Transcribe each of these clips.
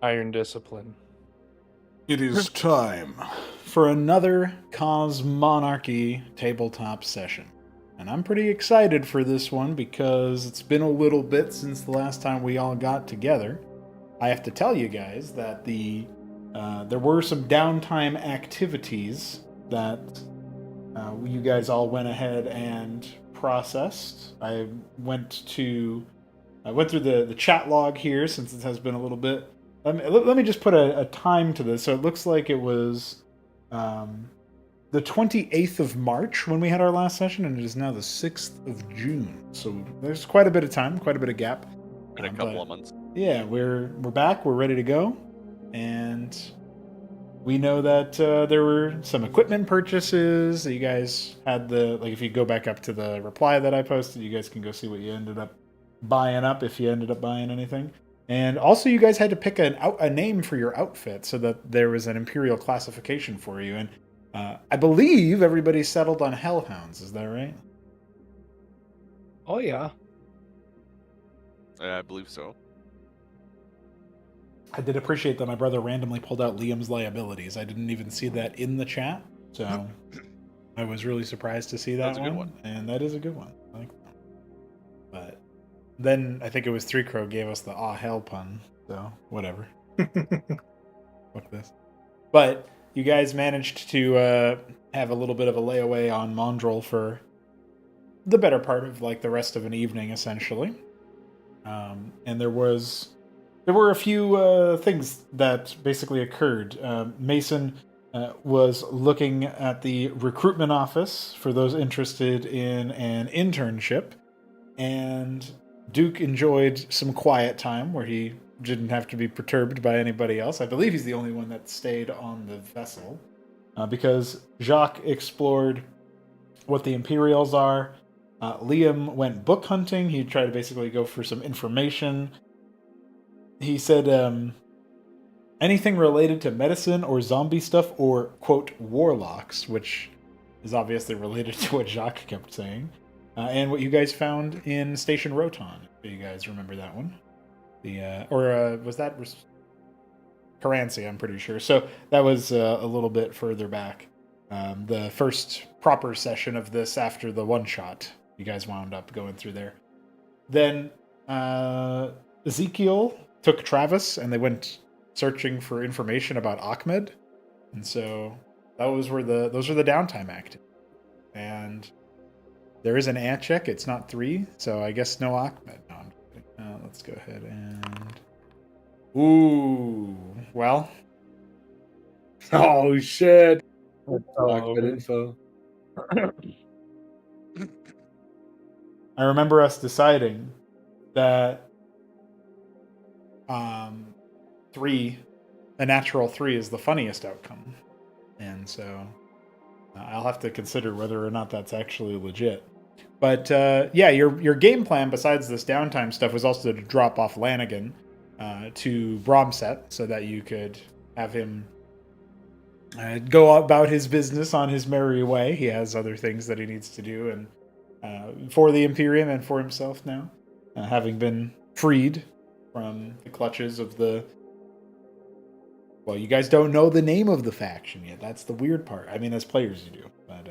Iron discipline. It is time for another Cosmonarchy tabletop session. And I'm pretty excited for this one because it's been a little bit since the last time we all got together. I have to tell you guys that there were some downtime activities that you guys all went ahead and processed. I went through the chat log here since it has been a little bit. Let me just put a time to this. So it looks like it was the 28th of March when we had our last session, and it is now the 6th of June. So there's quite a bit of time, quite a bit of gap. In a couple of months. Yeah, we're back. We're ready to go, and we know that there were some equipment purchases. You guys had if you go back up to the reply that I posted, you guys can go see what you ended up buying up if you ended up buying anything. And also, you guys had to pick a name for your outfit so that there was an Imperial classification for you. And I believe everybody settled on Hellhounds. Is that right? Oh, yeah. I believe so. I did appreciate that my brother randomly pulled out Liam's liabilities. I didn't even see that in the chat, so I was really surprised to see that. That's a good one. And that is a good one. I like that. But then I think it was Three Crow gave us the "ah hell" pun, so whatever. Fuck this. But you guys managed to have a little bit of a layaway on Mondrel for the better part of the rest of an evening, essentially. And there were a few things that basically occurred. Mason was looking at the recruitment office for those interested in an internship, and Duke enjoyed some quiet time where he didn't have to be perturbed by anybody else. I believe he's the only one that stayed on the vessel, because Jacques explored what the Imperials are. Liam went book hunting. He tried to basically go for some information. He said anything related to medicine or zombie stuff or, quote, warlocks, which is obviously related to what Jacques kept saying, and what you guys found in Station Roton, if you guys remember that one. Was that Carancy, I'm pretty sure. So that was a little bit further back. The first proper session of this after the one-shot. You guys wound up going through there. Then Ezekiel took Travis, and they went searching for information about Ahmed, and so those were the downtime activities. And there is an ant check. It's not 3, so I guess no Ahmed. No, I'm kidding. Let's go ahead and well. Oh shit! Ahmed info. I remember us deciding that 3, a natural 3 is the funniest outcome. And so I'll have to consider whether or not that's actually legit. But yeah, your game plan, besides this downtime stuff, was also to drop off Lanigan to Bromset so that you could have him go about his business on his merry way. He has other things that he needs to do, and for the Imperium and for himself now, having been freed from the clutches of the... Well, you guys don't know the name of the faction yet. That's the weird part. I mean, as players you do. But,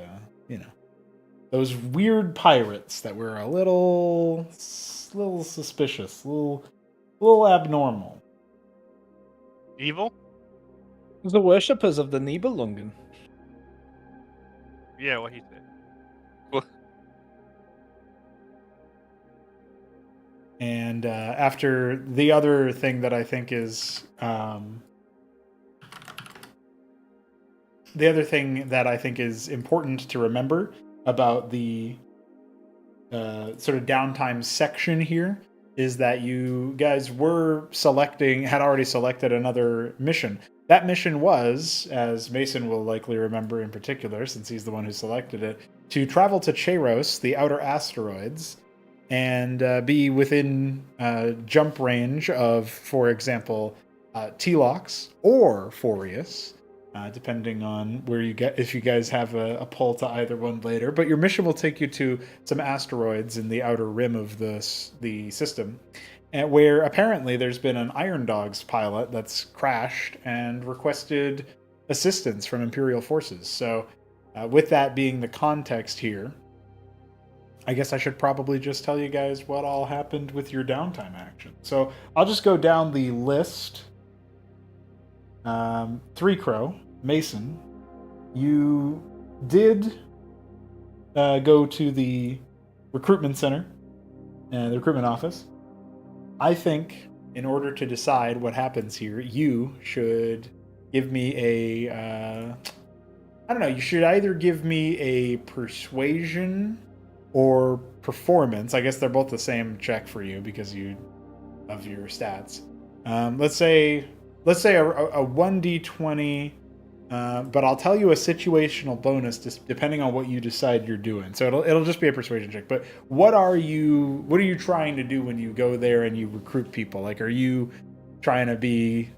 those weird pirates that were a little suspicious, a little abnormal. Evil? The worshippers of the Nibelungen. Yeah, what he said. And after the other thing that I think is important to remember about the sort of downtime section here is that you guys had already selected another mission. That mission was, as Mason will likely remember in particular, since he's the one who selected it, to travel to Cheiros, the outer asteroids, and be within jump range of, for example, Telox or Forius, depending on where you get, if you guys have a pull to either one later. But your mission will take you to some asteroids in the outer rim of the system, and where apparently there's been an Iron Dogs pilot that's crashed and requested assistance from Imperial forces. So, with that being the context here, I guess I should probably just tell you guys what all happened with your downtime action. So I'll just go down the list. Three Crow, Mason, you did go to the recruitment center and the recruitment office. I think in order to decide what happens here, you should give me a I don't know, you should either give me a persuasion or performance. I guess they're both the same check for you because you of your stats. Let's say a 1d20, but I'll tell you a situational bonus depending on what you decide you're doing. So it'll just be a persuasion check. But what are you trying to do when you go there and you recruit people? Like, are you trying to be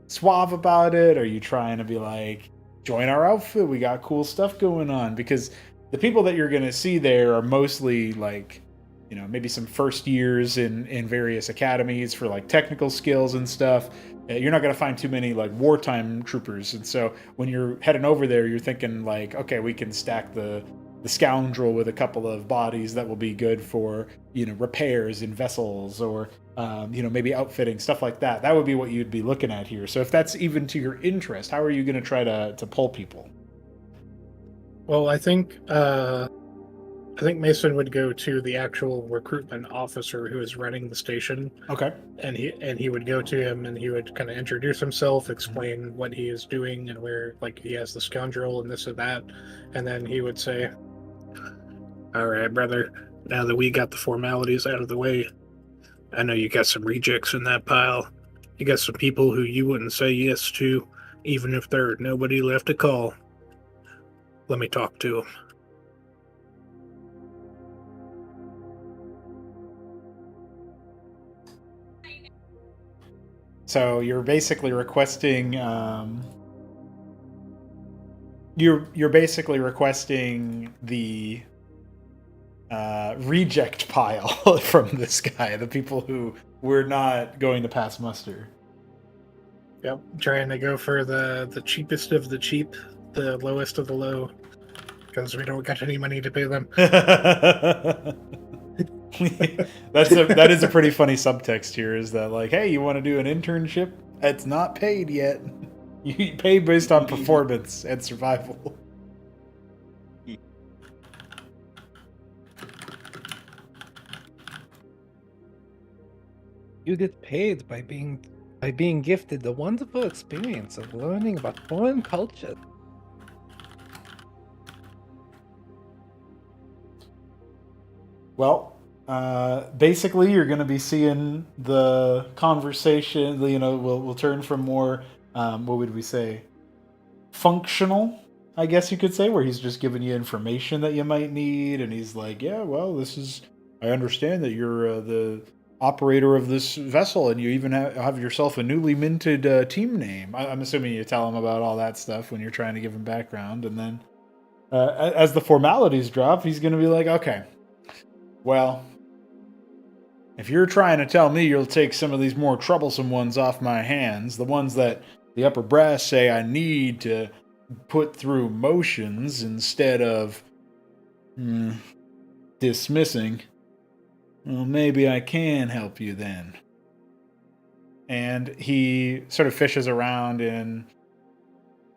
suave about it? Are you trying to be like, join our outfit, we got cool stuff going on? Because the people that you're going to see there are mostly like, you know, maybe some first years in various academies for like technical skills and stuff. You're not going to find too many like wartime troopers. And so when you're heading over there, you're thinking like, okay, we can stack the scoundrel with a couple of bodies that will be good for, you know, repairs in vessels or, you know, maybe outfitting, stuff like that. That would be what you'd be looking at here. So if that's even to your interest, how are you going to try to pull people? Well, I think Mason would go to the actual recruitment officer who is running the station. Okay. And he would go to him and he would kind of introduce himself, explain what he is doing and where, like, he has the scoundrel and this and that. And then he would say, all right, brother, now that we got the formalities out of the way, I know you got some rejects in that pile. You got some people who you wouldn't say yes to, even if there are nobody left to call. Let me talk to them. So you're basically requesting you're basically requesting the reject pile from this guy, the people who were not going to pass muster. Yep, trying to go for the cheapest of the cheap, the lowest of the low, because we don't got any money to pay them. That is a pretty funny subtext here, is that like, hey, you want to do an internship? It's not paid yet. You pay based on performance and survival. You get paid by being gifted the wonderful experience of learning about foreign culture. Well, basically, you're going to be seeing the conversation. You know, we'll turn from more, what would we say, functional, I guess you could say, where he's just giving you information that you might need, and he's like, yeah, well, I understand that you're the operator of this vessel, and you even have yourself a newly minted team name. I'm assuming you tell him about all that stuff when you're trying to give him background, and then as the formalities drop, he's going to be like, okay, well, if you're trying to tell me you'll take some of these more troublesome ones off my hands, the ones that the upper brass say I need to put through motions instead of dismissing, well, maybe I can help you then. And he sort of fishes around in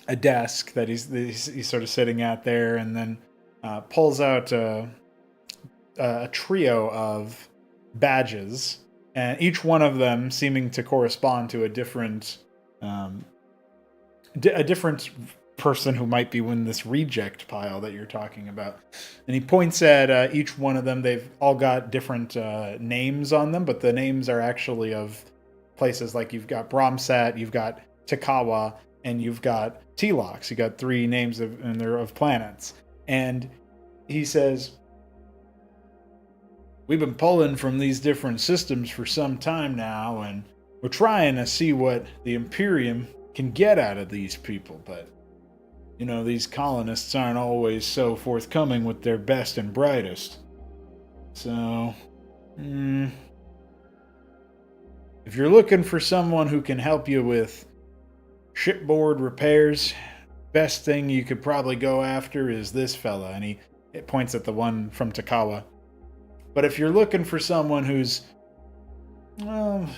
a desk that he's sort of sitting at there, and then pulls out a trio of badges, and each one of them seeming to correspond to a different person who might be in this reject pile that you're talking about. And he points at each one of them. They've all got different names on them, but the names are actually of places. Like you've got Bromsat, you've got Takawa, and you've got Telox. You got three names and they're of planets. And he says, we've been pulling from these different systems for some time now, and we're trying to see what the Imperium can get out of these people, but, you know, these colonists aren't always so forthcoming with their best and brightest. So, if you're looking for someone who can help you with shipboard repairs, best thing you could probably go after is this fella. And it points at the one from Takawa. But if you're looking for someone who's, well,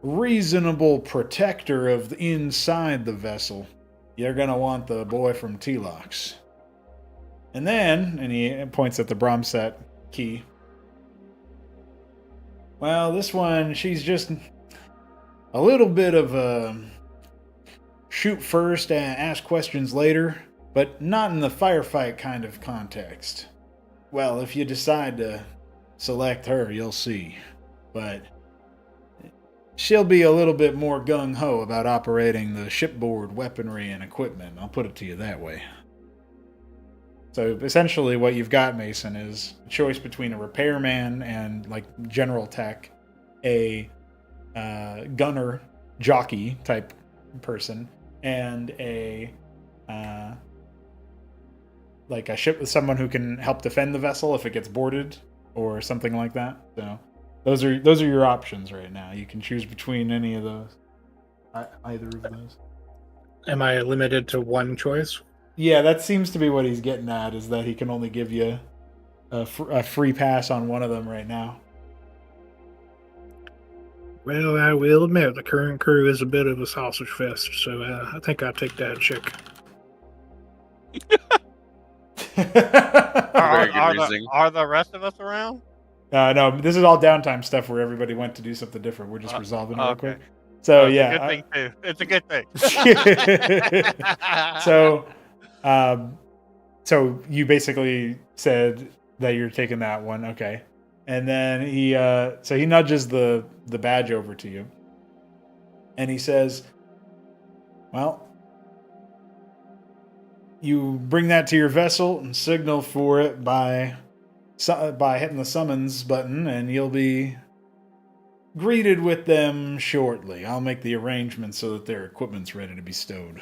reasonable protector of the inside the vessel, you're going to want the boy from Telox. And then, and he points at the Bromset key. Well, this one, she's just a little bit of a shoot first and ask questions later, but not in the firefight kind of context. Well, if you decide to select her, you'll see. But she'll be a little bit more gung-ho about operating the shipboard weaponry and equipment. I'll put it to you that way. So essentially what you've got, Mason, is a choice between a repairman and like general tech, a gunner, jockey type person, and a like a ship with someone who can help defend the vessel if it gets boarded or something like that. So those are your options right now. You can choose between any of those, either of those. Am I limited to one choice? Yeah, that seems to be what he's getting at, is that he can only give you a free pass on one of them right now. Well, I will admit the current crew is a bit of a sausage fest, so I think I'll take that chick. Very good reasoning. Are the rest of us around? No, this is all downtime stuff where everybody went to do something different. We're just resolving it real okay. quick. So it's yeah, a good thing too. It's a good thing. So you basically said that you're taking that one, okay? And then he nudges the badge over to you, and he says, "Well, you bring that to your vessel and signal for it by hitting the summons button, and you'll be greeted with them shortly. I'll make the arrangements so that their equipment's ready to be stowed.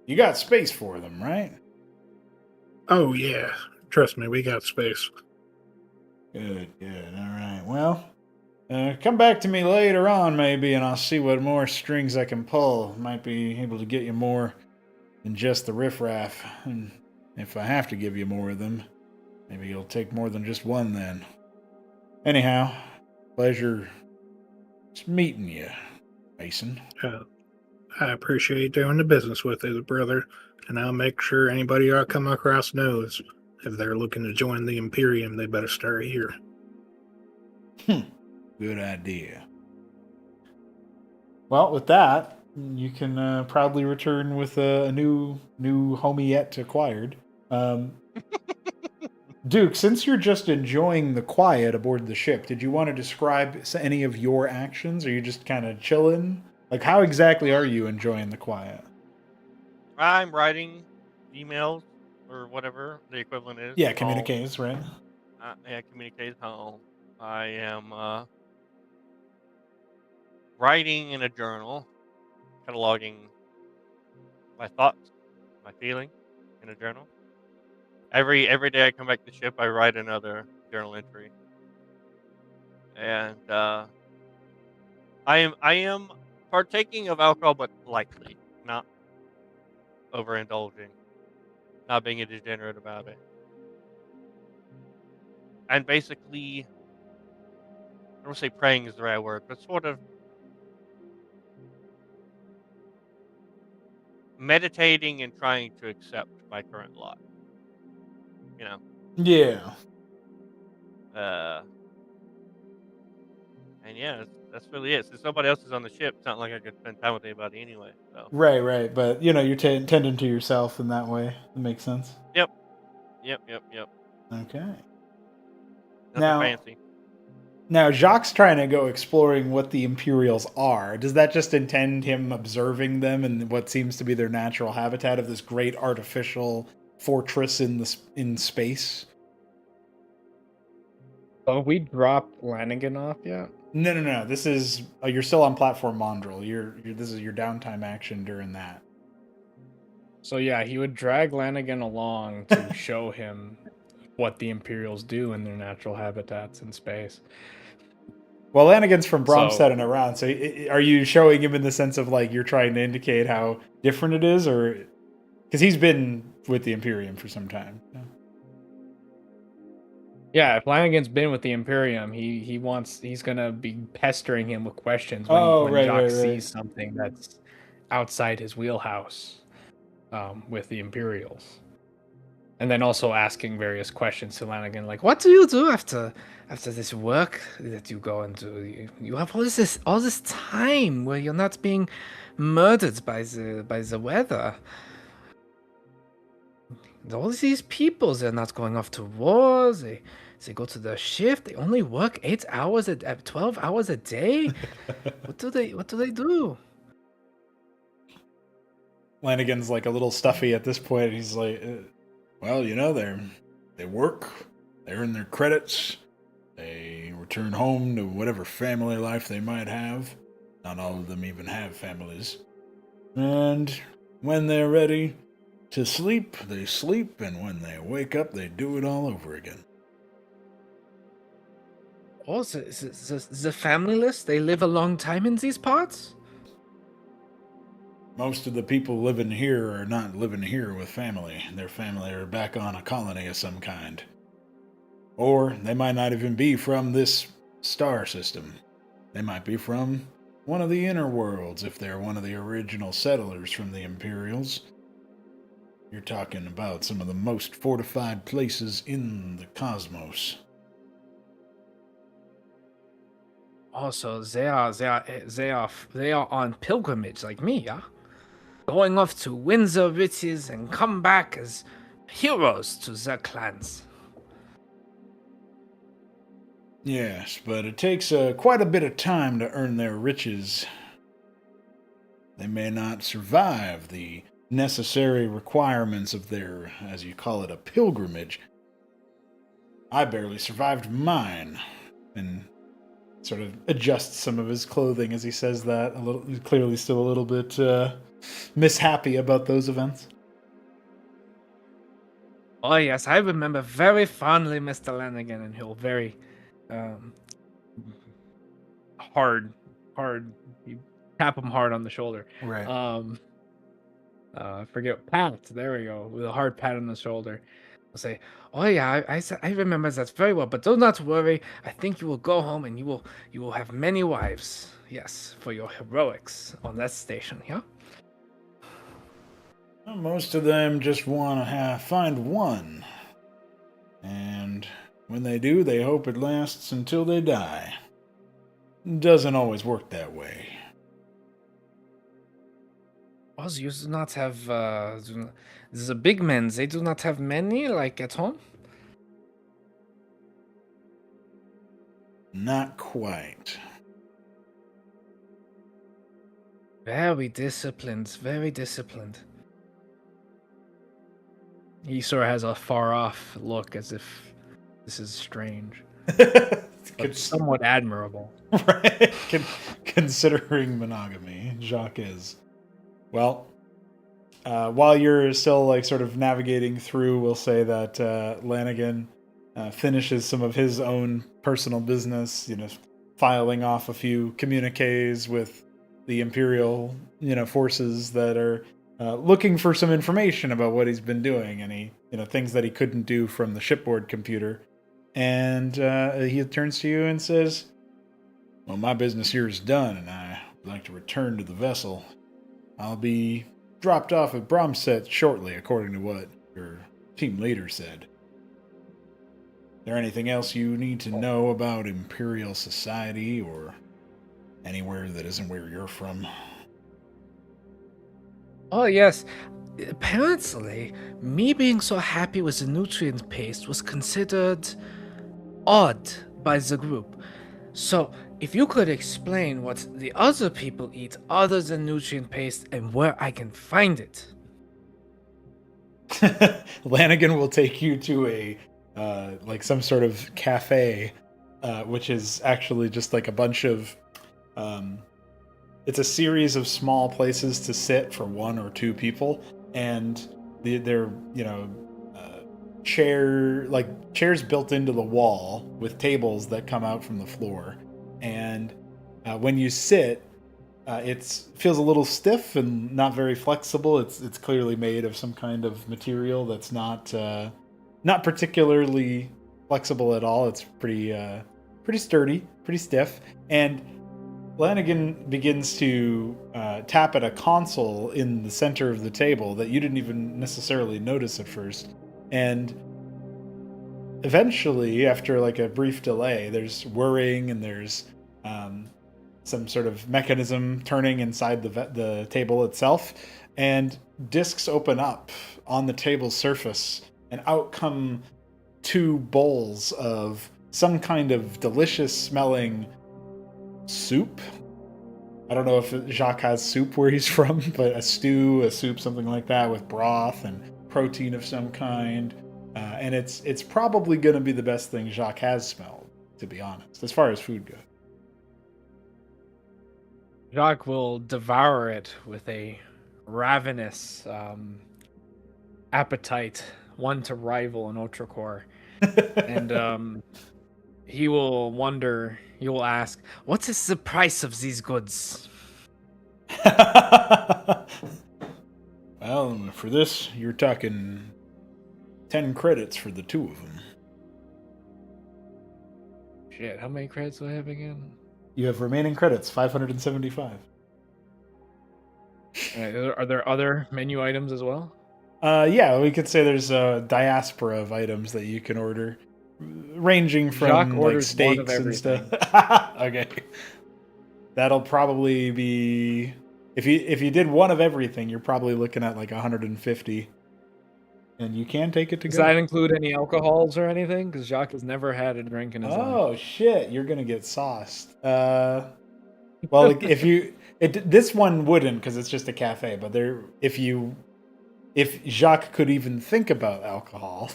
You got space for them, right?" Oh, yeah. Trust me, we got space. Good. All right. Well, come back to me later on, maybe, and I'll see what more strings I can pull. Might be able to get you more than just the riffraff. And if I have to give you more of them, maybe you'll take more than just one then. Anyhow, pleasure meeting you, Mason. I appreciate doing the business with you, brother, and I'll make sure anybody I come across knows if they're looking to join the Imperium, they better start here. Good idea. Well, with that, you can proudly return with a new homie yet acquired. Duke, since you're just enjoying the quiet aboard the ship, did you want to describe any of your actions? Or are you just kind of chilling? Like, how exactly are you enjoying the quiet? I'm writing emails or whatever the equivalent is. Yeah, communiques, right? Yeah, communiques. I am writing in a journal, cataloging my thoughts, my feeling in a journal. Every day I come back to the ship, I write another journal entry, and I am partaking of alcohol, but lightly, not overindulging, not being a degenerate about it, and basically, I don't say praying is the right word, but sort of meditating and trying to accept my current lot. You know. Yeah. And yeah, that's really it. Since nobody else is on the ship, it's not like I could spend time with anybody anyway. So. Right. But, you're tending to yourself in that way. That makes sense. Yep. Okay. Nothing fancy. Now, Jacques trying to go exploring what the Imperials are. Does that just intend him observing them in what seems to be their natural habitat of this great artificial fortress in space? Oh, we dropped Lanigan off yet? No. This is you're still on platform Mondrel. This is your downtime action during that. So yeah, he would drag Lanigan along to show him what the Imperials do in their natural habitats in space. Well, Lanigan's from Bromstead So- and around, so are you showing him in the sense of like you're trying to indicate how different it is, or because he's been with the Imperium for some time? Yeah, if Flanagan's been with the Imperium, he's gonna be pestering him with questions Oh, when right, Jock right, right. sees something that's outside his wheelhouse with the Imperials. And then also asking various questions to Flanagan, like, What do you do after this work that you go and do? You have all this time where you're not being murdered by the weather. All these people, they're not going off to war. They go to their shift. They only work 8 hours 12 hours a day. What do they do? Lanigan's like a little stuffy at this point. He's like, well, you know, they work, they earn their credits, they return home to whatever family life they might have. Not all of them even have families. And when they're ready to sleep, they sleep, and when they wake up, they do it all over again. Oh, the familyless, they live a long time in these parts? Most of the people living here are not living here with family. Their family are back on a colony of some kind. Or they might not even be from this star system. They might be from one of the inner worlds if they're one of the original settlers from the Imperials. You're talking about some of the most fortified places in the cosmos. Also, they are on pilgrimage like me, yeah? Going off to win the riches and come back as heroes to their clans. Yes, but it takes quite a bit of time to earn their riches. They may not survive the necessary requirements of their, as you call it, a pilgrimage. I barely survived mine. And sort of adjusts some of his clothing as he says that. He's clearly still a little bit mishappy about those events. Oh yes, I remember very fondly Mr. Lanigan, and he'll very hard you tap him hard on the shoulder. Right. I forget, pat, there we go, with a hard pat on the shoulder. I'll say, oh yeah, I remember that very well, but do not worry, I think you will go home and you will have many wives, yes, for your heroics on that station, yeah? Most of them just want to find one. And when they do, they hope it lasts until they die. Doesn't always work that way. Also, you do not have, the big men, they do not have many, like, at home? Not quite. Very disciplined, very disciplined. He sort of has a far-off look, as if this is strange, but somewhat admirable. Right? Considering monogamy, Jacques is. Well, while you're still like sort of navigating through, we'll say that Lanigan finishes some of his own personal business, filing off a few communiques with the Imperial, forces that are looking for some information about what he's been doing, and he, things that he couldn't do from the shipboard computer. And he turns to you and says, well, my business here is done, and I would like to return to the vessel. I'll be dropped off at Bromstead shortly, according to what your team leader said. Is there anything else you need to know about Imperial society or anywhere that isn't where you're from? Oh, yes. Apparently, me being so happy with the nutrient paste was considered odd by the group. So, if you could explain what the other people eat other than nutrient paste and where I can find it. Lanigan will take you to a like some sort of cafe, which is actually just like a bunch of it's a series of small places to sit for one or two people, and they're chairs built into the wall with tables that come out from the floor, and when you sit, it feels a little stiff and not very flexible. It's clearly made of some kind of material that's not particularly flexible at all. It's pretty sturdy, pretty stiff, and Lanigan begins to tap at a console in the center of the table that you didn't even necessarily notice at first. And eventually, after like a brief delay, there's whirring and there's some sort of mechanism turning inside the table itself. And discs open up on the table's surface, and out come 2 bowls of some kind of delicious smelling soup. I don't know if Jacques has soup where he's from, but a stew, a soup, something like that, with broth and protein of some kind. And it's probably going to be the best thing Jacques has smelled, to be honest, as far as food goes. Jacques will devour it with a ravenous appetite, one to rival an Ultracore. And he will wonder, he will ask, what is the price of these goods? Well, for this, you're talking 10 credits for the 2 of them. Shit, how many credits do I have again? You have remaining credits, 575. Are there other menu items as well? Yeah, we could say there's a diaspora of items that you can order, ranging from Jacques like orders one of steaks and everything. stuff. Okay, that'll probably be if you did one of everything, you're probably looking at like 150, and you can take it to Does go. that include any alcohols or anything? Because Jacques has never had a drink in his life. Oh shit, you're gonna get sauced. Well, like, this one wouldn't because it's just a cafe, but if Jacques could even think about alcohol,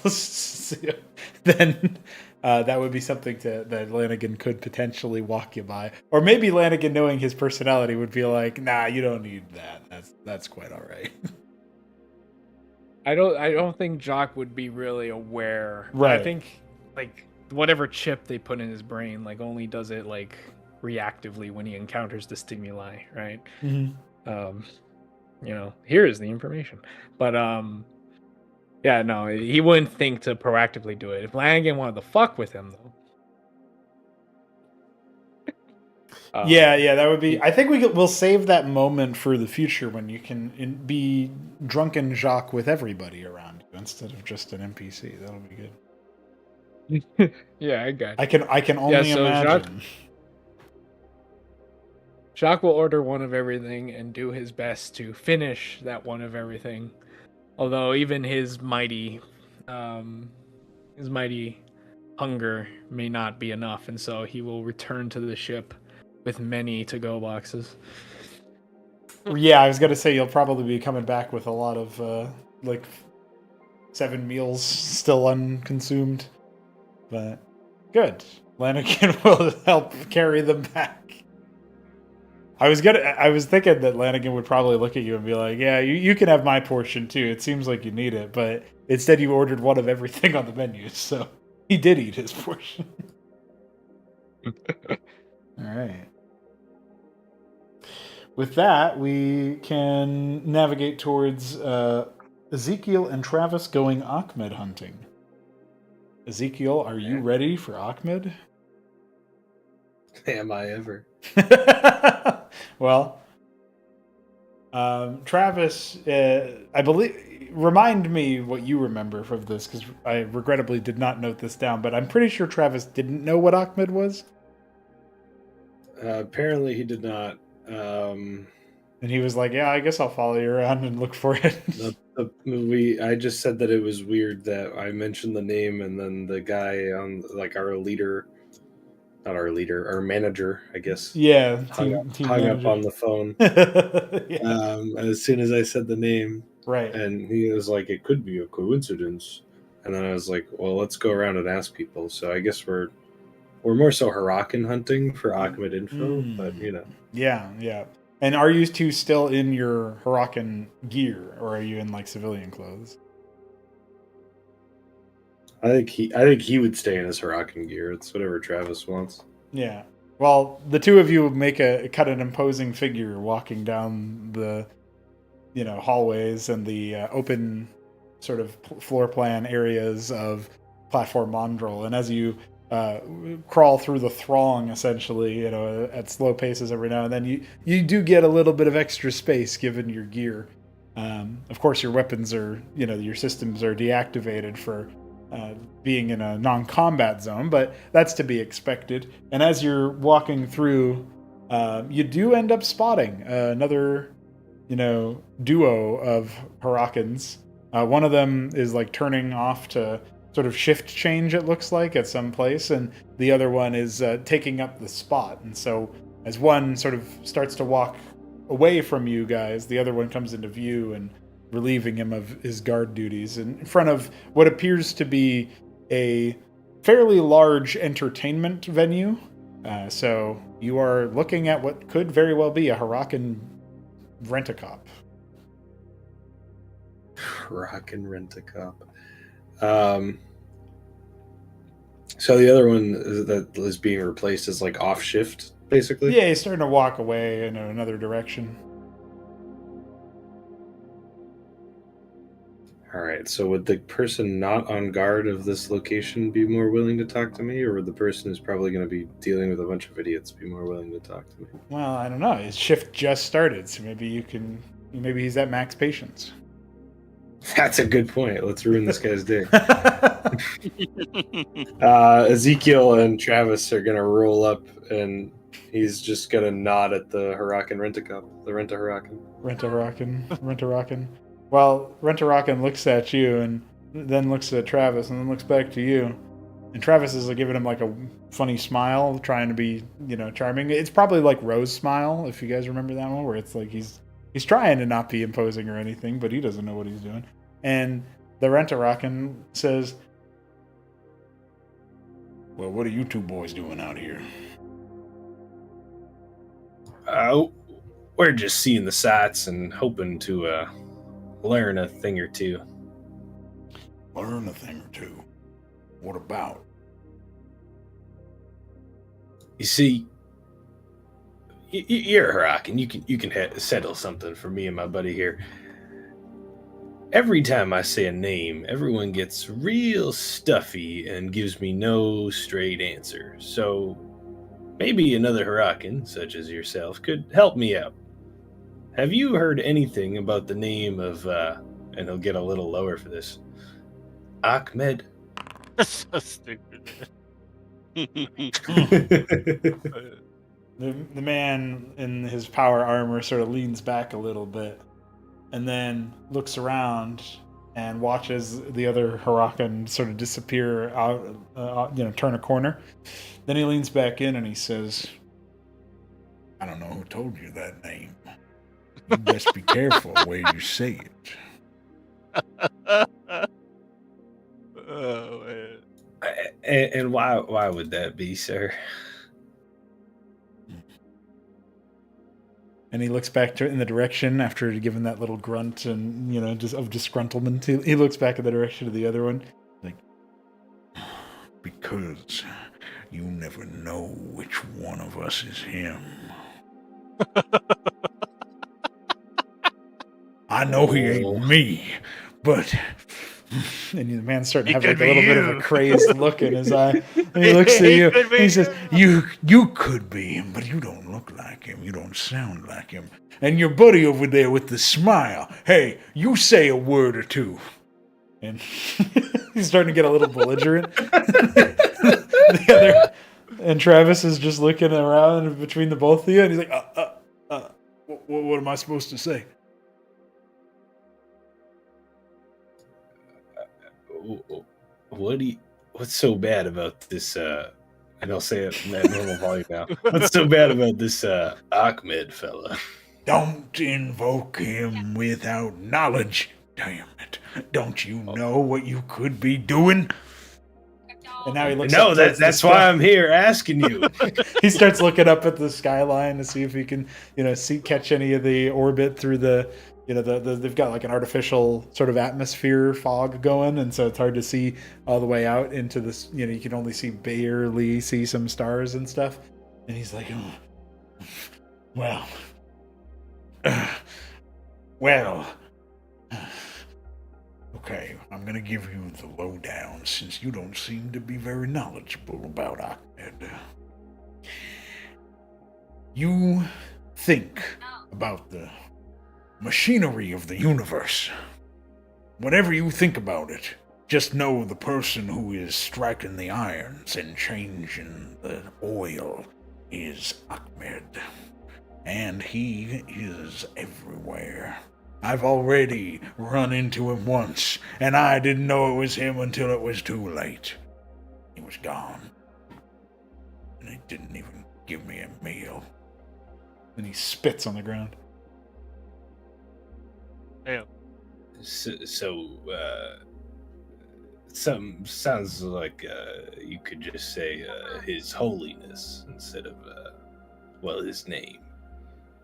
then that would be something that Lanigan could potentially walk you by. Or maybe Lanigan, knowing his personality, would be like, nah, you don't need that. That's quite all right. I don't think Jacques would be really aware. Right. I think like whatever chip they put in his brain like only does it like reactively when he encounters the stimuli, right? Mm-hmm. Here is the information. But yeah, no, he wouldn't think to proactively do it. If Lanigan wanted to fuck with him though. Yeah, that would be. I think we'll save that moment for the future when you can be drunken Jacques with everybody around you instead of just an NPC. That'll be good. Yeah, I got it. I can only imagine. Jacques will order one of everything and do his best to finish that one of everything. Although even his mighty hunger may not be enough, and so he will return to the ship with many to-go boxes. Yeah, I was gonna say you'll probably be coming back with a lot of like 7 meals still unconsumed, but good. Lanigan will help carry them back. I was thinking that Lanigan would probably look at you and be like, "Yeah, you can have my portion too. It seems like you need it," but instead you ordered one of everything on the menu, so he did eat his portion. All right. With that, we can navigate towards Ezekiel and Travis going Ahmed hunting. Ezekiel, are you ready for Ahmed? Am I ever? Well, Travis, I believe, remind me what you remember from this, because I regrettably did not note this down, but I'm pretty sure Travis didn't know what Ahmed was. Apparently he did not. And he was like, yeah, I guess I'll follow you around and look for it. I just said that it was weird that I mentioned the name and then the guy on like our manager, I guess. Yeah, hung up on the phone. Yeah. As soon as I said the name. Right. And he was like, it could be a coincidence. And then I was like, well, let's go around and ask people. So I guess we're more so Harakan hunting for Ahmed info, but Yeah. And are you two still in your Harakan gear, or are you in like civilian clothes? I think he would stay in his Harakan gear. It's whatever Travis wants. Yeah. Well, the two of you make cut an imposing figure walking down the, hallways and the open sort of floor plan areas of platform Mondrel. And as you crawl through the throng, essentially, at slow paces every now and then, you do get a little bit of extra space given your gear. Of course, your weapons are, your systems are deactivated for being in a non-combat zone, but that's to be expected. And as you're walking through, you do end up spotting another, duo of Harakans. One of them is like turning off to sort of shift change, it looks like, at some place, and the other one is taking up the spot. And so as one sort of starts to walk away from you guys, the other one comes into view and relieving him of his guard duties in front of what appears to be a fairly large entertainment venue. So you are looking at what could very well be a Harakan rent-a-cop. Harakan rent-a-cop. So the other one that is being replaced is like off shift, basically? Yeah, he's starting to walk away in another direction. All right, so would the person not on guard of this location be more willing to talk to me, or would the person who's probably going to be dealing with a bunch of idiots be more willing to talk to me? Well, I don't know. His shift just started, so maybe he's at max patience. That's a good point. Let's ruin this guy's day. Ezekiel and Travis are going to roll up, and he's just going to nod at the Harakan rent-a-cop, the Rent-a-Harakan. Rent-a-Rockin'. Well, Rent-a-Rockin' looks at you and then looks at Travis and then looks back to you. And Travis is giving him like a funny smile, trying to be, charming. It's probably like Rose smile, if you guys remember that one, where it's like he's trying to not be imposing or anything, but he doesn't know what he's doing. And the Rent-a-Rockin' says, "Well, what are you two boys doing out here?" We're just seeing the sights and hoping to learn a thing or two. Learn a thing or two? What about? You see, you're a Harakan. You can settle something for me and my buddy here. Every time I say a name, everyone gets real stuffy and gives me no straight answer. So maybe another Harakan, such as yourself, could help me out. Have you heard anything about the name of, and he'll get a little lower for this, Ahmed? That's so stupid. The man in his power armor sort of leans back a little bit and then looks around and watches the other Harakan sort of disappear out, turn a corner. Then he leans back in and he says, "I don't know who told you that name. You best be careful where you say it." Oh, man. And why would that be, sir? and he looks back in the direction after giving that little grunt and, just of disgruntlement. He looks back in the direction of the other one. Like, "Because you never know which one of us is him. I know he ain't me, but..." And the man's starting to have It like could a little be bit of a you. crazy look in his eye. And he looks at you It could and be he says, You could be him, but you don't look like him. You don't sound like him. And your buddy over there with the smile, hey, you say a word or two. and he's starting to get a little belligerent. And Travis is just looking around between the both of you, and he's like, what am I supposed to say? What's so bad about this, and I'll say it in that normal volume now. What's so bad about this Ahmed fella? Don't invoke him without knowledge. Damn it. Don't you know what you could be doing? And now he looks No, up towards the that's sky. why I'm here asking you. He starts looking up at the skyline to see if he can, catch any of the orbit through the, they've got like an artificial sort of atmosphere fog going, and so it's hard to see all the way out into this. You can only barely see some stars and stuff. And he's like, well, well, okay, I'm gonna give you the lowdown since you don't seem to be very knowledgeable about Ahmed. You think about the machinery of the universe. Whenever you think about it, just know the person who is striking the irons and changing the oil is Ahmed. And he is everywhere. I've already run into him once, and I didn't know it was him until it was too late. He was gone. And he didn't even give me a meal. And he spits on the ground. Damn. Some sounds like you could just say His Holiness instead of his name.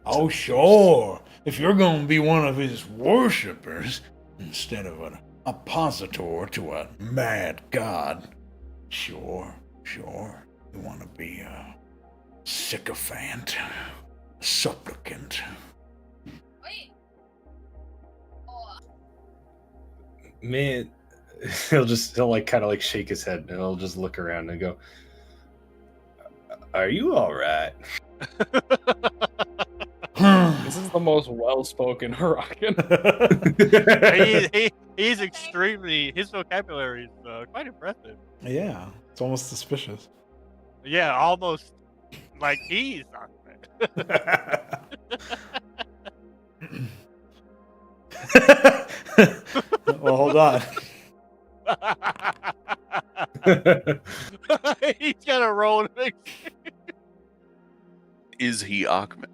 Oh, sure. If you're going to be one of his worshippers, instead of an oppositor to a mad god, sure. You want to be a sycophant, a supplicant. Man, he'll like kind of like shake his head and he'll just look around and go, "Are you all right?" This is the most well-spoken Huracan. He's extremely. His vocabulary is quite impressive. Yeah, it's almost suspicious. Yeah, almost like he's on Well, hold on. He's gonna roll. Is he Ahmed?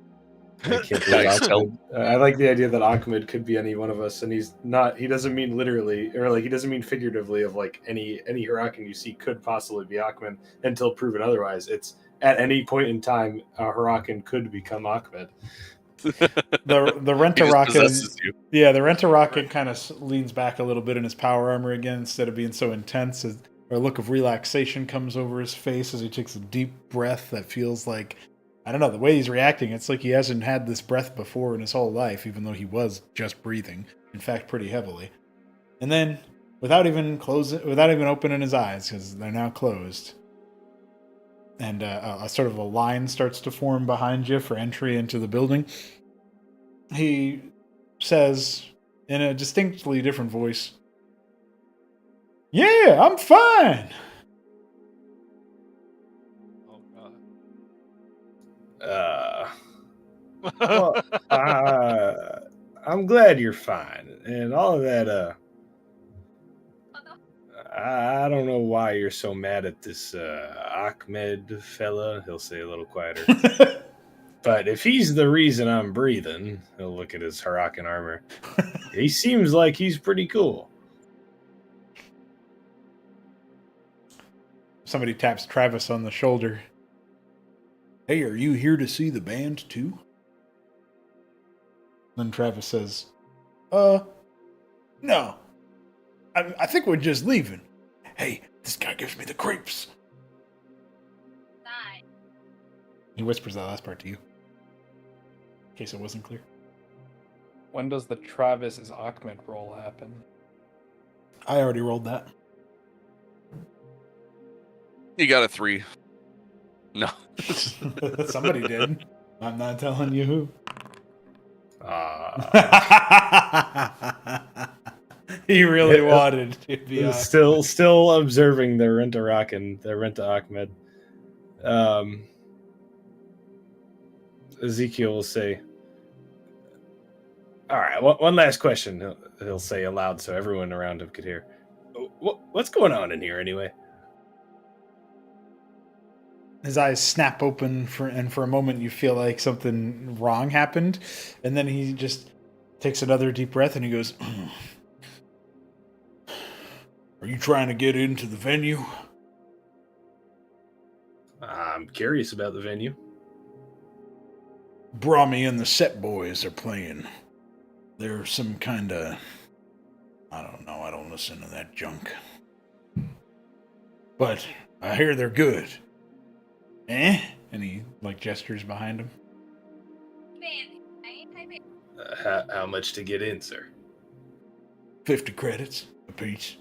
I can't believe Nice. Ahmed. I like the idea that Ahmed could be any one of us, and he's not. He doesn't mean literally, or like he doesn't mean figuratively. Of like any Huracan you see could possibly be Ahmed until proven otherwise. It's at any point in time a Huracan could become Ahmed. The He just possesses Rent-A-Rocket, you. yeah, the Rent-A-Rocket kind of leans back a little bit in his power armor again instead of being so intense. A look of relaxation comes over his face as he takes a deep breath that feels like, I don't know, the way he's reacting, it's like he hasn't had this breath before in his whole life, even though he was just breathing, in fact, pretty heavily. And then, without even opening his eyes, because they're now closed, and a sort of a line starts to form behind you for entry into the building, he says in a distinctly different voice, "Yeah, I'm fine." Oh Well, I'm glad you're fine, and all of that. I don't know why you're so mad at this Ahmed fella. He'll say a little quieter. But if he's the reason I'm breathing, he'll look at his Huracan armor. He seems like he's pretty cool. Somebody taps Travis on the shoulder. Hey, are you here to see the band too? Then Travis says, No. I think we're just leaving. Hey, this guy gives me the creeps. He whispers that last part to you. In case it wasn't clear. When does the Travis is Ahmed roll happen? I already rolled that. You got a 3. No. Somebody did. I'm not telling you who. He really wanted to be Still observing the Rent-A-Rocket, the Rent-A-Ahmed. Ezekiel will say, "All right, one last question." He'll say aloud so everyone around him could hear. What's going on in here anyway? His eyes snap open and for a moment you feel like something wrong happened, and then he just takes another deep breath and he goes, Are you trying to get into the venue? I'm curious about the venue. Brahmi and the Set Boys are playing. They're some kind of... I don't know, I don't listen to that junk. But I hear they're good. Eh? And he like gestures behind him. How much to get in, sir? 50 credits apiece.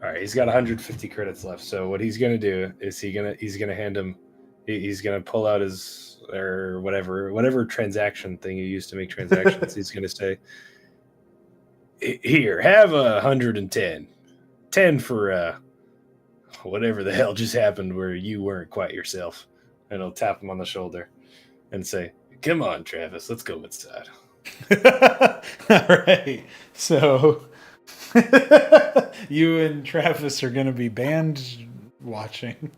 All right, he's got 150 credits left. So what he's gonna do is he's gonna hand him, he's gonna pull out his or whatever transaction thing you use to make transactions. He's gonna say, "Here, have 110, 10 for whatever the hell just happened where you weren't quite yourself." And he'll tap him on the shoulder and say, "Come on, Travis, let's go inside." All right. So you and Travis are going to be band watching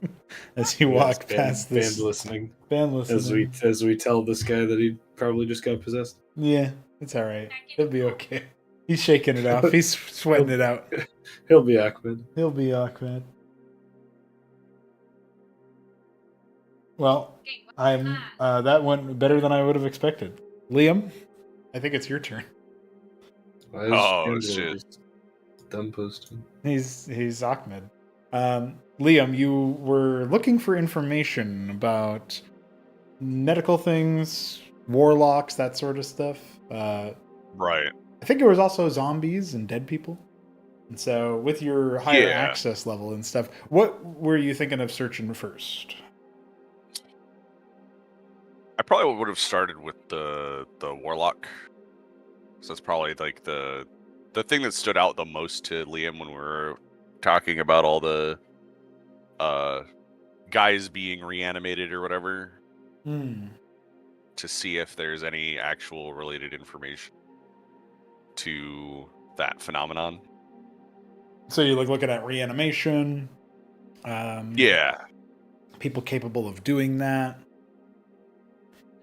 as you walk past this band listening. band listening. As we tell this guy that he probably just got possessed. Yeah, it's all right. He'll be okay. He's shaking it off. He's sweating it out. He'll be Ahmed. He'll be Ahmed. Well, I'm that went better than I would have expected. Liam, I think it's your turn. Oh, shit. Dumb posting. He's Ahmed. Liam, you were looking for information about medical things, warlocks, that sort of stuff. Right. I think there was also zombies and dead people. And so, with your higher Yeah. access level and stuff, what were you thinking of searching first? I probably would have started with the warlock. So that's probably like the thing that stood out the most to Liam when we were talking about all the guys being reanimated or whatever, to see if there's any actual related information to that phenomenon. So you're like looking at reanimation. Yeah. People capable of doing that.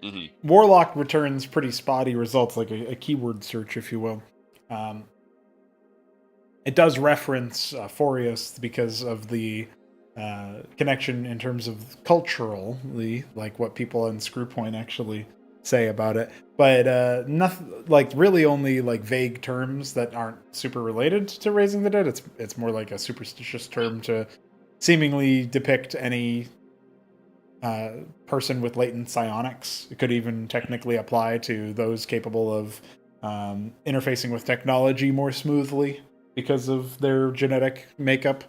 Hmm. Warlock returns pretty spotty results, like a keyword search, if you will. It does reference Forius because of the connection in terms of culturally, like what people in Screwpoint actually say about it. But nothing, like really only like vague terms that aren't super related to raising the dead. It's more like a superstitious term to seemingly depict any person with latent psionics. It could even technically apply to those capable of interfacing with technology more smoothly because of their genetic makeup.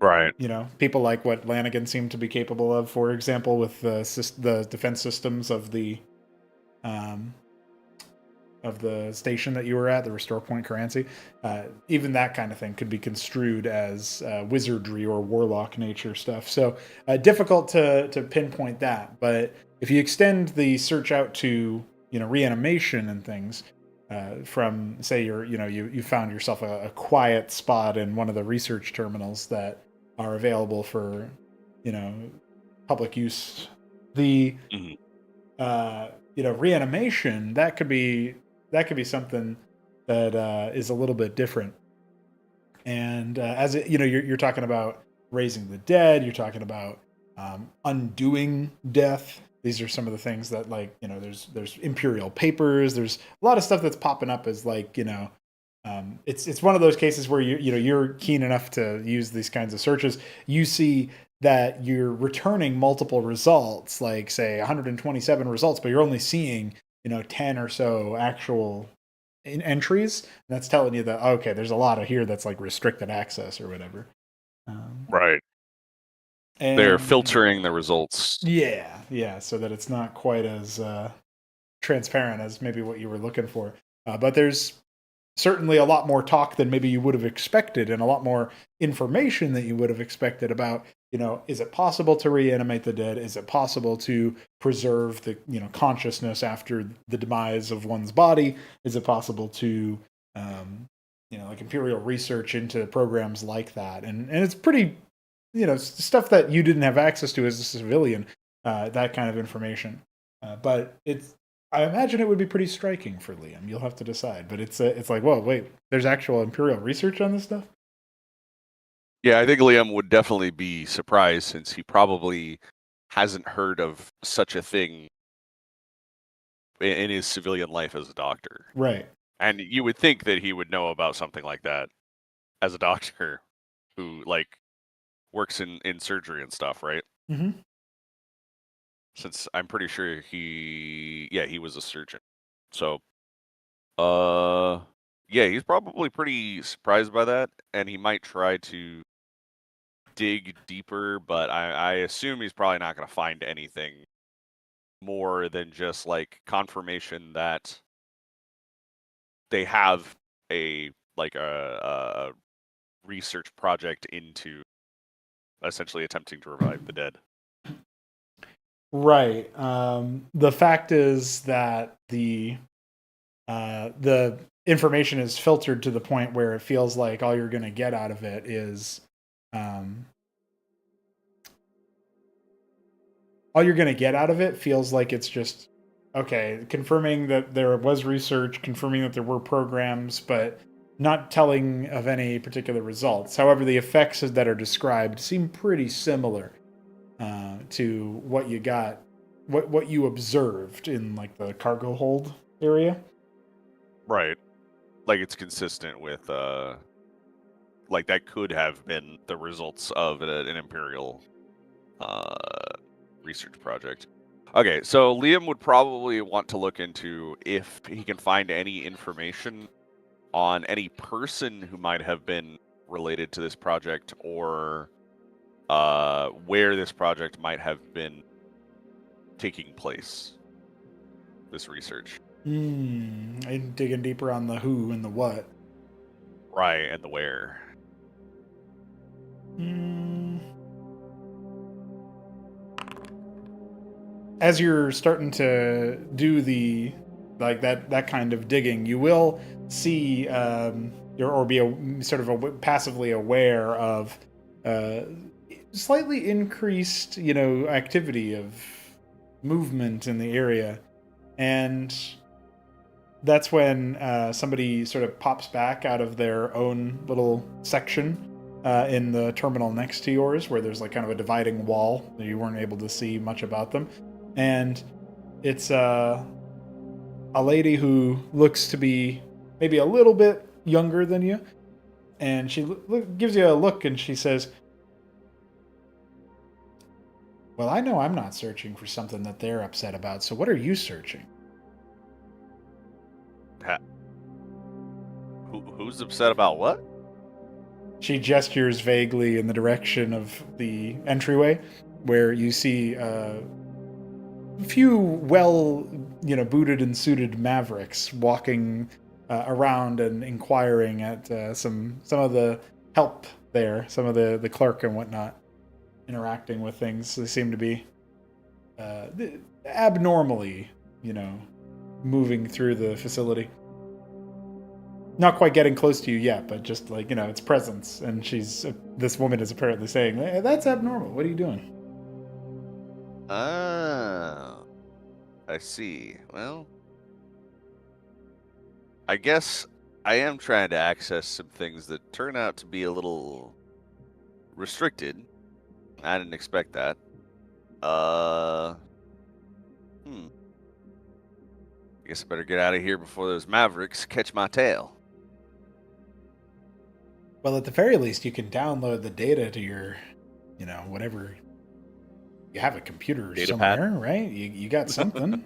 Right. You know, people like what Lanigan seemed to be capable of, for example, with the defense systems of the station that you were at, the Restore Point Carancy. Even that kind of thing could be construed as wizardry or warlock nature stuff. So difficult to pinpoint that. But if you extend the search out to reanimation and things, from say you found yourself a quiet spot in one of the research terminals that are available for public use, the reanimation that could be something that is a little bit different. And as it, you're talking about raising the dead, you're talking about undoing death. These are some of the things that, like, there's imperial papers. There's a lot of stuff that's popping up as like, it's one of those cases where you're keen enough to use these kinds of searches. You see that you're returning multiple results, like say 127 results, but you're only seeing 10 or so actual entries. And that's telling you that, okay, there's a lot of here that's like restricted access or whatever. Right. And They're filtering the results. Yeah, so that it's not quite as transparent as maybe what you were looking for. But there's certainly a lot more talk than maybe you would have expected, and a lot more information that you would have expected about, is it possible to reanimate the dead? Is it possible to preserve the, consciousness after the demise of one's body? Is it possible to, like imperial research into programs like that? And it's pretty, stuff that you didn't have access to as a civilian, that kind of information. But I imagine it would be pretty striking for Liam. You'll have to decide. But it's like, whoa, wait, there's actual imperial research on this stuff? Yeah, I think Liam would definitely be surprised, since he probably hasn't heard of such a thing in his civilian life as a doctor. Right. And you would think that he would know about something like that as a doctor who, like, works in surgery and stuff, right? Mm-hmm. Since I'm pretty sure he was a surgeon. So, yeah, he's probably pretty surprised by that, and he might try to dig deeper, but I assume he's probably not going to find anything more than just like confirmation that they have a research project into essentially attempting to revive the dead. Right. The fact is that the information is filtered to the point where it feels like all you're going to get out of it is all you're going to get out of it feels like it's just okay, confirming that there was research, confirming that there were programs, but not telling of any particular results. However, the effects that are described seem pretty similar to what you got, what you observed in like the cargo hold area. Right. Like it's consistent with like that could have been the results of an Imperial research project. Okay, so Liam would probably want to look into if he can find any information on any person who might have been related to this project, or where this project might have been taking place. This research. And digging deeper on the who and the what. Right, and the where. As you're starting to do the like that kind of digging, you will see or be sort of passively aware of slightly increased, activity of movement in the area, and that's when somebody sort of pops back out of their own little section in the terminal next to yours, where there's like kind of a dividing wall that you weren't able to see much about them. And it's a lady who looks to be maybe a little bit younger than you. And she gives you a look and she says, well, I know I'm not searching for something that they're upset about, so what are you searching? Who's upset about what? She gestures vaguely in the direction of the entryway, where you see a few booted and suited mavericks walking around and inquiring at some of the help there, some of the clerk and whatnot, interacting with things. They seem to be abnormally, moving through the facility. Not quite getting close to you yet, but just like, its presence. And this woman is apparently saying, hey, that's abnormal. What are you doing? Oh, I see. Well, I guess I am trying to access some things that turn out to be a little restricted. I didn't expect that. I guess I better get out of here before those mavericks catch my tail. Well, at the very least, you can download the data to your, whatever. You have a computer Data somewhere, pad? right? You got something.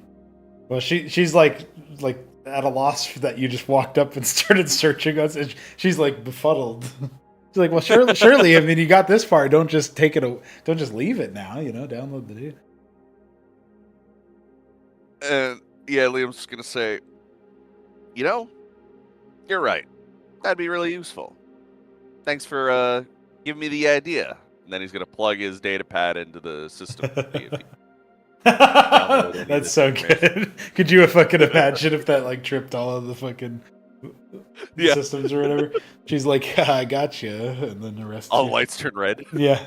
Well, she's like at a loss that you just walked up and started searching us. And she's like befuddled. She's like, well, surely. I mean, you got this far. Don't just take it. Don't just leave it now. Download the data. And yeah, Liam's just gonna say, you're right. That'd be really useful. Thanks for giving me the idea. And then he's gonna plug his data pad into the system. That's so good. Could you fucking imagine if that like tripped all of the fucking systems or whatever? She's like, I got you, and then the rest. All the lights turn red. Yeah.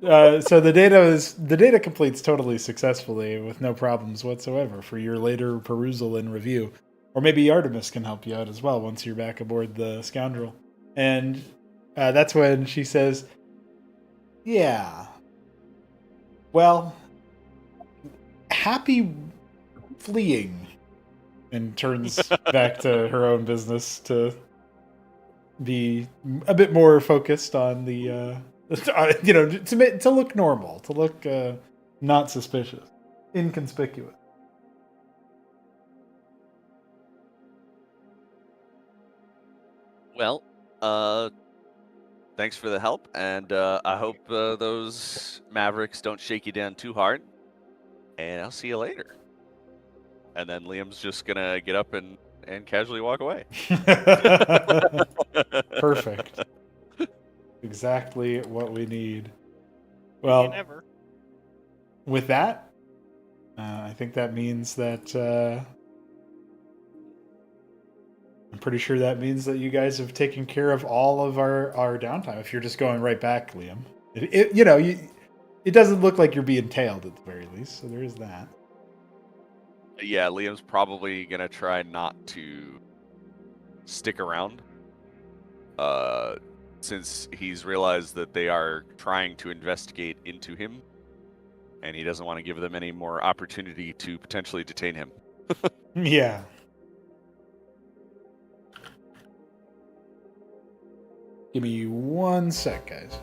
So the data completes totally successfully with no problems whatsoever for your later perusal and review. Or maybe Artemis can help you out as well once you're back aboard the Scoundrel. And that's when she says, yeah. Well, happy fleeing. And turns back to her own business to be a bit more focused on the You know, to look normal, to look not suspicious, inconspicuous. Well, thanks for the help, and I hope those Mavericks don't shake you down too hard. And I'll see you later. And then Liam's just gonna get up and casually walk away. Perfect. Exactly what we need. You Well, never. with that, I think that means that I'm pretty sure that means that you guys have taken care of all of our downtime. If you're just going right back, Liam, it doesn't look like you're being tailed at the very least. So there is that. Yeah, Liam's probably gonna try not to stick around, since he's realized that they are trying to investigate into him, and he doesn't want to give them any more opportunity to potentially detain him. Yeah. Give me 1 sec, guys.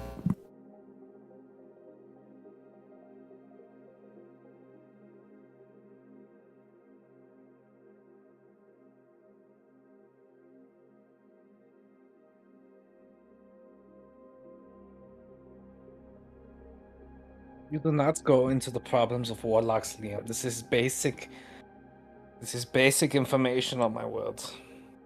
You do not go into the problems of warlocks, Liam. This is basic information on my world.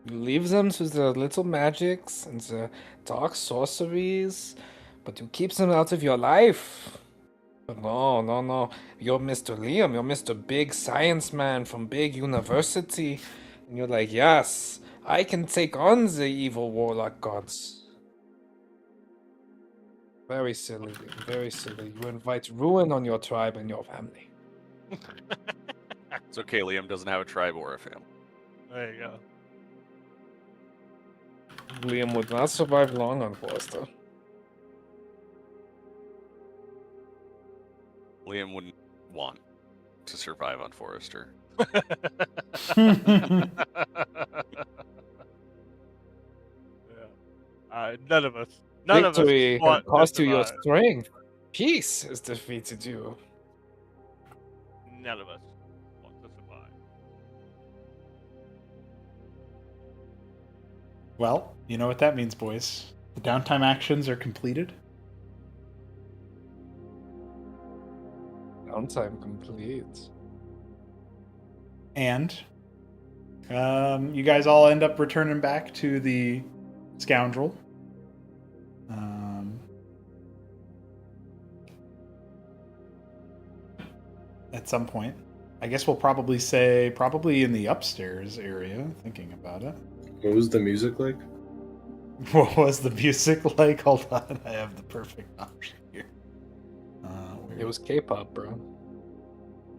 You leave them to the little magics and the dark sorceries, but you keep them out of your life. But no. You're Mr. Liam. You're Mr. Big Science Man from Big University. And you're like, yes, I can take on the evil warlock gods. Very silly, Liam. Very silly. You invite ruin on your tribe and your family. It's okay, Liam doesn't have a tribe or a family. There you go. Liam would not survive long on Forster. Liam wouldn't want to survive on Forrester. None of us. None Victory of us can cost you your survive. strength. Peace has defeated you. None of us want to survive. Well, you know what that means, boys. The downtime actions are completed. Downtime complete. And you guys all end up returning back to the scoundrel. At some point. I guess we'll probably say in the upstairs area, thinking about it. What was the music like? What was the music like? Hold on, I have the perfect option here. It was K-pop, bro.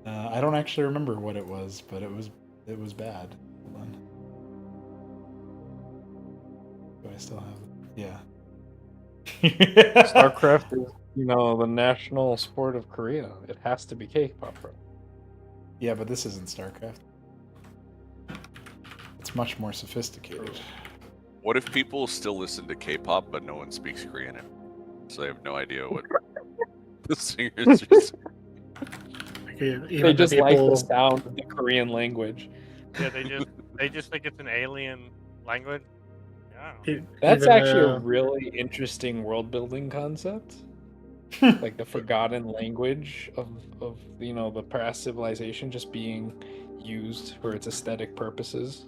I don't actually remember what it was, but it was bad. Hold on. Do I still have it? Yeah. StarCraft is, the national sport of Korea. It has to be K-pop, bro. Yeah, but this isn't StarCraft. It's much more sophisticated. What if people still listen to K-pop but no one speaks Korean? So they have no idea what the singers are saying. They just like the sound of the Korean language. Yeah, they just think it's an alien language. Yeah. That's actually a really interesting world-building concept. Like the forgotten language of the past civilization just being used for its aesthetic purposes.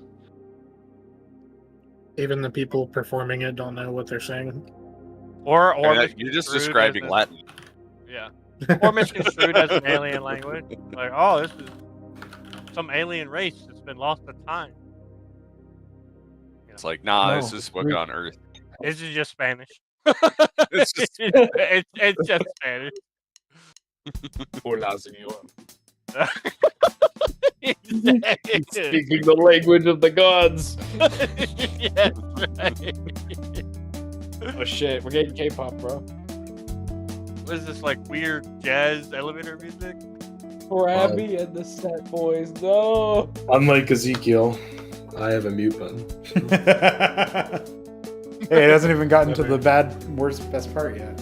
Even the people performing it don't know what they're saying. Or You're just describing Latin. Yeah. Or misconstrued as an alien language. Like, oh, this is some alien race that's been lost to time. It's like, nah, No, this is spoken on Earth. This is just Spanish. It's just- it's just Spanish. Hola, señor. Exactly. Speaking the language of the gods. Yes, right. Oh shit, we're getting K-pop, bro. What is this, like weird jazz elevator music? Krabby and the Set Boys, no. Unlike Ezekiel, I have a mute button. Hey, it hasn't even gotten to the best part yet.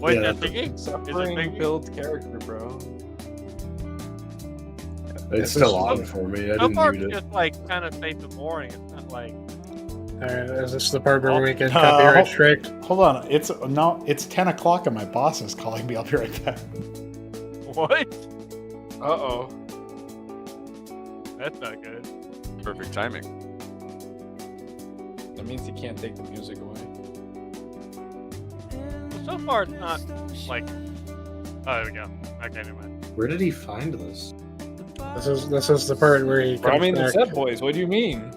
Wait, Yeah, that's that's thinking? Is it Suffering thinking? builds character, bro. It's still on for me. I So didn't far, mute it's it. just like kind of safe and boring. It's not like Is this the part where we get Uh, copyright hold- striked? Hold on. It's 10 o'clock and my boss is calling me. I'll be right back. what? Uh-oh. That's not good. Perfect timing. That means he can't take the music away. Well, so far, it's not like. Oh, there we go. Okay, never mind. Where did he find this? This is the part where he comes I mean, the back. set boys. What do you mean?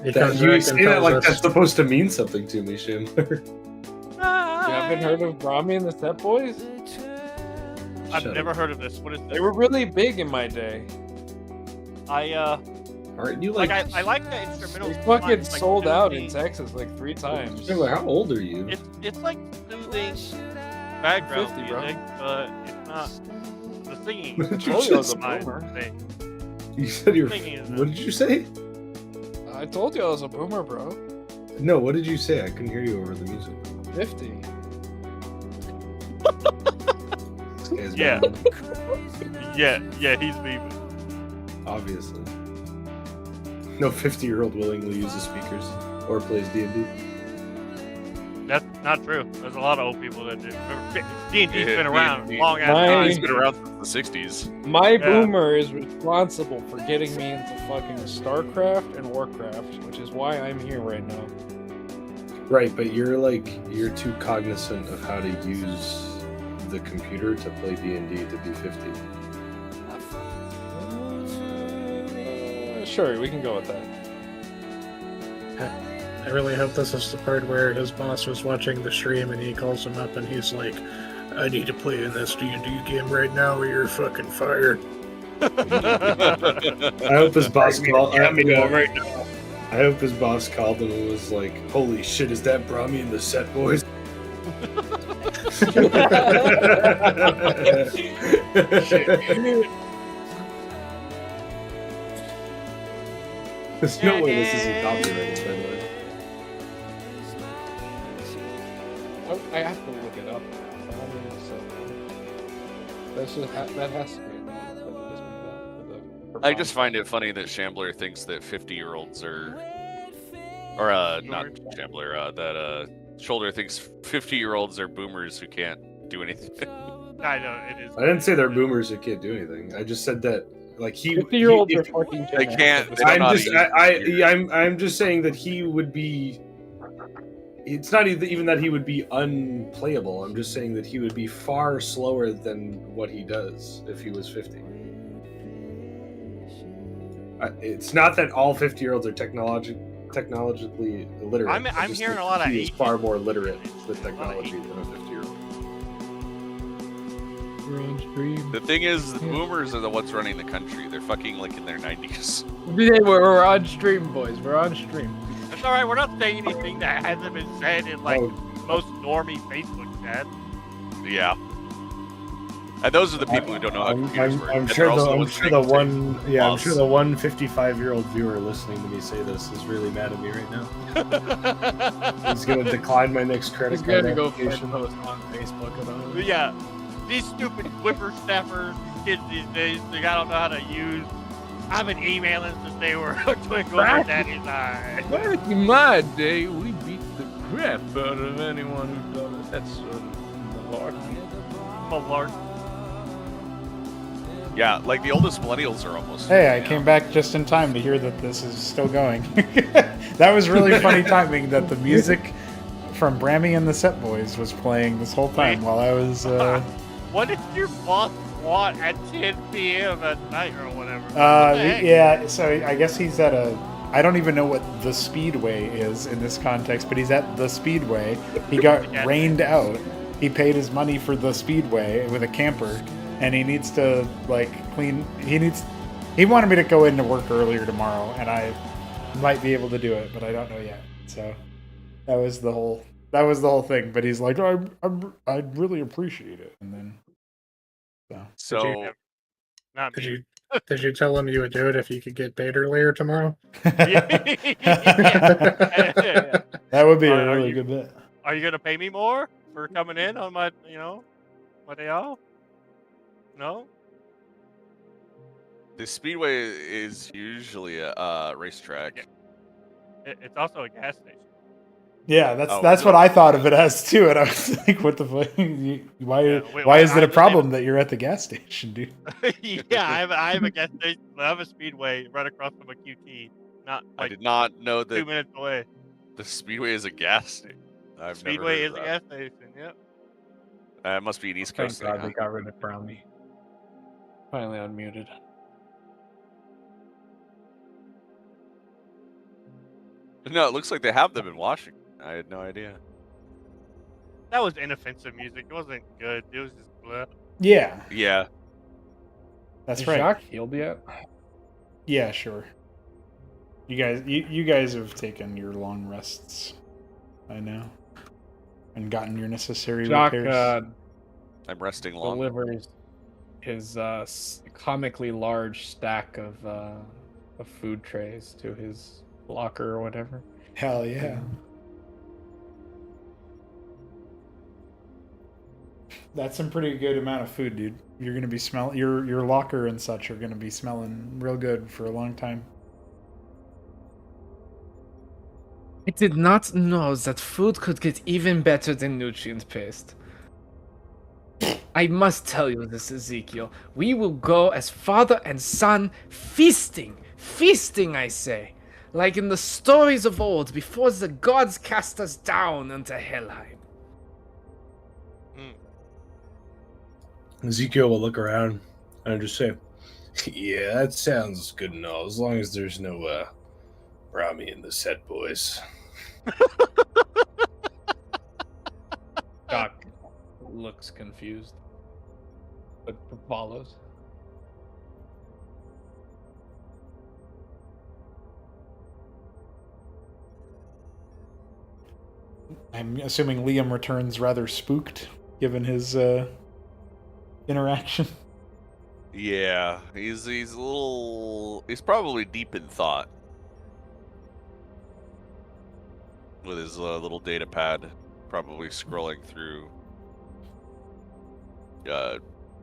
He That, comes you back and say that tells like us, that's supposed to mean something to me, Shimler. You haven't heard of Brahmi and the Set Boys? I've Shut never up. heard of this. What is this? They were really big in my day. Aren't you like like? I like the instrumental. They fucking like, sold out in soothing- Texas like 3 times. Shimler, how old are you? It's like soothing background 50, bro. music, but it's not the singing. What did you told you I was just a my boomer. thing. You said you were. Thinking is What did you say? I told you I was a boomer, bro. No, what did you say? I couldn't hear you over the music. 50. This guy's Yeah. bad, Yeah, he's beeping. obviously. No 50-year-old willingly uses speakers or plays D&D. That's not true. There's a lot of old people that do. D&D's Yeah, been around D&D. long My- ass He's time. been around since the 60s. My Yeah. boomer is responsible for getting me into fucking StarCraft and Warcraft, which is why I'm here right now. Right, but you're too cognizant of how to use the computer to play D&D to be 50. Sure, we can go with that. I really hope this is the part where his boss was watching the stream and he calls him up and he's like, I need to play in this D&D game right now or you're fucking fired. I hope his boss called. I hope his boss called him and was like, "Holy shit, is that Brahmi and the Set Boys?" There's no way this isn't copyrighted, by the way. I have to look it up. That's just, that has to be. I just find it funny that Shambler thinks that 50-year-olds are, or not Shambler, that Shoulder thinks 50-year-olds are boomers who can't do anything. I know it is. I didn't say they're boomers who can't do anything. I just said that, like, 50-year-olds he- are fucking. They can't. They don't know how to use computers. I'm just saying that he would be. It's not even that he would be unplayable. I'm just saying that he would be far slower than what he does if he was 50. It's not that all 50-year-olds are technologically illiterate. I'm I just hearing think a lot of he is hate. far more literate with A lot of technology hate. than a 50-year-old. We're on stream. The thing is, the boomers are the ones running the country. They're fucking like in their 90s. We're on stream, boys. We're on stream. That's all right. We're not saying anything that hasn't been said in like Oh, most normie Facebook chat. Yeah. And those are the people who don't know how computers work. I'm and sure they're also the I'm ones sure that the say, one yeah I'm "Boss." sure the 55-year-old viewer listening to me say this is really mad at me right now. He's gonna decline my next credit He's card gonna go application. post on Facebook about But it. yeah, these stupid whippersnappers, kids these days, they don't know how to use. I've been emailing since they were twinkle in daddy's eye. Back in my day, we beat the crap out of anyone who thought us. That's sort of malarkey. Malarkey. Yeah, like the oldest millennials are almost. Hey, I 50 came now. back just in time to hear that this is still going. That was really funny timing that the music from Brammy and the Set Boys was playing this whole time while I was. What did your boss want at 10 p.m. at night or whatever? What the heck? Yeah, so I guess he's at a. I don't even know what the Speedway is in this context, but he's at the Speedway. He got Yeah. rained out. He paid his money for the Speedway with a camper, and he needs to like clean. He wanted me to go into work earlier tomorrow, and I might be able to do it, but I don't know yet. So that was the whole thing. But he's like, I'd really appreciate it, and then So Not Did me. you did you tell him you would do it if you could get paid earlier tomorrow? Yeah. that would be a Are really you- good bit. Are you gonna pay me more for coming in on my, my day off? No? The speedway is usually a racetrack. Yeah. It's also a gas station. Yeah, Oh, that's is what it? I thought of it as too, and I was like, "What the fuck? Why? Yeah, wait, why wait, is it I a live problem that you're at the gas station, dude?" Yeah, I have a gas station. I have a speedway right across from a QT, not I like did not know 2 that minutes away. the speedway is a gas station. I've never Speedway heard is of a that. gas station. Yep. It must be an East Thank Coast thing, God huh? they got rid of Brownie. Finally unmuted. No, it looks like they have them in Washington. I had no idea. That was inoffensive music. It wasn't good. It was just blah. Yeah, Yeah. that's Is right. Jacques healed yet? Yeah, sure. You guys have taken your long rests, I know, and gotten your necessary Jacques repairs. I'm resting long. delivers his comically large stack of food trays to his locker or whatever. Hell yeah. That's some pretty good amount of food, dude. You're gonna be your locker and such are gonna be smelling real good for a long time. I did not know that food could get even better than nutrient paste. I must tell you this, Ezekiel. We will go as father and son, feasting. Feasting, I say. Like in the stories of old, before the gods cast us down into Helheim. Ezekiel will look around and just say, "Yeah, that sounds good and all, as long as there's no Rami in the set, boys." Jacques looks confused, but follows. I'm assuming Liam returns rather spooked, given his interaction. Yeah, he's a little. He's probably deep in thought with his little data pad, probably scrolling through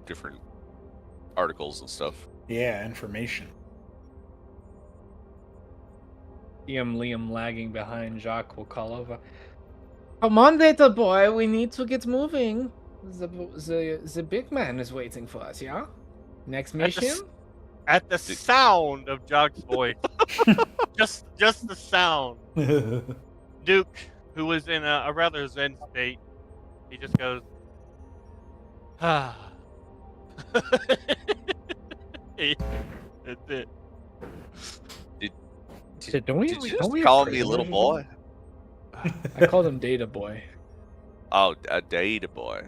different articles and stuff. Yeah, information. Liam lagging behind Jacques will call over. Come on, data boy, we need to get moving. The big man is waiting for us, yeah? Next mission? At the sound of Jog's voice, just the sound, Duke, who was in a rather zen state, he just goes, ah. That's it. Don't we Did you don't just we call have me little trailers? boy? I called him Data Boy. Oh, a data boy.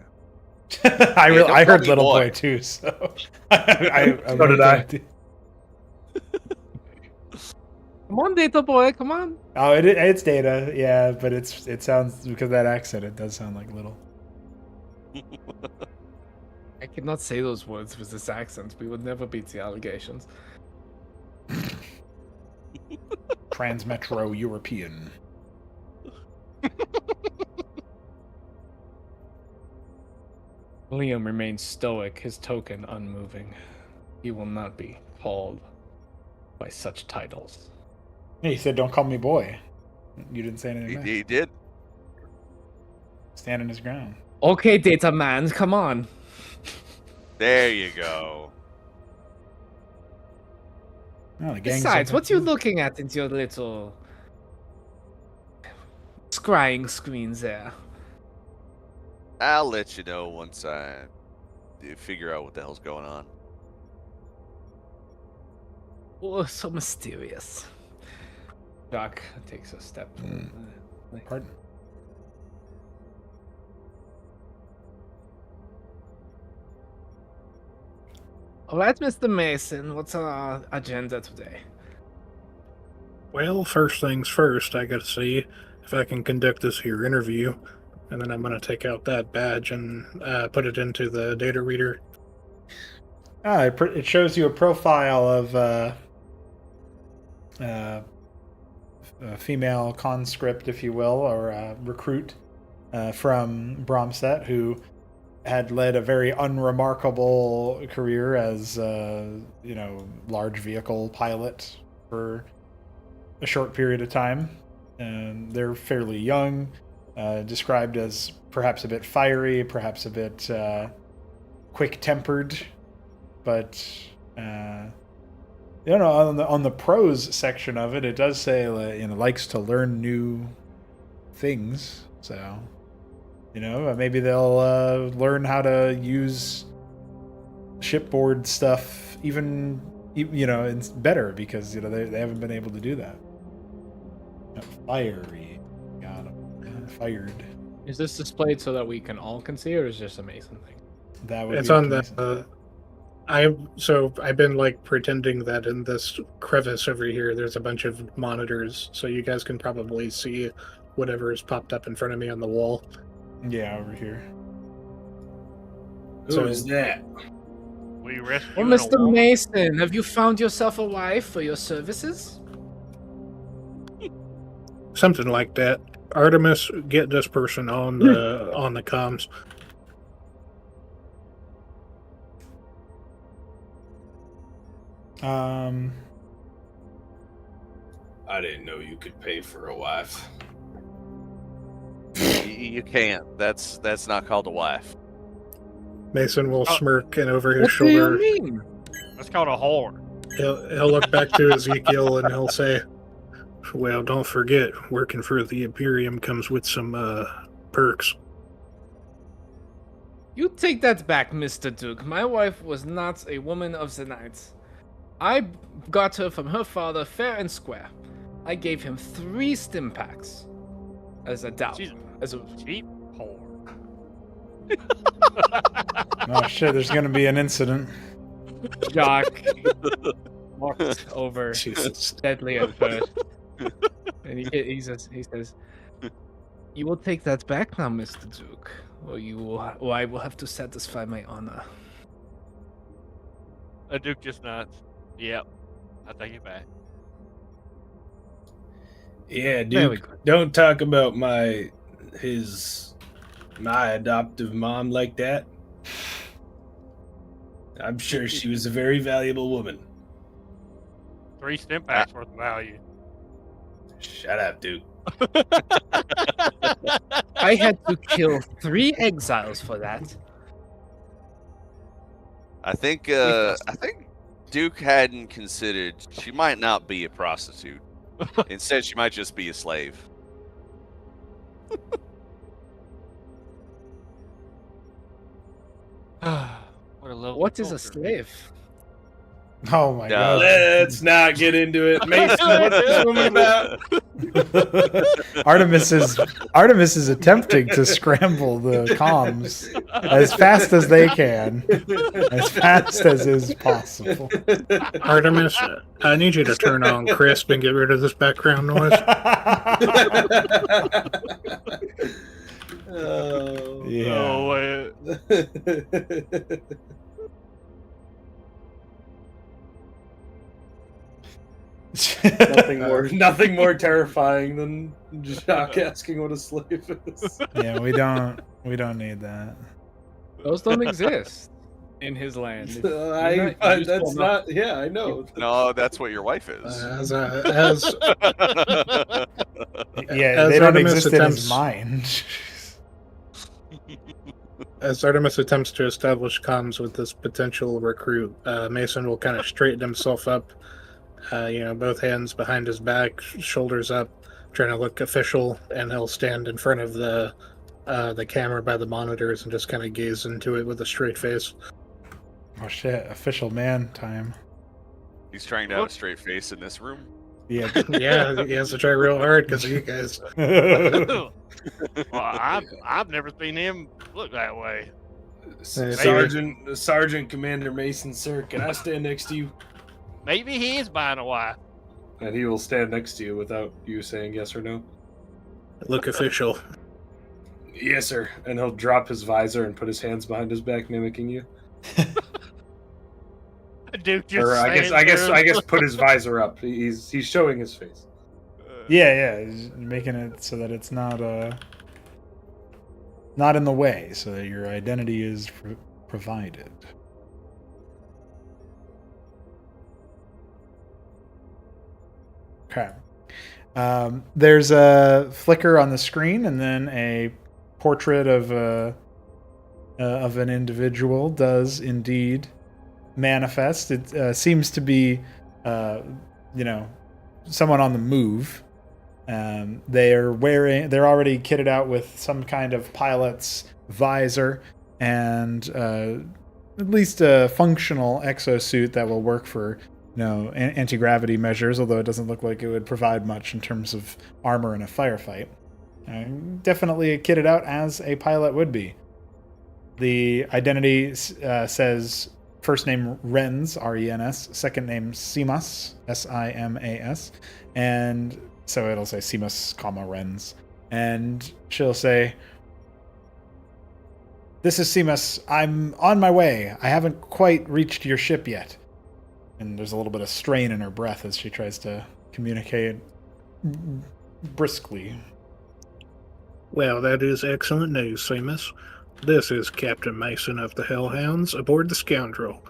I don't call heard me little boy. boy too, so I So did I. Come on, data boy, come on. Oh, it's Data, yeah, but it sounds, because of that accent, it does sound like little. I cannot say those words with this accent. We would never beat the allegations. Transmetro European. Liam remains stoic, his token unmoving. He will not be called by such titles. Yeah, he said, "Don't call me boy." You didn't say anything. back. He did. Standing his ground. Okay, data man, come on. There you go. Oh, the gang's Besides, up what there. you looking at in your little scrying screen there? I'll let you know once I figure out what the hell's going on. Oh, so mysterious. Jacques takes a step. Pardon? All right, Mr. Mason, what's our agenda today? Well, first things first, I gotta see if I can conduct this here interview, and then I'm gonna take out that badge and put it into the data reader. It shows you a profile of a female conscript, if you will, or a recruit. from Bromset, who had led a very unremarkable career as large vehicle pilot for a short period of time. And they're fairly young, described as perhaps a bit fiery, perhaps a bit quick-tempered, but on the pros section of it, it does say likes to learn new things. So maybe they'll learn how to use shipboard stuff even it's better because they haven't been able to do that. Fiery, got him. Fired. Is this displayed so that we can all can see, or is it just a Mason thing? That would It's be on Mason. the. I've been like pretending that in this crevice over here, there's a bunch of monitors, so you guys can probably see whatever has popped up in front of me on the wall. Yeah, over here. Who is that? We rescued Oh, a Mr. woman. Mason, have you found yourself a wife for your services? Something like that. Artemis, get this person on the comms. I didn't know you could pay for a wife. You can't. That's not called a wife. Mason will Oh. smirk, and over his What do you shoulder, mean? That's called a whore. he'll look back to Ezekiel and he'll say, "Well, don't forget, working for the Imperium comes with some perks." You take that back, Mr. Duke. My wife was not a woman of the night. I got her from her father fair and square. I gave him 3 stim packs as a dowry. She's As a cheap whore. Oh shit! There's gonna be an incident. Jock walks over, Jesus. deadly at first, and he says, You will take that back now, Mr. Duke, or I will have to satisfy my honor. A Duke just nods. Yep. I take it back. Yeah, There we dude. go. Don't talk about my adoptive mom like that. I'm sure she was a very valuable woman. 3 stim packs worth of value. Shut up, Duke. I had to kill 3 exiles for that. I think Duke hadn't considered she might not be a prostitute. Instead, she might just be a slave. What a lovely What is a culture. slave? Oh my god! Let's not get into it. Mason, what's this woman about? Artemis is attempting to scramble the comms as fast as they can, as fast as is possible. Artemis, I need you to turn on crisp and get rid of this background noise. Oh, Yeah. Oh, nothing more terrifying than Jacques asking what a slave is. Yeah, we don't need that. "Those don't exist in his land." If you're I not useful that's enough- not. Yeah, I know. No, that's what your wife is. As Yeah, As they don't Artemis exist in attempts- his mind. As Artemis attempts to establish comms with this potential recruit, Mason will kind of straighten himself up, both hands behind his back, shoulders up, trying to look official, and he'll stand in front of the camera by the monitors and just kind of gaze into it with a straight face. Oh shit! Official man time. He's trying to have a straight face in this room. Yeah. Yeah, he has to try real hard because of you guys. well, I've never seen him look that way. Sergeant Commander Mason, sir, can I stand next to you? Maybe he is buying a wife. And he will stand next to you without you saying yes or no. Look official. Yes, sir. And he'll drop his visor and put his hands behind his back, mimicking you. Duke just. Or I stands there. guess put his visor up. He's showing his face. Yeah, he's making it so that it's not not in the way, so that your identity is provided. Okay. There's a flicker on the screen, and then a portrait of an individual does indeed manifest. It seems to be, someone on the move. They're already kitted out with some kind of pilot's visor and at least a functional exosuit that will work for anti-gravity measures, although it doesn't look like it would provide much in terms of armor in a firefight. Definitely kitted out as a pilot would be. The identity says first name Rens, R-E-N-S, second name Simas, S-I-M-A-S, and so it'll say Simas, Rens. And she'll say, "This is Simas. I'm on my way. I haven't quite reached your ship yet." And there's a little bit of strain in her breath as she tries to communicate briskly. Well, that is excellent news, Seamus. This is Captain Mason of the Hellhounds aboard the Scoundrel.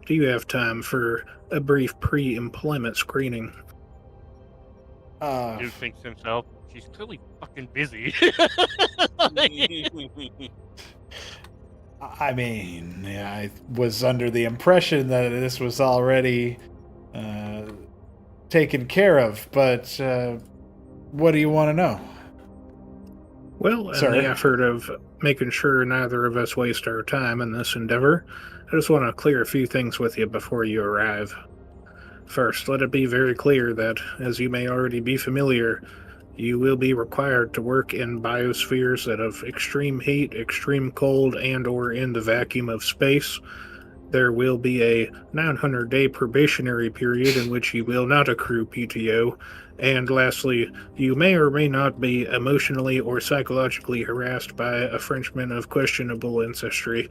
Do you have time for a brief pre-employment screening? Dude thinks to himself, she's clearly fucking busy. I mean, yeah, I was under the impression that this was already taken care of, but what do you want to know? Well, in the effort of making sure neither of us waste our time in this endeavor, I just want to clear a few things with you before you arrive. First, let it be very clear that, as you may already be familiar, you will be required to work in biospheres that have extreme heat, extreme cold, and/or in the vacuum of space. There will be a 900-day probationary period in which you will not accrue PTO. And lastly, you may or may not be emotionally or psychologically harassed by a Frenchman of questionable ancestry.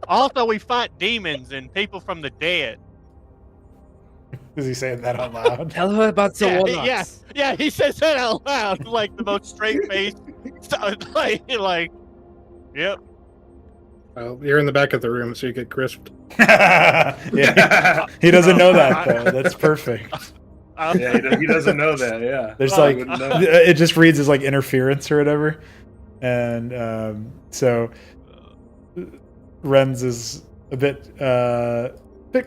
Also, we fight demons and people from the dead. Is he saying that out loud? Tell her about the warlocks. Yeah, he says that out loud, like the most straight-faced, like, yep. Well, you're in the back of the room, so you get crisped. Yeah, he doesn't know that, though. That's perfect. Yeah, he doesn't know that. Yeah, There's wouldn't know. it just reads as like interference or whatever, and so Rens is a bit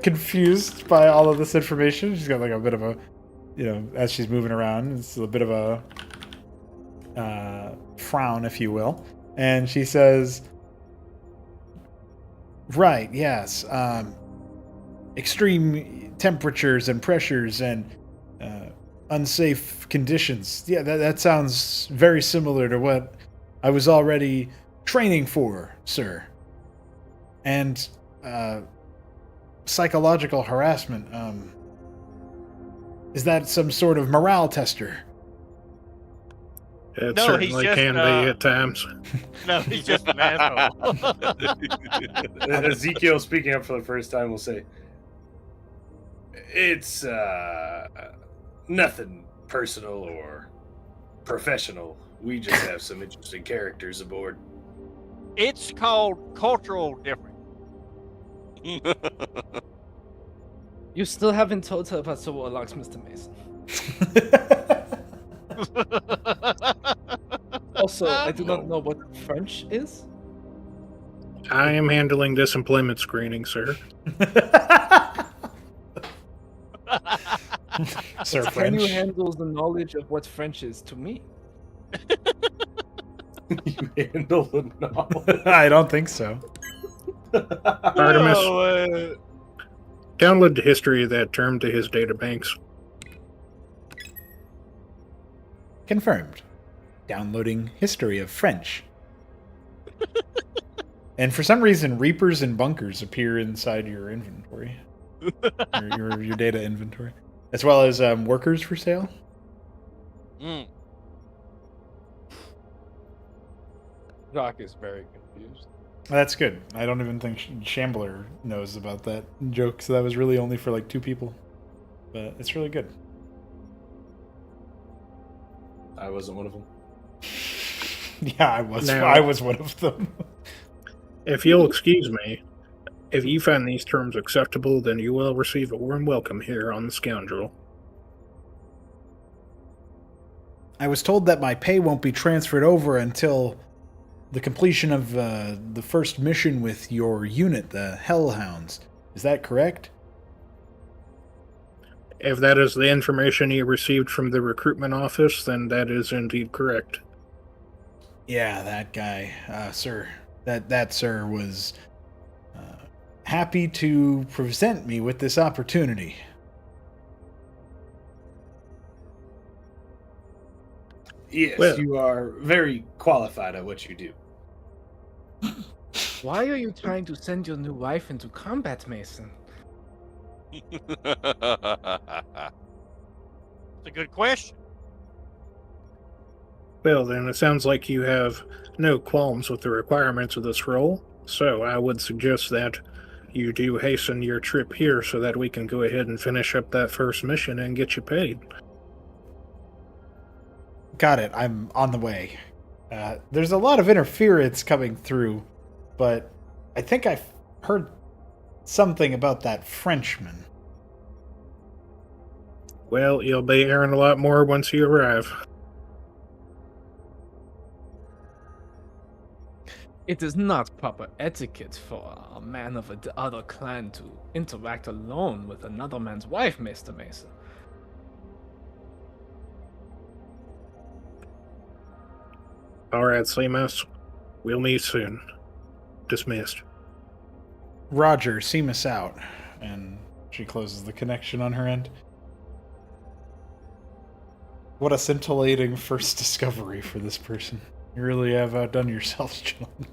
confused by all of this information. She's got like a bit of a, as she's moving around, it's a bit of a frown, if you will, and she says, "Right, yes, extreme temperatures and pressures and unsafe conditions. Yeah, that sounds very similar to what I was already training for, sir. And psychological harassment, is that some sort of morale tester?" It No, certainly he's just, can be at times. No, he's just an asshole. Ezekiel, speaking up for the first time, will say, "It's nothing personal or professional. We just have some interesting characters aboard." It's called cultural difference. You still haven't told her about the warlocks, Mr. Mason. Also, I do not know what French is. I am handling this employment screening, sir. Sir Can French. you handle the knowledge of what French is to me? You handle the knowledge. I don't think so. Artemis, download the history of that term to his databanks. Confirmed. Downloading history of French. And for some reason, Reapers and Bunkers appear inside your inventory. your data inventory. As well as workers for sale. Doc is very confused. That's good. I don't even think Shambler knows about that joke, so that was really only for like 2 people. But it's really good. I wasn't one of them. Yeah, I was. Now- I was one of them. If you'll excuse me, if you find these terms acceptable, then you will receive a warm welcome here on the Scoundrel. I was told that my pay won't be transferred over until the completion of the first mission with your unit, the Hellhounds. Is that correct? If that is the information you received from the recruitment office, then that is indeed correct. Yeah, that guy, sir. That sir was happy to present me with this opportunity. Yes, Well- you are very qualified at what you do. Why are you trying to send your new wife into combat, Mason? It's a good question. Well, then it sounds like you have no qualms with the requirements of this role, so I would suggest that you do hasten your trip here so that we can go ahead and finish up that first mission and get you paid. Got it. I'm on the way. There's a lot of interference coming through, but I think I've heard something about that Frenchman. Well, you'll be hearing a lot more once you arrive. It is not proper etiquette for a man of the other clan to interact alone with another man's wife, Mr. Mason. Alright, Seamus. We'll meet soon. Dismissed. Roger, see us out. And she closes the connection on her end. What a scintillating first discovery for this person. You really have outdone yourselves, gentlemen.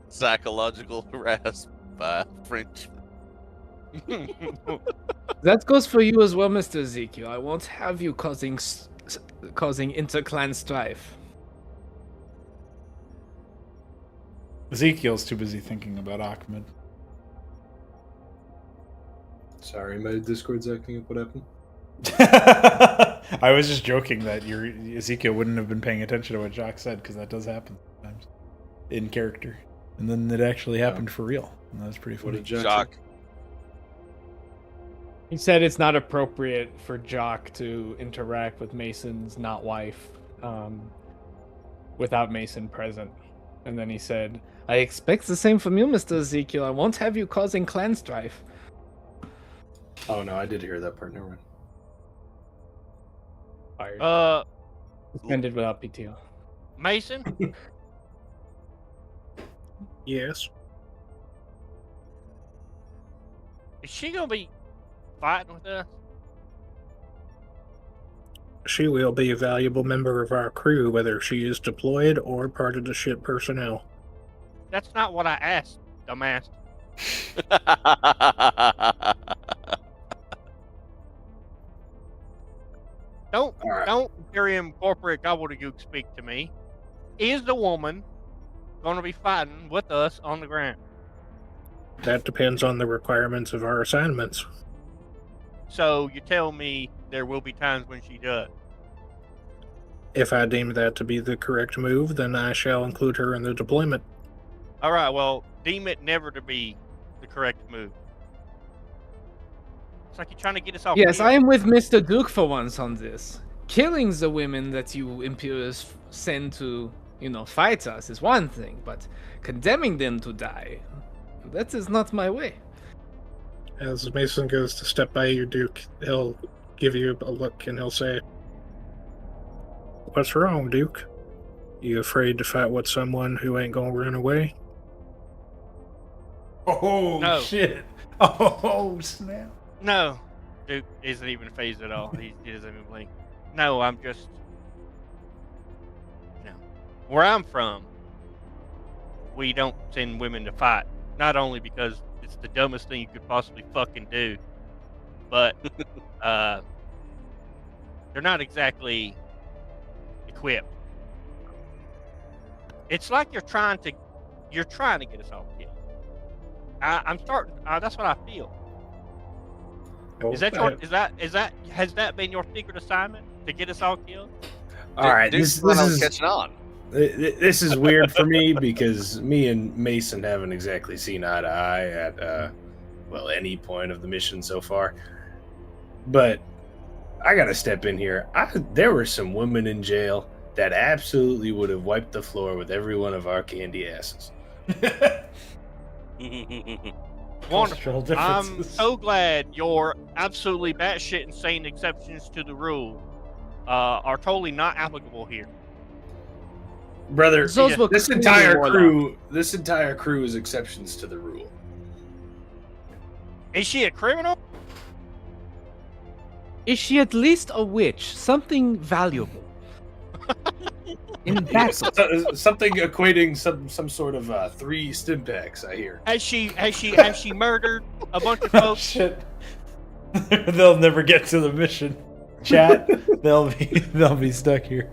Psychological harassment by French. That goes for you as well, Mr. Ezekiel. I won't have you causing interclan strife. Ezekiel's too busy thinking about Ahmed. Sorry, my Discord's acting up. What happened? I was just joking that your Ezekiel wouldn't have been paying attention to what Jacques said, because that does happen sometimes in character. And then it actually happened for real. And that was pretty What funny. did Jack say? Jock. He said it's not appropriate for Jock to interact with Mason's not wife without Mason present. And then he said, I expect the same from you, Mr. Ezekiel. I won't have you causing clan strife. Oh no, I did hear that part. Never mind. fired. Suspended without PTO. Mason, Yes. is she gonna be fighting with us? She will be a valuable member of our crew, whether she is deployed or part of the ship personnel. That's not what I asked, dumbass. Don't All right. don't Imperium corporate gobbledygook speak to me. Is the woman gonna be fighting with us on the ground? That depends on the requirements of our assignments. So you tell me there will be times when she does. If I deem that to be the correct move, then I shall include her in the deployment. All right, well, deem it never to be the correct move. It's like you're trying to get us off. Yes, keel. I am with Mr. Duke for once on this. Killing the women that you Imperials send to, fight us is one thing, but condemning them to die, that is not my way. As Mason goes to step by you, Duke, he'll give you a look and he'll say, "What's wrong, Duke? You afraid to fight with someone who ain't gonna run away?" Oh, No. shit. Oh, snap. No, Duke isn't even phased at all. He doesn't even blink. No, I'm just. Where I'm from, we don't send women to fight. Not only because it's the dumbest thing you could possibly fucking do, but they're not exactly equipped. It's like you're trying to get us off kill. I'm starting. That's what I feel. Is that has that been your secret assignment to get us all killed? All right, Duke's this thought I was is catching on. this is weird for me because me and Mason haven't exactly seen eye to eye at well, any point of the mission so far. But I gotta step in here. There were some women in jail that absolutely would have wiped the floor with every one of our candy asses. Wonderful. Cultural I'm differences. so glad your absolutely batshit insane exceptions to the rule are totally not applicable here. Brother, Those were this clearly entire warlocks. crew is exceptions to the rule. Is she a criminal? Is she at least a witch? Something valuable. In battle. Something equating some sort of 3 stim packs, I hear. Has she murdered a bunch of Oh, folks? shit. They'll never get to the mission. Chat. they'll be stuck here.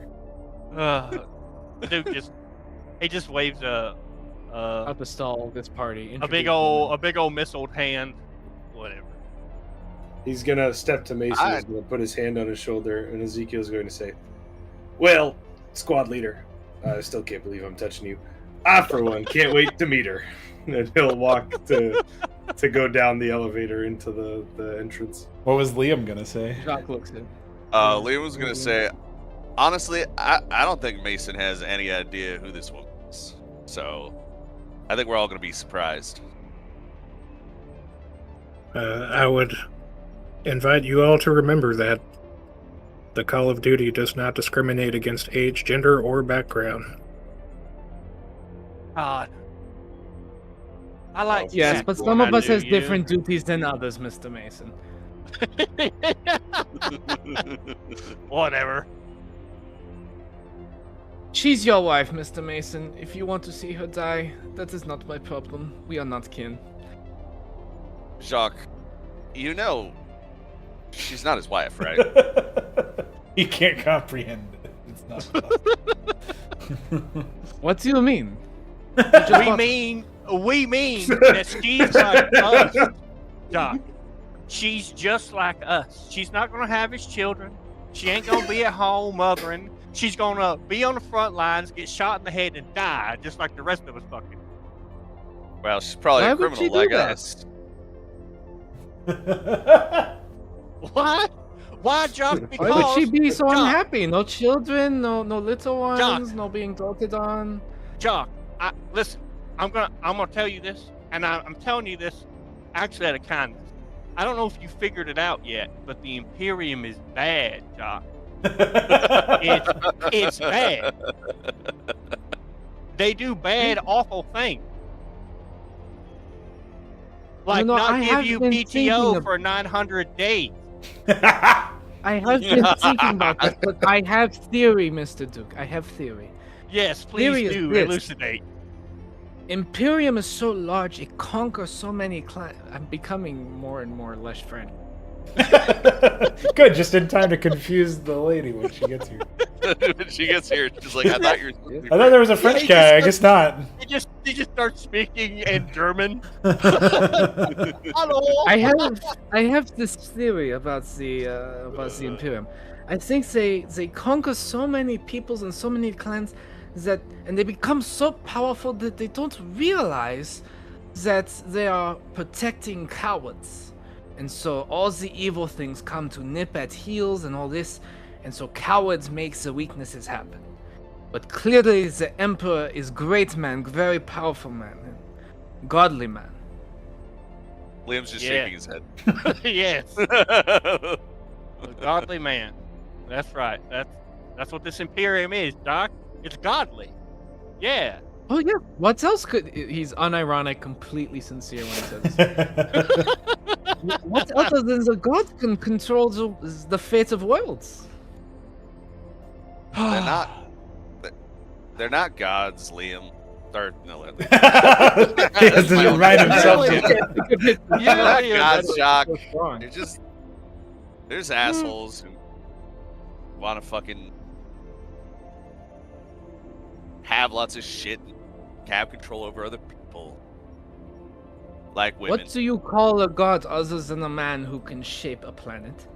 Dude just waves Out the stall of this party. a big old missiled hand, whatever. He's gonna step to Mason. He's gonna put his hand on his shoulder, and Ezekiel's going to say, "Well, squad leader, I still can't believe I'm touching you. I, for one, can't wait to meet her." And he'll walk to go down the elevator into the entrance. What was Liam gonna say? Jacques looks at him. Liam was gonna say, honestly, I don't think Mason has any idea who this woman is. So, I think we're all gonna be surprised. I would invite you all to remember that the Call of Duty does not discriminate against age, gender, or background. God. I like Yes, that but when some I of us do has you. different duties than others, Mr. Mason. Whatever. She's your wife, Mr. Mason. If you want to see her die, that is not my problem. We are not kin. Jacques, you know, she's not his wife, right? He can't comprehend it. It's not possible. What do you mean? We mean that she's like us, Doc. She's just like us. She's not gonna have his children. She ain't gonna be at home mothering. She's gonna be on the front lines, get shot in the head, and die just like the rest of us fucking. Well, she's probably Why a would she criminal do like that? us. What? Why, Jock? Because Why would she be so Jock, unhappy? No children, no little ones, Jock. no being doted on. Jock, listen. I'm gonna tell you this, and I'm telling you this actually out of kindness. I don't know if you figured it out yet, but the Imperium is bad, Jock. It's bad. They do bad, awful things. Like know, not I give have you been PTO thinking of- for 900 days. I have been thinking about that, but I have theory, Mr. Duke. I have theory. Yes, Theory please is do this. elucidate. Imperium is so large, it conquers so many clans. I'm becoming more and more less French. Good, just in time to confuse the lady when she gets here. When she gets here, she's like, I thought you were supposed to be I thought there was a French he guy. I just- guess not. He just starts speaking in German. Hello. I have this theory about the Imperium. I think they conquer so many peoples and so many clans and they become so powerful that they don't realize that they are protecting cowards. And so all the evil things come to nip at heels and all this, and so cowards make the weaknesses happen. But clearly the Emperor is great man, very powerful man, and godly man. Liam's just Yeah. shaking his head. Yes, a godly man. That's right. That's what this Imperium is, Doc. It's godly. Yeah. Oh yeah, what else could he's unironic, completely sincere when he says this. What else other than the god can control the fate of worlds? They're not gods, Liam. Or, no, He has to remind himself. Yeah, they're not yeah, gods, Jacques. What's wrong? There's assholes who want to fucking have lots of shit and have control over other people. like women. What do you call a god other than a man who can shape a planet?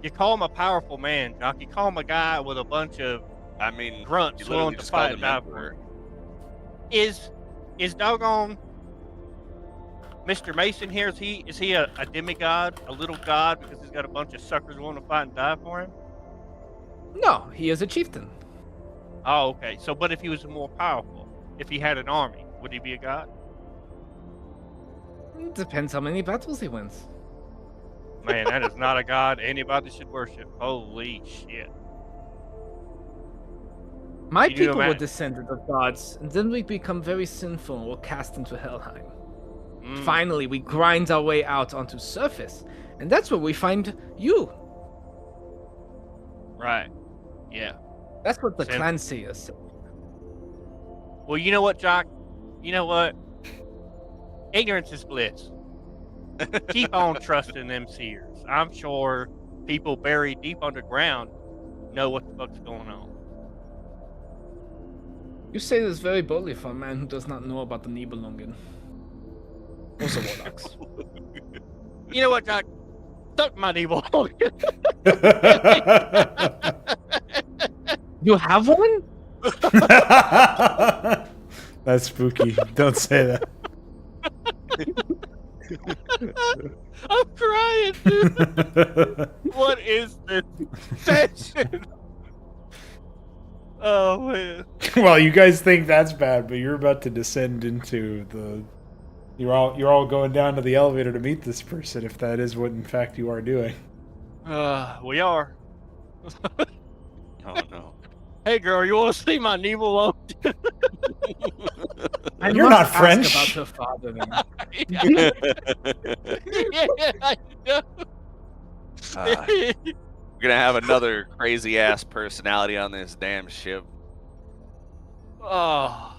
You call him a powerful man, Jock. You call him a guy with a bunch of I mean, grunts you willing literally to just called fight him and die emperor. for him. Is doggone Mr. Mason here? Is he a demigod, a little god, because he's got a bunch of suckers willing to fight and die for him? No, he is a chieftain. Oh, okay. So, but if he was more powerful, if he had an army, would he be a god? Depends how many battles he wins. Man, that is not a god anybody should worship. Holy shit. My You do people were imagine- descended of gods, and then we become very sinful and were cast into Helheim. Mm. Finally, we grind our way out onto surface, and that's where we find you. Right. Yeah. That's what the Sin- clan seers say. Well, you know what, Jock? You know what? Ignorance is bliss. Keep on trusting them seers. I'm sure people buried deep underground know what the fuck's going on. You say this very boldly for a man who does not know about the Nibelungen. Also warlocks. You know what, Jock? Suck my evil. You have one? That's spooky. Don't say that. I'm crying, dude. What is this session? Oh man. Well, you guys think that's bad, but you're about to descend into the. You're all going down to the elevator to meet this person, if that is what in fact you are doing. We are. Oh no. Hey girl, you want to see my Nibelung? You're not ask French. about her father then. Yeah, I know. We're gonna have another crazy ass personality on this damn ship. Oh,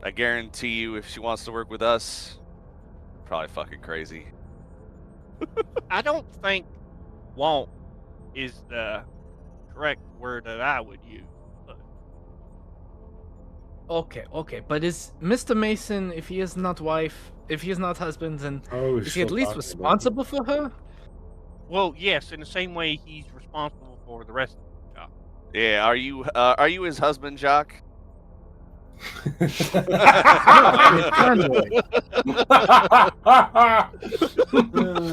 I guarantee you, if she wants to work with us, probably fucking crazy. I don't think "want" is the correct word that I would use. But Okay, but is Mr. Mason, if he is not husband, then Oh, is he at least responsible for her? well, yes, in the same way he's responsible for the rest of the job. Yeah, are you his husband, Jock?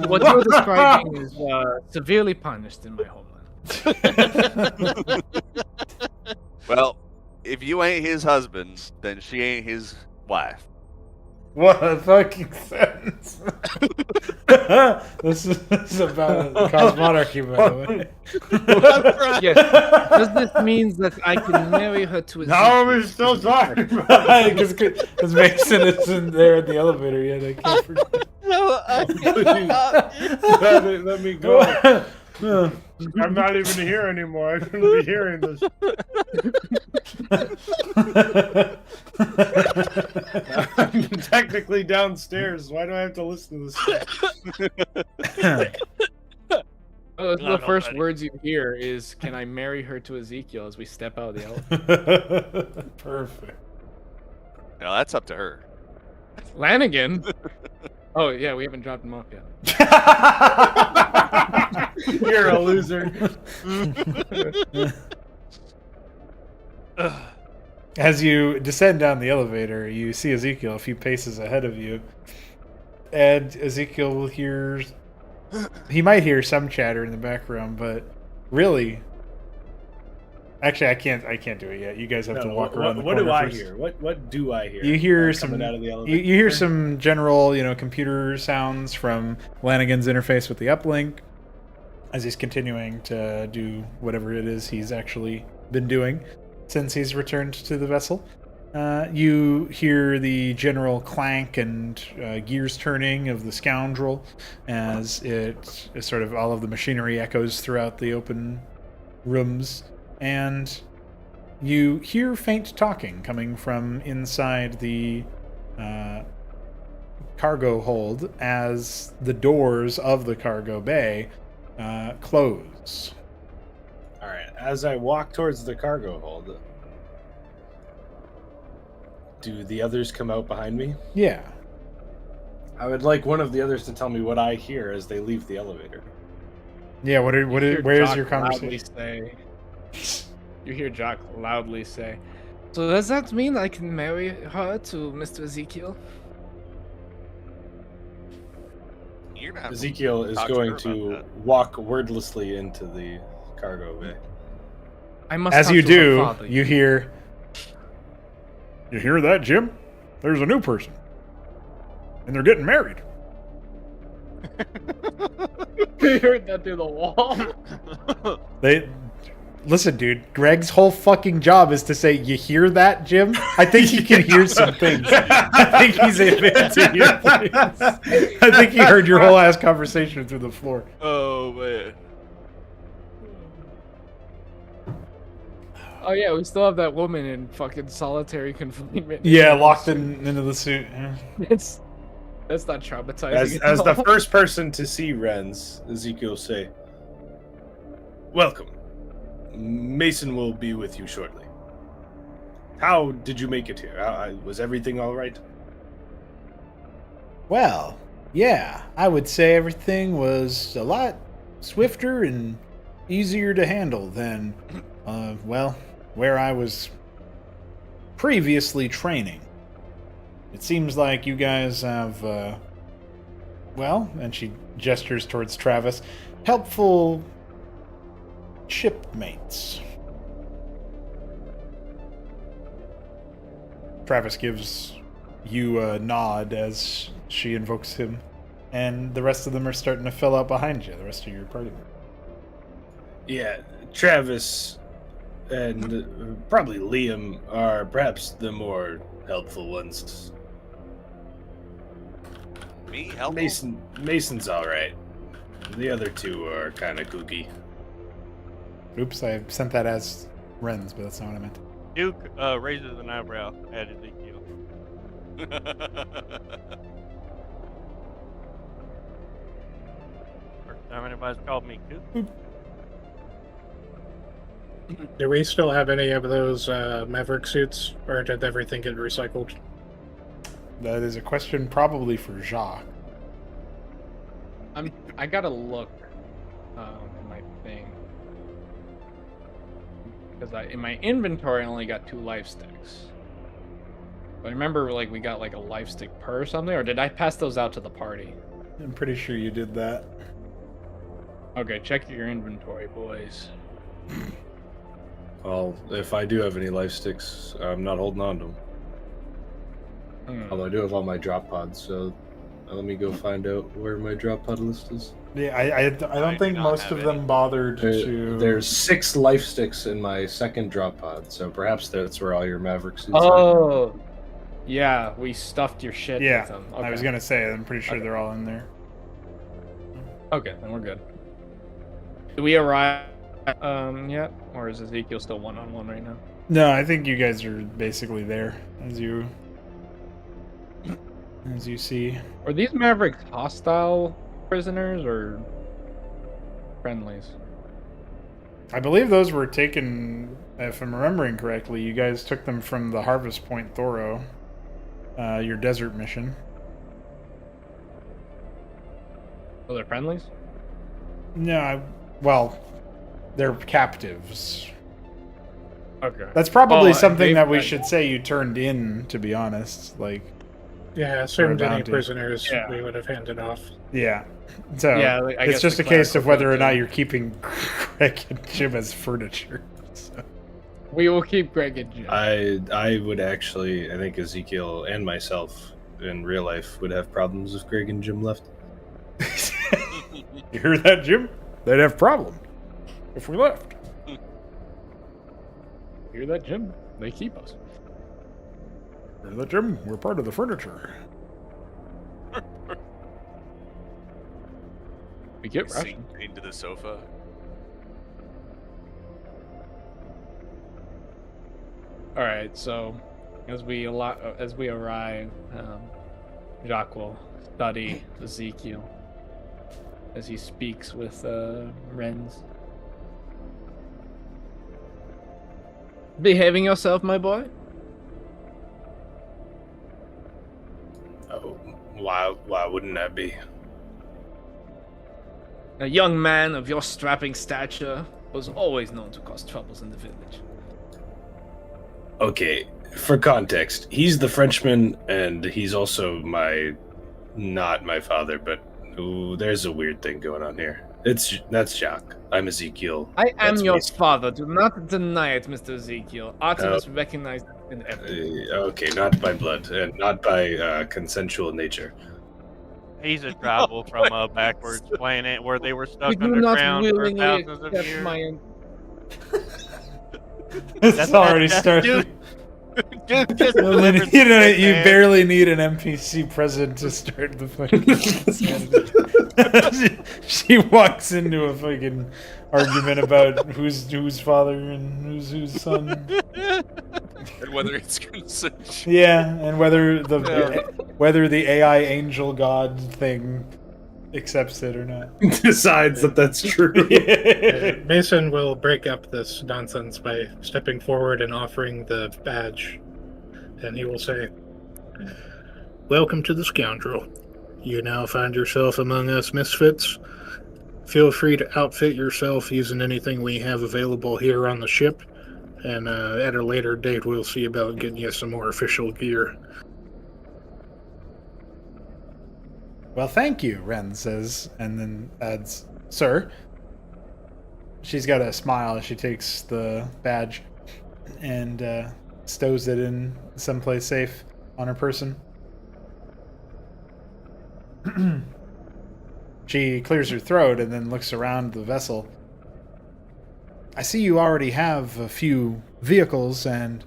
What you're describing is severely punished in my homeland. Well, if you ain't his husband, then she ain't his wife. What a fucking sentence! This is about Cosmonarchy, by the way. Yes. Does this mean that I can marry her to a No, we're still talking about it because Mason isn't there in the elevator yet. I can't forget. Let me go. I'm not even here anymore. I shouldn't be hearing this. I'm technically downstairs. Why do I have to listen to this stuff? the God first almighty. words you hear is, "Can I marry her to Ezekiel?" as we step out of the elevator. Perfect. No, that's up to her. Lanigan. Oh yeah, we haven't dropped him off yet. You're a loser. As you descend down the elevator, you see Ezekiel a few paces ahead of you, and Ezekiel will hear. He might hear some chatter in the background, but really, actually, I can't do it yet. You guys have to walk around the What corner do I first. hear? What do I hear? You hear coming some out of the you elevator. hear some general, computer sounds from Lanigan's interface with the uplink as he's continuing to do whatever it is he's actually been doing since he's returned to the vessel. You hear the general clank and gears turning of the scoundrel as it sort of all of the machinery echoes throughout the open rooms, and you hear faint talking coming from inside the cargo hold as the doors of the cargo bay close. All right. As I walk towards the cargo hold, do the others come out behind me? Yeah. I would like one of the others to tell me what I hear as they leave the elevator. Yeah, You hear where's Jock your loudly conversation? say, you hear Jock loudly say, So does that mean I can marry her to Mr. Ezekiel? You're gonna have to Ezekiel is talk to going her about to that. walk wordlessly into the cargo bay. I must As talk you to her do, father. you hear. You hear that, Jim? There's a new person, and they're getting married. you heard that through the wall. They listen, dude. Greg's whole fucking job is to say, "You hear that, Jim?" I think he can hear some things. I think he's able to hear things. I think he heard your whole ass conversation through the floor. Oh man. Oh yeah, we still have that woman in fucking solitary confinement. Yeah, locked into the suit. Yeah. That's not traumatizing. at As the all. first person to see Renz, Ezekiel will say, "Welcome. Mason will be with you shortly. How did you make it here? Was everything all right?" Well, yeah, I would say everything was a lot swifter and easier to handle than, where I was previously training. It seems like you guys have, and she gestures towards Travis, helpful shipmates. Travis gives you a nod as she invokes him, and the rest of them are starting to fill out behind you, the rest of your party. Yeah, Travis and probably Liam are perhaps the more helpful ones. Me help? Mason's all right. The other two are kind of kooky. Oops, I sent that as Ren's, but that's not what I meant. Duke raises an eyebrow at Ezekiel. First time anybody's called me coop. Do we still have any of those Maverick suits, or did everything get recycled? That is a question probably for Jacques. I gotta look in my thing because in my inventory I only got 2 life sticks. But I remember like we got like a life stick per or something, or did I pass those out to the party? I'm pretty sure you did that. Okay, check your inventory, boys. Well, if I do have any life sticks, I'm not holding on to them. Although I do have all my drop pods, so let me go find out where my drop pod list is. Yeah, I don't think most of them bothered to. There's 6 life sticks in my second drop pod, so perhaps that's where all your Maverick suits are. Oh, yeah, we stuffed your shit Yeah, with them. I was gonna say, I'm pretty sure they're all in there. Okay, then we're good. Do we arrive yet? Or is Ezekiel still one-on-one right now? No, I think you guys are basically there, as you see. Are these Mavericks hostile prisoners or friendlies? I believe those were taken, if I'm remembering correctly, you guys took them from the Harvest Point Thoro, your desert mission. Oh, they're friendlies? No, well, they're captives. Okay. That's probably something they- that we should say you turned in, to be honest. Like, Yeah, assumed any bounty. prisoners Yeah. we would have handed off. yeah. So Yeah, like, I it's guess just the a case of clerical whether or code, not yeah. you're keeping Greg and Jim as furniture. So. We will keep Greg and Jim. I would actually, I think Ezekiel and myself in real life would have problems if Greg and Jim left. You hear that, Jim? They'd have problem if we left. Hear that, Jim? They keep us. Hear that, Jim? We're part of the furniture. We get Sink rations. into the sofa. All right, so as we arrive, Jacques will study Ezekiel as he speaks with Renz. Behaving yourself, my boy? Oh, why wouldn't that be? A young man of your strapping stature was always known to cause troubles in the village. Okay, for context, he's the Frenchman, and he's also not my father, but ooh, there's a weird thing going on here. That's Jacques. I'm Ezekiel. I am That's your me. father. Do not deny it, Mr. Ezekiel. Artemis recognized it in everything. Okay, not by blood, and not by consensual nature. He's a travel from a backwards planet where they were We stuck do not underground for willingly thousands of accept years. my... It's already that's- started. Dude just Well, then, delivered you know, the you man. barely need an NPC present to start the fucking. she walks into a fucking argument about who's father and who's son. And whether it's consensual. Yeah, and whether Yeah. whether the AI angel god thing accepts it or not. Decides that that's true. Mason will break up this nonsense by stepping forward and offering the badge. And he will say, "Welcome to the Scoundrel. You now find yourself among us misfits. Feel free to outfit yourself using anything we have available here on the ship. And at a later date, we'll see about getting you some more official gear." Well, thank you, Ren says, and then adds, "Sir." She's got a smile as she takes the badge and stows it in someplace safe on her person. She clears her throat and then looks around the vessel. "I see you already have a few vehicles, and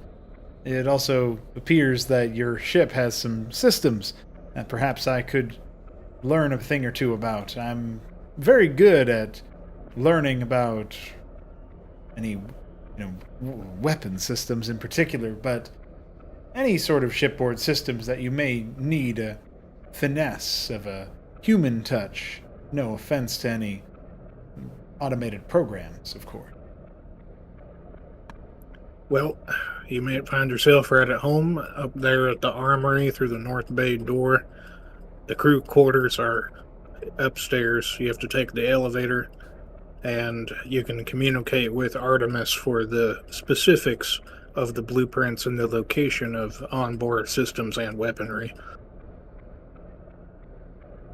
it also appears that your ship has some systems that perhaps I could learn a thing or two about. I'm very good at learning about any, weapon systems in particular, but any sort of shipboard systems that you may need a finesse of a human touch. No offense to any automated programs, of course." Well, you may find yourself right at home up there at the armory through the North Bay door. The crew quarters are upstairs. You have to take the elevator, and you can communicate with Artemis for the specifics of the blueprints and the location of onboard systems and weaponry.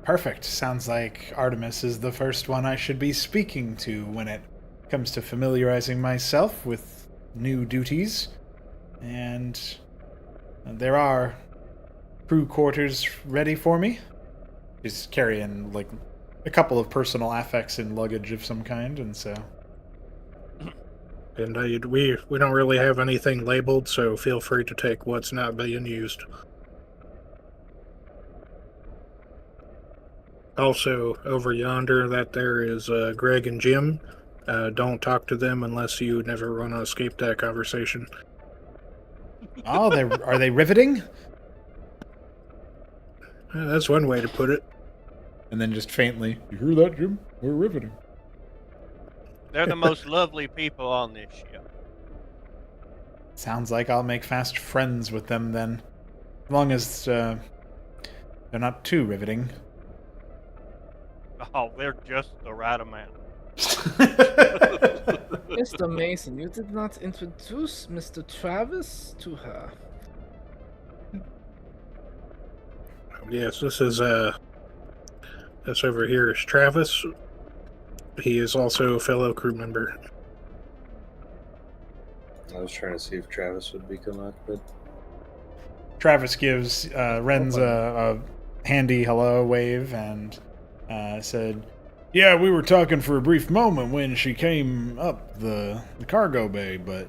Perfect. Sounds like Artemis is the first one I should be speaking to when it comes to familiarizing myself with new duties. And there are crew quarters ready for me. He's carrying like a couple of personal affects and luggage of some kind, and so And we don't really have anything labeled, so feel free to take what's not being used. Also, over yonder, that there is Greg and Jim. Don't talk to them unless you never want to escape that conversation. oh, are they riveting? That's one way to put it. And then just faintly, "You hear that, Jim? We're riveting." They're the most lovely people on this ship. Sounds like I'll make fast friends with them then, as long as they're not too riveting. Oh, they're just the right amount. Mr. Mason, you did not introduce Mr. Travis to her. Yes, this over here is Travis. He is also a fellow crew member. I was trying to see if Travis would become up, but Travis gives Renz a handy hello wave and said, "Yeah, we were talking for a brief moment when she came up the cargo bay, but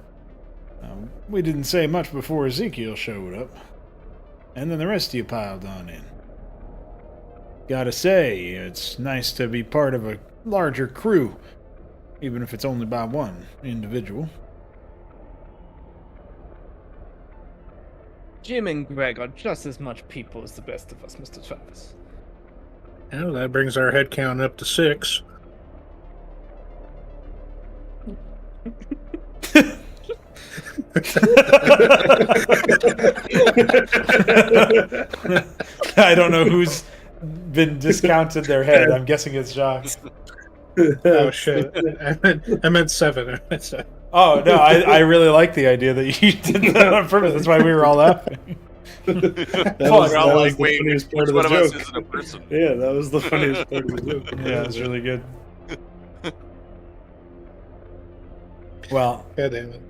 we didn't say much before Ezekiel showed up. And then the rest of you piled on in. Gotta say, it's nice to be part of a larger crew, even if it's only by one individual." Jim and Greg are just as much people as the best of us, Mr. Travis. Well, that brings our head count up to 6. I don't know who's been discounted their head. I'm guessing it's Jacques. Oh shit! I meant 7. Oh no, I really like the idea that you did that on purpose. That's why we were all laughing. We're We're all all like, like, wait, wait, which which one one of of us us isn't a person? Yeah, that was the funniest part of the joke. Yeah, it's really good. Well, God damn it.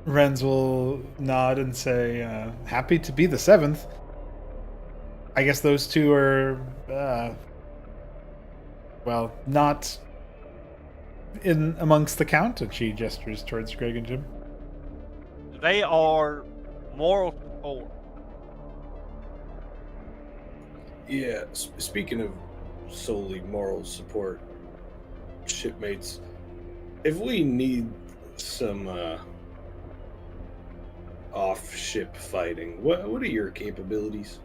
Renz will nod and say, happy to be the 7th. I guess those two are, well, not in amongst the count. And she gestures towards Greg and Jim. They are moral support. Yeah, speaking of solely moral support, shipmates, if we need some off-ship fighting, what are your capabilities?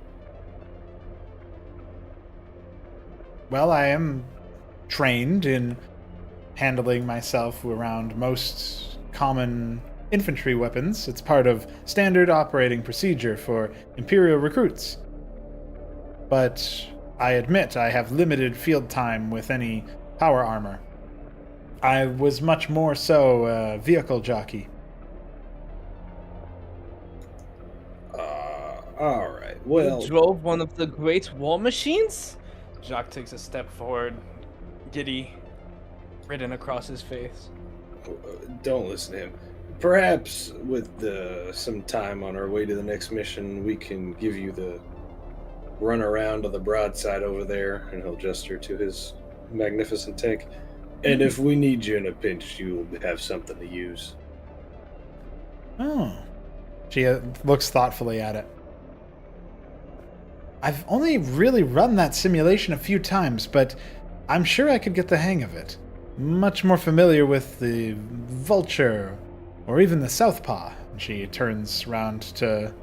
Well, I am trained in handling myself around most common infantry weapons. It's part of standard operating procedure for Imperial recruits. But I admit I have limited field time with any power armor. I was much more so a vehicle jockey. Alright, well... You drove one of the great war machines? Jacques takes a step forward, giddy, written across his face. Don't listen to him. Perhaps with some time on our way to the next mission, we can give you the run around of the broadside over there, and he'll gesture to his magnificent tank. And if we need you in a pinch, you'll have something to use. Oh. She looks thoughtfully at it. I've only really run that simulation a few times, but I'm sure I could get the hang of it. Much more familiar with the Vulture, or even the Southpaw. And she turns round to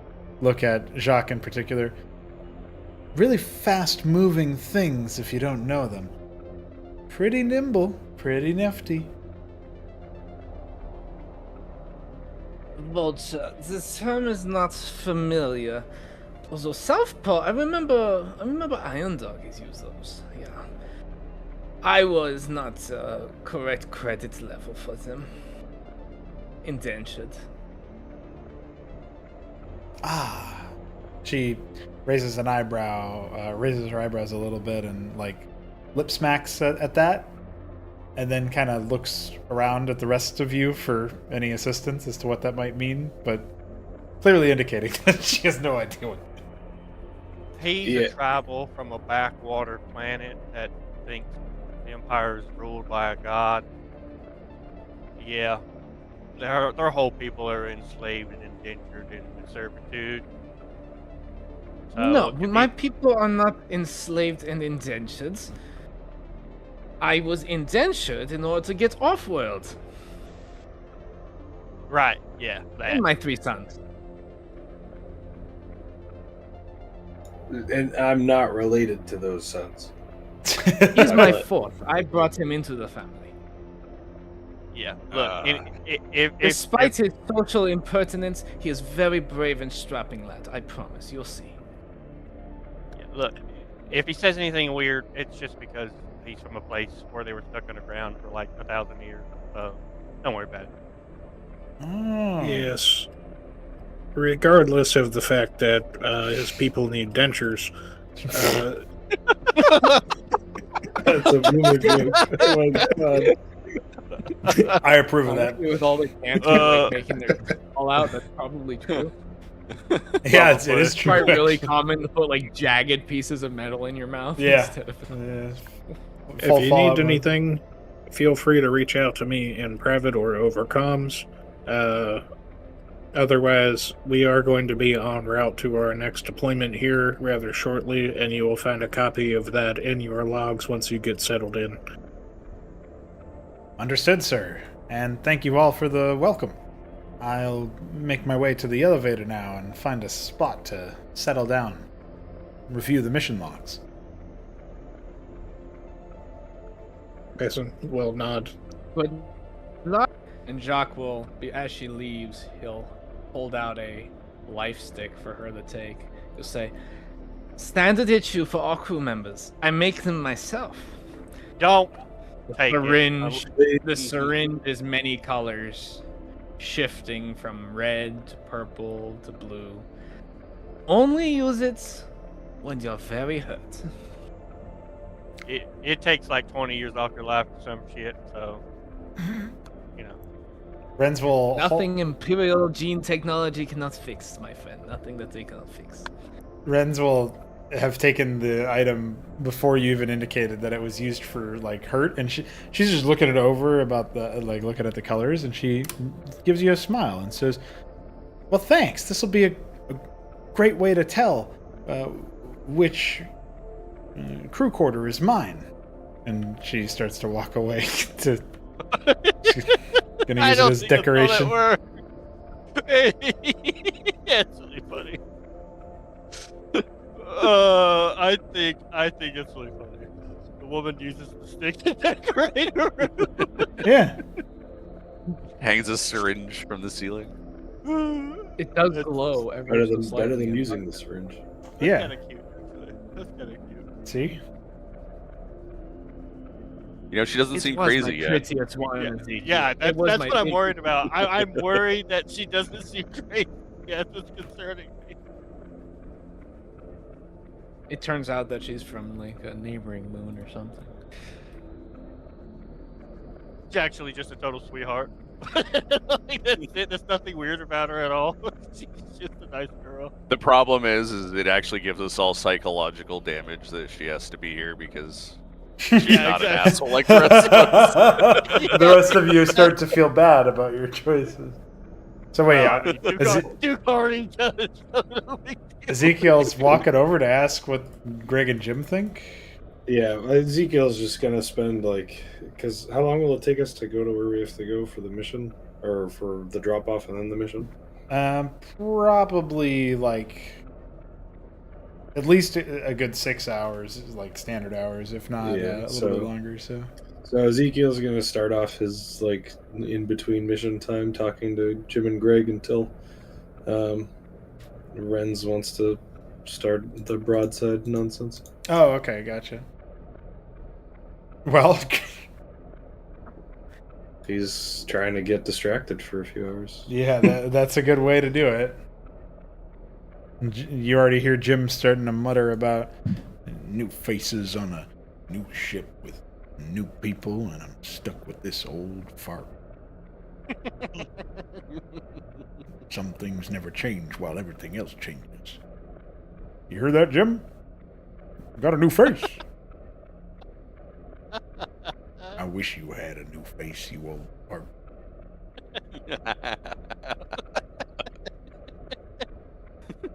look at Jacques in particular. Really fast-moving things if you don't know them. Pretty nimble, pretty nifty. Vulture, this term is not familiar. Although Southpaw, I remember Iron Dog has used those. Yeah, I was not correct credit level for them. Indentured. Ah. She raises an eyebrow, raises her eyebrows a little bit, and like lip smacks at that, and then kind of looks around at the rest of you for any assistance as to what that might mean, but clearly indicating that she has no idea what. He's a tribal from a backwater planet that thinks the Empire is ruled by a god. Yeah, their whole people are enslaved and indentured in servitude. So No, my people are not enslaved and indentured. I was indentured in order to get off-world. Right, yeah. That. And my 3 sons. And I'm not related to those sons. He's my 4th. I brought him into the family. Yeah, look, Despite his social impertinence, he is very brave and strapping lad. I promise, you'll see. Yeah, look, if he says anything weird, it's just because he's from a place where they were stuck underground for like 1,000 years. So don't worry about it. Oh. Yes. Regardless of the fact that his people need dentures, That's a boomer joke. Oh my god. I approve of that. With all the cancer like, making their fall out, that's probably true. Yeah, it is true. Quite really common to put like jagged pieces of metal in your mouth. Yeah. Instead of... if you need anything, feel free to reach out to me in private or over comms. Otherwise, we are going to be en route to our next deployment here rather shortly, and you will find a copy of that in your logs once you get settled in. Understood, sir. And thank you all for the welcome. I'll make my way to the elevator now and find a spot to settle down. Review the mission logs. Mason will nod. Good luck. And Jacques will, as she leaves, he'll hold out a life stick for her to take. He'll say, Standard issue for all crew members. I make them myself. Don't take syringe. it. The syringe is many colors, shifting from red to purple to blue. Only use it when you're very hurt. It takes like 20 years off your life or some shit, so you know. Renz will Nothing Imperial gene technology cannot fix, my friend. Nothing that they cannot fix. Renz will have taken the item before you even indicated that it was used for like hurt, and she's just looking it over about the like looking at the colors, and she gives you a smile and says, "Well, thanks. This will be a great way to tell which crew quarter is mine." And she starts to walk away. She's gonna use it as decoration. It's really funny. I think it's really funny. The woman uses the stick to decorate her room. Yeah. Hangs a syringe from the ceiling. It does glow every Better so than slightly. using the syringe. Yeah. That's kind of cute, actually. That's kind of cute. See? You know, she doesn't seem was my crazy yet. prettiest one, Ezekiel. Yeah, It that's was what my I'm worried about. I'm worried that she doesn't seem crazy. Yeah, that's concerning me. It turns out that she's from like a neighboring moon or something. She's actually just a total sweetheart. Like, that's it. There's nothing weird about her at all. She's just a nice girl. The problem is it actually gives us all psychological damage that she has to be here because she's not an asshole like the rest of us. The rest of you start to feel bad about your choices. So wait, Duke already does. Ezekiel's walking over to ask what Greg and Jim think. Yeah, Ezekiel's just gonna spend because how long will it take us to go to where we have to go for the mission, or for the drop off and then the mission? Probably at least a good 6 hours, like standard hours, if not a little bit longer. So Ezekiel's gonna start off his in between mission time talking to Jim and Greg until Renz wants to start the broadside nonsense. Oh, okay, gotcha. Well, he's trying to get distracted for a few hours. Yeah, that's a good way to do it. You already hear Jim starting to mutter about new faces on a new ship with new people, and I'm stuck with this old fart. Some things never change while everything else changes. You hear that, Jim? Got a new face. I wish you had a new face, you old fart.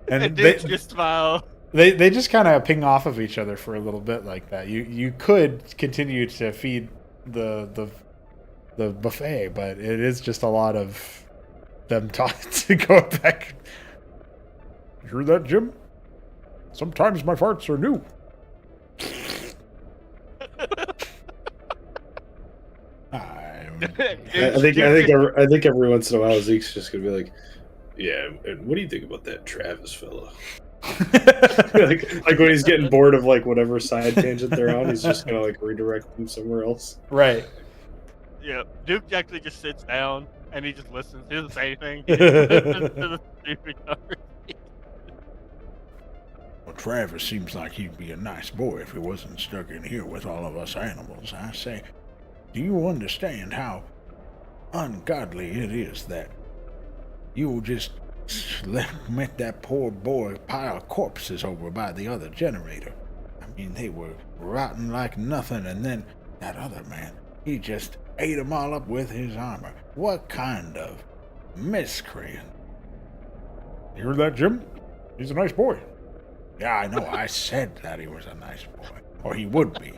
And they just smile. They just kind of ping off of each other for a little bit like that. You could continue to feed the buffet, but it is just a lot of them talking to go back. You hear that, Jim? Sometimes my farts are new. I think every once in a while Zeke's just gonna be like, "Yeah, and what do you think about that Travis fella?" like when he's getting bored of whatever side tangent they're on, he's just gonna redirect them somewhere else. Right. Yeah, Duke actually just sits down and he just listens. He doesn't say anything. He just listens to the stupid conversation. Well, Travis seems like he'd be a nice boy if he wasn't stuck in here with all of us animals. I say, do you understand how ungodly it is that you just let that poor boy pile corpses over by the other generator? I mean, they were rotten like nothing, and then that other man, he just ate them all up with his armor. What kind of miscreant? You heard that, Jim? He's a nice boy. Yeah, I know. I said that he was a nice boy. Or he would be.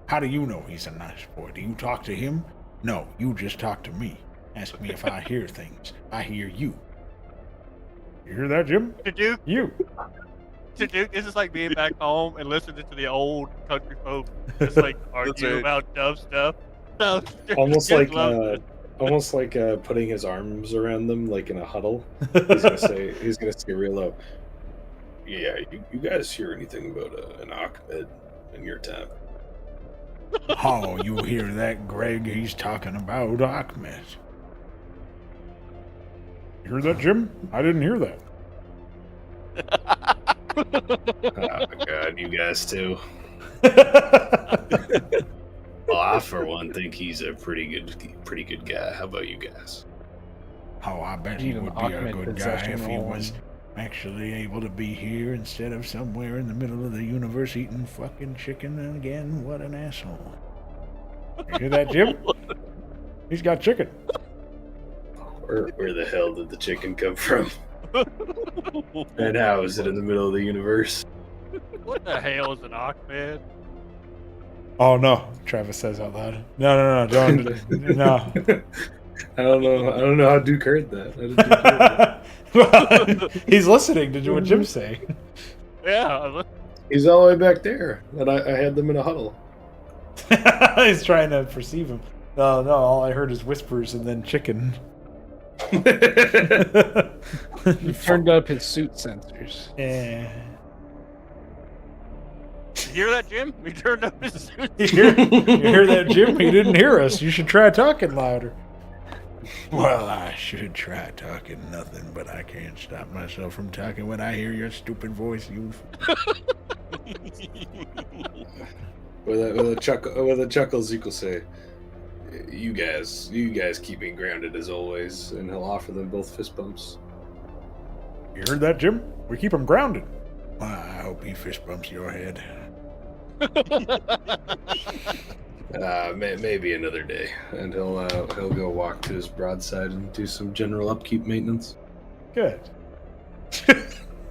How do you know he's a nice boy? Do you talk to him? No, you just talk to me. Ask me if I hear things. I hear you. You hear that, Jim? To Duke, You. this is like being back home and listening to the old country folk just argue right. about dumb stuff. Almost Just love it. almost like putting his arms around them, like in a huddle. He's gonna say real low. Yeah, you guys hear anything about an Ahmed in your time? Oh, you hear that, Greg? He's talking about Ahmed. You heard that, Jim? I didn't hear that. Oh God, you guys too. Well, I for one think he's a pretty good guy. How about you guys? Oh, I bet he Need an would be a Ahmed good guy possession if he roll. was actually able to be here instead of somewhere in the middle of the universe eating fucking chicken again. What an asshole. You hear that, Jim? He's got chicken. Where the hell did the chicken come from? And how is it in the middle of the universe? What the hell is an Ahmed? Oh no, Travis says out loud. No, don't. No. I don't know how Duke heard that. How did Duke hear that? He's listening to what Jim's saying. Yeah. He's all the way back there, and I had them in a huddle. He's trying to perceive him. No, all I heard is whispers and then chicken. He turned up his suit sensors. Yeah. You hear that, Jim? We turned up his suit. You hear that, Jim? He didn't hear us. You should try talking louder. Well, I should try talking nothing, but I can't stop myself from talking when I hear your stupid voice, you. With a chuckle, Zeke will say, "You guys keep me grounded as always," and he'll offer them both fist bumps. You heard that, Jim? We keep him grounded. Well, I hope he fist bumps your head. Maybe another day, and he'll go walk to his broadside and do some general upkeep maintenance. Good.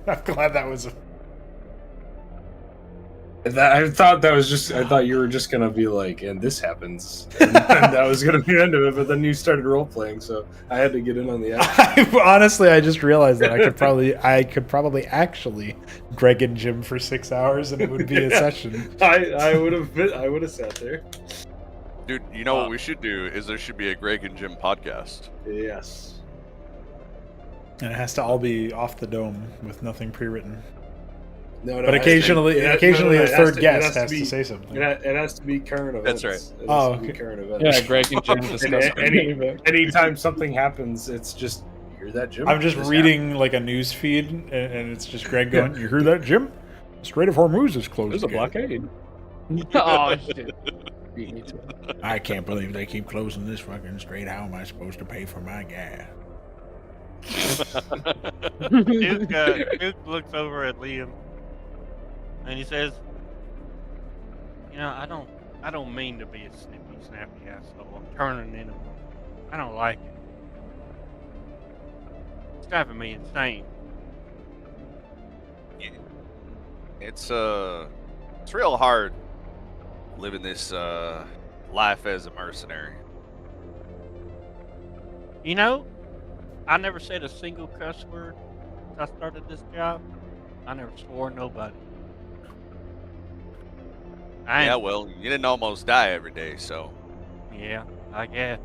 I'm glad that was. I thought you were just gonna be like, and this happens, and that was gonna be the end of it. But then you started role playing, so I had to get in on the action. Honestly, I just realized that I could probably actually Greg and Jim for 6 hours, and it would be a session. I would have sat there. Dude, you know what we should do is there should be a Greg and Jim podcast. Yes. And it has to all be off the dome with nothing pre-written. No, But occasionally a third guest has to say something. It has to be current events. That's right. It has Oh, to be okay. current events. Yeah, Greg and Jim discuss Anytime something happens, it's just, you hear that, Jim? I'm just This reading like a news feed, and it's just Greg going, "You hear that, Jim? The Strait of Hormuz is closed." There's a again." blockade. Oh shit! Beat me to it. I can't believe they keep closing this fucking strait. How am I supposed to pay for my gas? Duke looks over at Liam, and he says, "You know, I don't mean to be a snippy, snappy asshole. I'm turning into one. I don't like it. It's driving me insane." It's real hard living this life as a mercenary. You know, I never said a single cuss word since I started this job. I never swore nobody. Yeah, well, you didn't almost die every day, so. Yeah, I guess.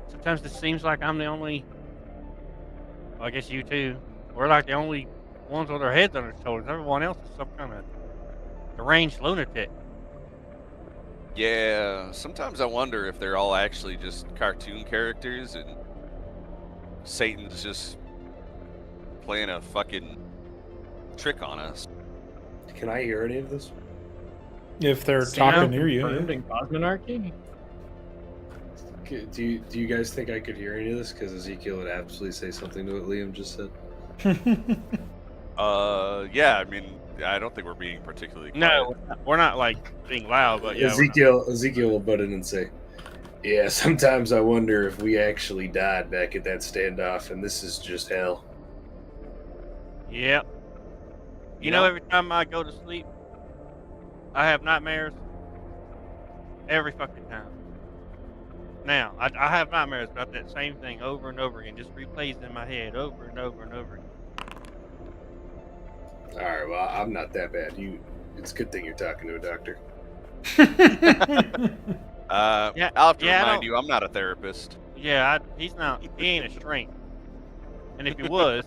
Sometimes it seems like I'm the only. Well, I guess you too. We're like the only ones with our heads on our shoulders. Everyone else is some kind of deranged lunatic. Yeah, sometimes I wonder if they're all actually just cartoon characters and Satan's just playing a fucking trick on us. Can I hear any of this? If they're Sam talking near you. confirmed in Cosmonarchy? Do you guys think I could hear any of this? Because Ezekiel would absolutely say something to what Liam just said. Yeah, I mean, I don't think we're being particularly quiet. No, we're not like being loud, but yeah. Ezekiel will butt in and say, "Yeah, sometimes I wonder if we actually died back at that standoff, and this is just hell." Yep. You know, every time I go to sleep, I have nightmares. Every fucking time. Now, I have nightmares about that same thing over and over again, just replays in my head over and over and over again. All right, well, I'm not that bad. It's a good thing you're talking to a doctor. Yeah, I'll have to yeah, I remind don't- you, I'm not a therapist. Yeah, he's not. He ain't a shrink. And if he was,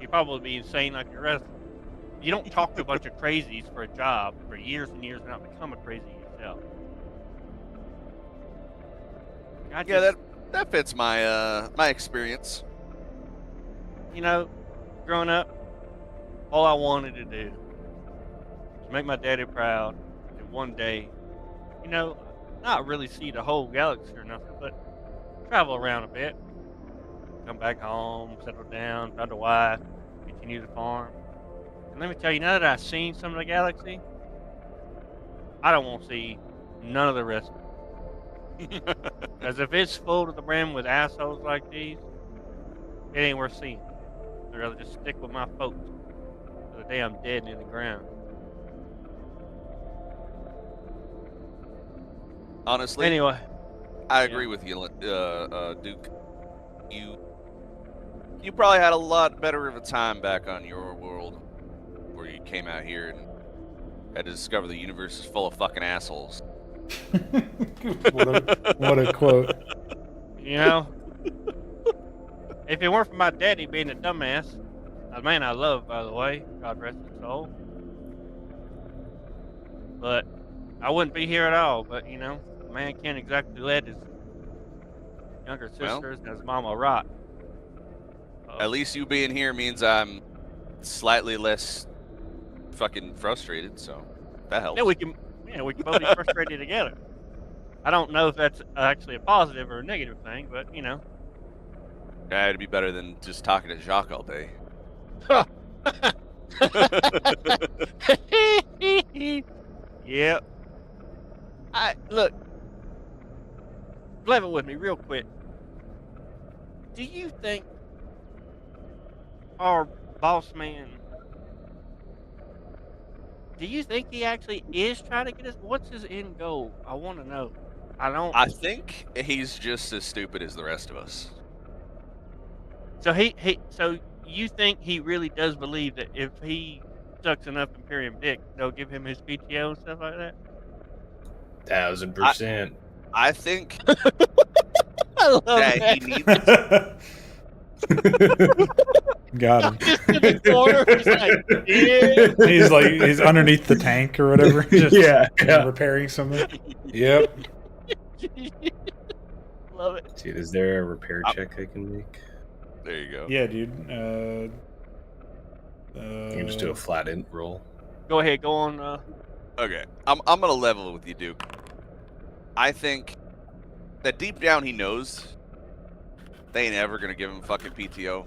he'd probably be insane like the rest of them. You don't talk to a bunch of crazies for a job for years and years and not become a crazy yourself. Yeah, that fits my my experience. You know, growing up, all I wanted to do was make my daddy proud, and one day, you know, not really see the whole galaxy or nothing, but travel around a bit, come back home, settle down, find a wife, continue to farm. And let me tell you, now that I've seen some of the galaxy, I don't want to see none of the rest of it. Because if it's full to the brim with assholes like these, it ain't worth seeing. I'd rather just stick with my folks to the day I'm dead and in the ground. Honestly, Anyway, I agree with you, Duke. You probably had a lot better of a time back on your world, where you came out here and had to discover the universe is full of fucking assholes. What a quote. you know, if it weren't for my daddy being a dumbass, a man I love, by the way, God rest his soul, but I wouldn't be here at all. But, you know, a man can't exactly let his younger Well. sisters and his mama rot. At least you being here means I'm slightly less fucking frustrated, so that helps. Yeah, we can both be frustrated together. I don't know if that's actually a positive or a negative thing, but, you know. Yeah, it'd be better than just talking to Jacques all day. Yep. Look. Level with me real quick. Do you think our boss man, do you think he actually is trying to get us? What's his end goal? I want to know. I think he's just as stupid as the rest of us. So so you think he really does believe that if he sucks enough Imperium dick, they'll give him his PTO and stuff like that? 1000%. I think I love that that. he needs. Got him. Just in the corner, he's like, yeah. He's underneath the tank or whatever. Just Yeah. repairing something. Yep. Love it. Dude, is there a repair check I can make? There you go. Yeah, dude. You can just do a flat int roll. Go ahead, go on. Okay, I'm gonna level with you, Duke. I think that deep down he knows they ain't ever gonna give him fucking PTO.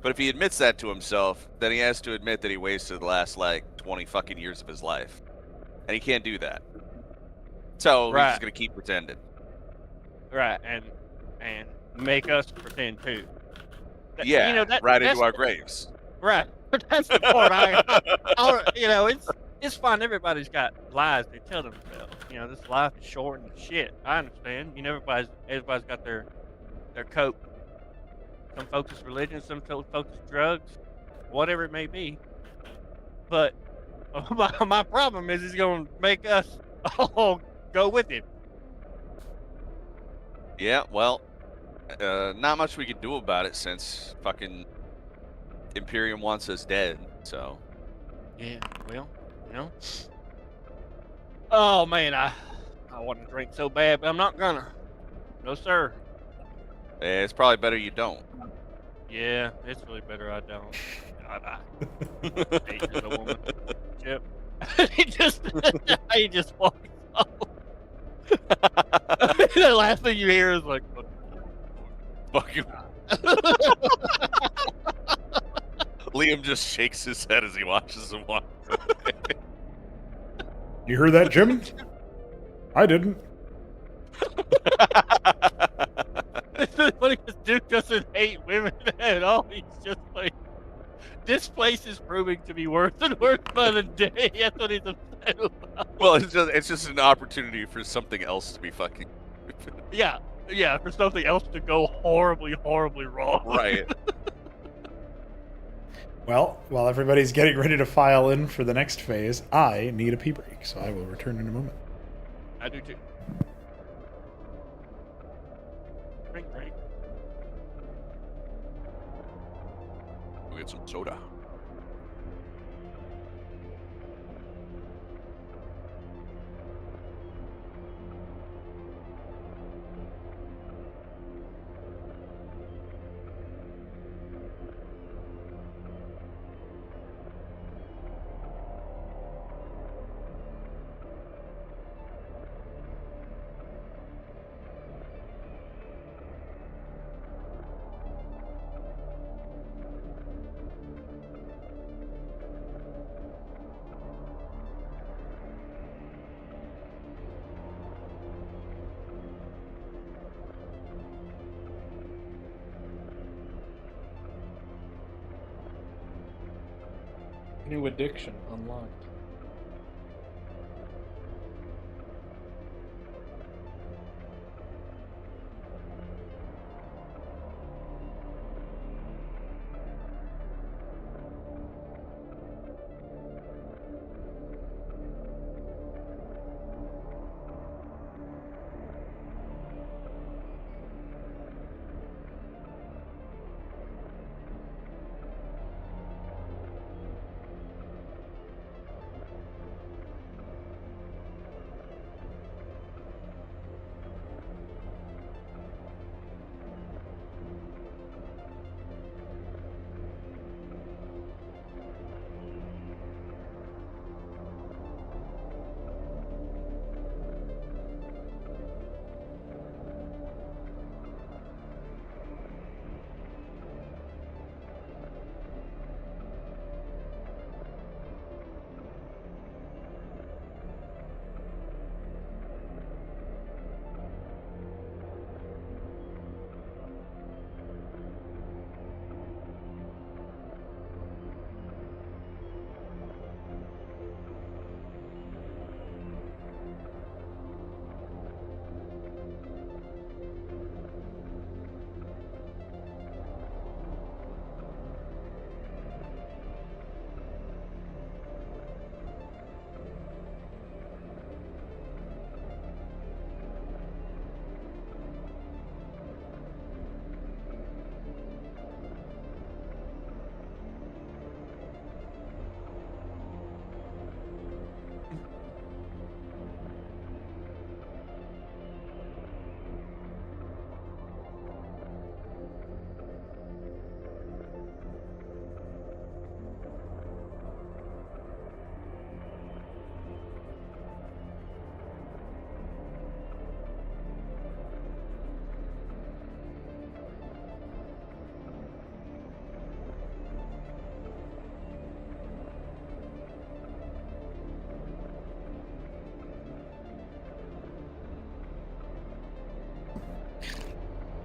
But if he admits that to himself, then he has to admit that he wasted the last like 20 fucking years of his life, and he can't do that. So he's just gonna keep pretending. Right, and make us pretend too. Yeah, you know, right that's into our graves. Right, that's the part. You know, it's fine. Everybody's got lies they tell themselves. You know, this life is short and shit. I understand. You know, everybody's got their cope. Some folks it's religion, some folks it's drugs, whatever it may be. But my problem is he's going to make us all go with him. Yeah, well, not much we can do about it since fucking Imperium wants us dead, so. Yeah, well, you know. Oh man, I want to drink so bad, but I'm not gonna. No sir. It's probably better you don't. Yeah, it's really better I don't. God, I hate this woman. Chip. he just walks off. The last thing you hear is like, Fuck you. Liam just shakes his head as he watches him walk. You heard that, Jim? I didn't. It's really funny because Duke doesn't hate women at all. He's just like, this place is proving to be worse and worse by the day. That's what he's upset about. Well, it's just an opportunity for something else to be fucking. Yeah, for something else to go horribly, horribly wrong. Right. Well, while everybody's getting ready to file in for the next phase, I need a pee break, so I will return in a moment. I do too. get some soda. New addiction unlocked.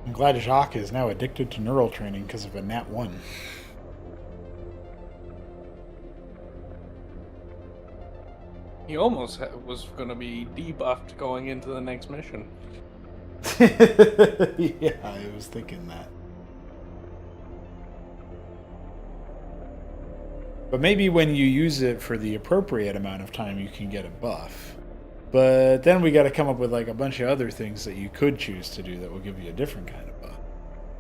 I'm glad Jacques is now addicted to neural training because of a Nat 1. He almost was going to be debuffed going into the next mission. Yeah, I was thinking that. But maybe when you use it for the appropriate amount of time, you can get a buff. But then we got to come up with like a bunch of other things that you could choose to do that will give you a different kind of buff.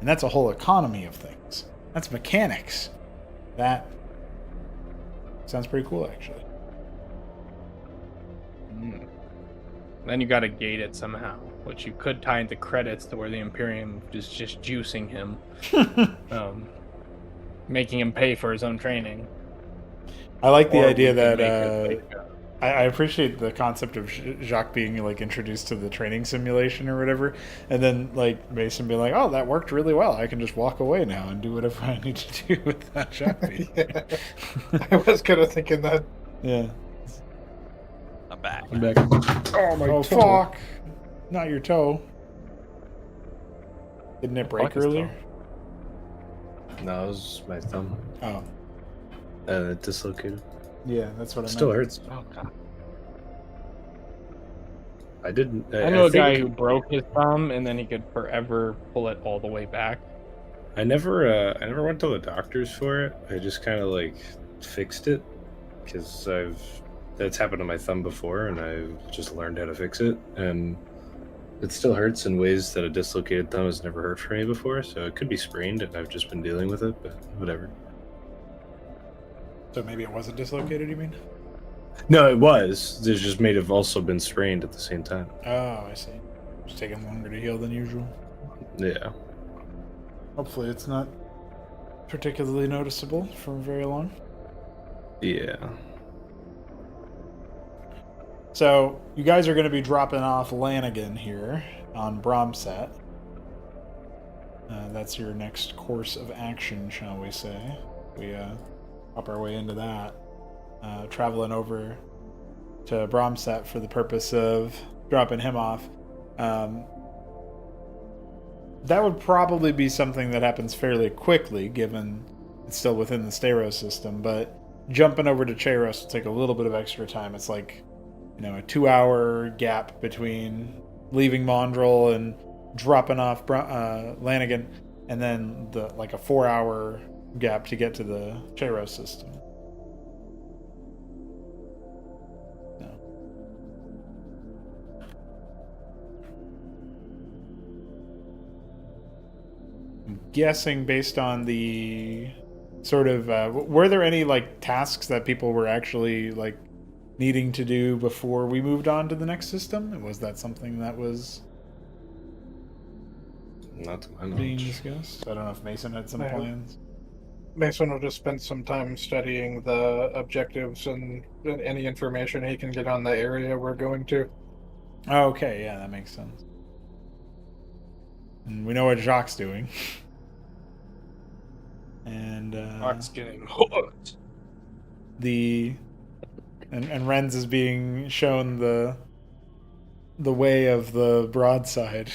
And that's a whole economy of things. That's mechanics. That sounds pretty cool, actually. Then you got to gate it somehow, which you could tie into credits to where the Imperium is just juicing him, making him pay for his own training. I like the Or idea we could that make it like, I appreciate the concept of Jacques being like introduced to the training simulation or whatever, and then like Mason being like, "Oh, that worked really well. I can just walk away now and do whatever I need to do without Jacques being here." I was kind of thinking that. Yeah. I'm back. I'm back. Oh my fuck! Not your toe. Didn't it break fuck his earlier? No, it was my thumb. Oh, Dislocated. yeah, that's what I It still meant. hurts. Oh god! I didn't. I know a think- guy who broke his thumb and then he could forever pull it all the way back. I never went to the doctors for it. I just kind of like fixed it because that's happened to my thumb before, and I've just learned how to fix it. And it still hurts in ways that a dislocated thumb has never hurt for me before. So it could be sprained, and I've just been dealing with it. But whatever. So maybe it wasn't dislocated, you mean? No, it was. It just may have also been strained at the same time. Oh, I see. It's taking longer to heal than usual. Yeah. Hopefully it's not particularly noticeable for very long. Yeah. So you guys are going to be dropping off Lanigan here on Bromset. That's your next course of action, shall we say. We hop our way into that. Traveling over to Bromset for the purpose of dropping him off. That would probably be something that happens fairly quickly, given it's still within the Stero system, but jumping over to Cheiros will take a little bit of extra time. It's like, a 2-hour gap between leaving Mondrel and dropping off Lanigan, and then a 4-hour gap to get to the Cheiros system. I'm guessing based on the sort of were there any tasks that people were actually needing to do before we moved on to the next system? Was that something that was Not to my being knowledge. discussed? I don't know if Mason had some No. plans. Mason will just spend some time studying the objectives and any information he can get on the area we're going to. Oh, okay, yeah, that makes sense. And we know what Jacques doing. And Mark's getting hooked. and Renz is being shown the way of the broadside,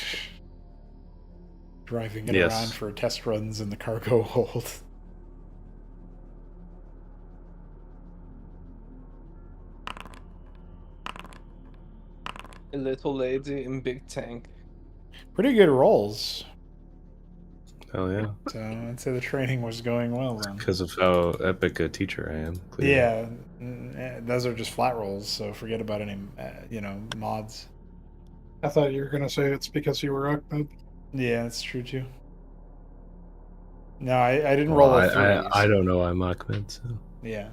driving it Yes. around for test runs in the cargo hold. A little lady in big tank. Pretty good rolls. Hell yeah. So I'd say the training was going well then. Because of how epic a teacher I am. clearly. Yeah, those are just flat rolls, so forget about any, mods. I thought you were going to say it's because you were Ahmed. Yeah, that's true too. No, I didn't Well, roll a 3. I don't know I'm Ahmed, so Yeah.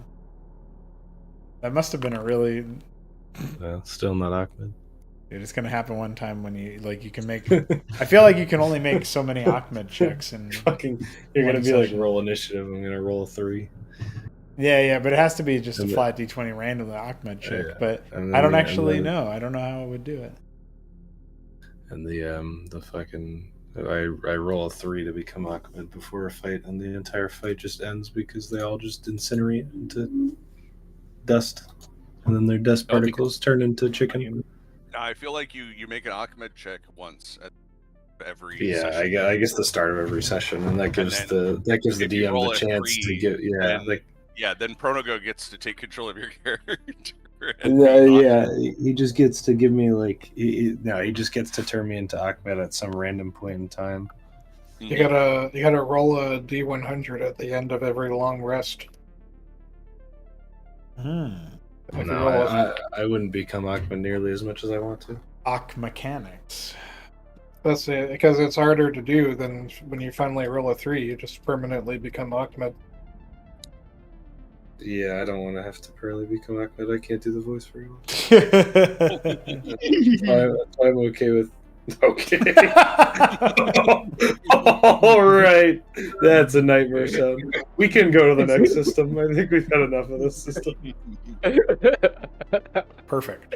That must have been a really... still not Ahmed. Dude, it's gonna happen one time when you can make... I feel like you can only make so many Ahmed checks and... Fucking, you're One gonna be session. roll initiative. I'm gonna roll a 3. Yeah, but it has to be just a And flat D20 random Ahmed check. Yeah. But And I don't then- actually and then- know. I don't know how it would do it. And the fucking I roll a 3 to become Ahmed before a fight, and the entire fight just ends because they all just incinerate into dust, and then their dust Oh, because- particles turn into chicken. I feel like you make an Ahmed check once at every Yeah, session. I guess the start of every session, and that gives then the if you DM roll the a chance to 3, get then- Yeah, then Pronogo gets to take control of your character. and Yeah, be yeah, Ahmed. he just gets to give me he just gets to turn me into Ahmed at some random point in time. You gotta roll a D100 at the end of every long rest. If you No, roll a- I wouldn't become Ahmed nearly as much as I want to. Ak mechanics. That's it, because it's harder to do than when you finally roll a 3, you just permanently become Ahmed. Yeah, I don't want to have to permanently become Ahmed. I can't do the voice very well. I'm okay with. Okay. All right. That's a nightmare sound. We can go to the next system. I think we've had enough of this system. Perfect.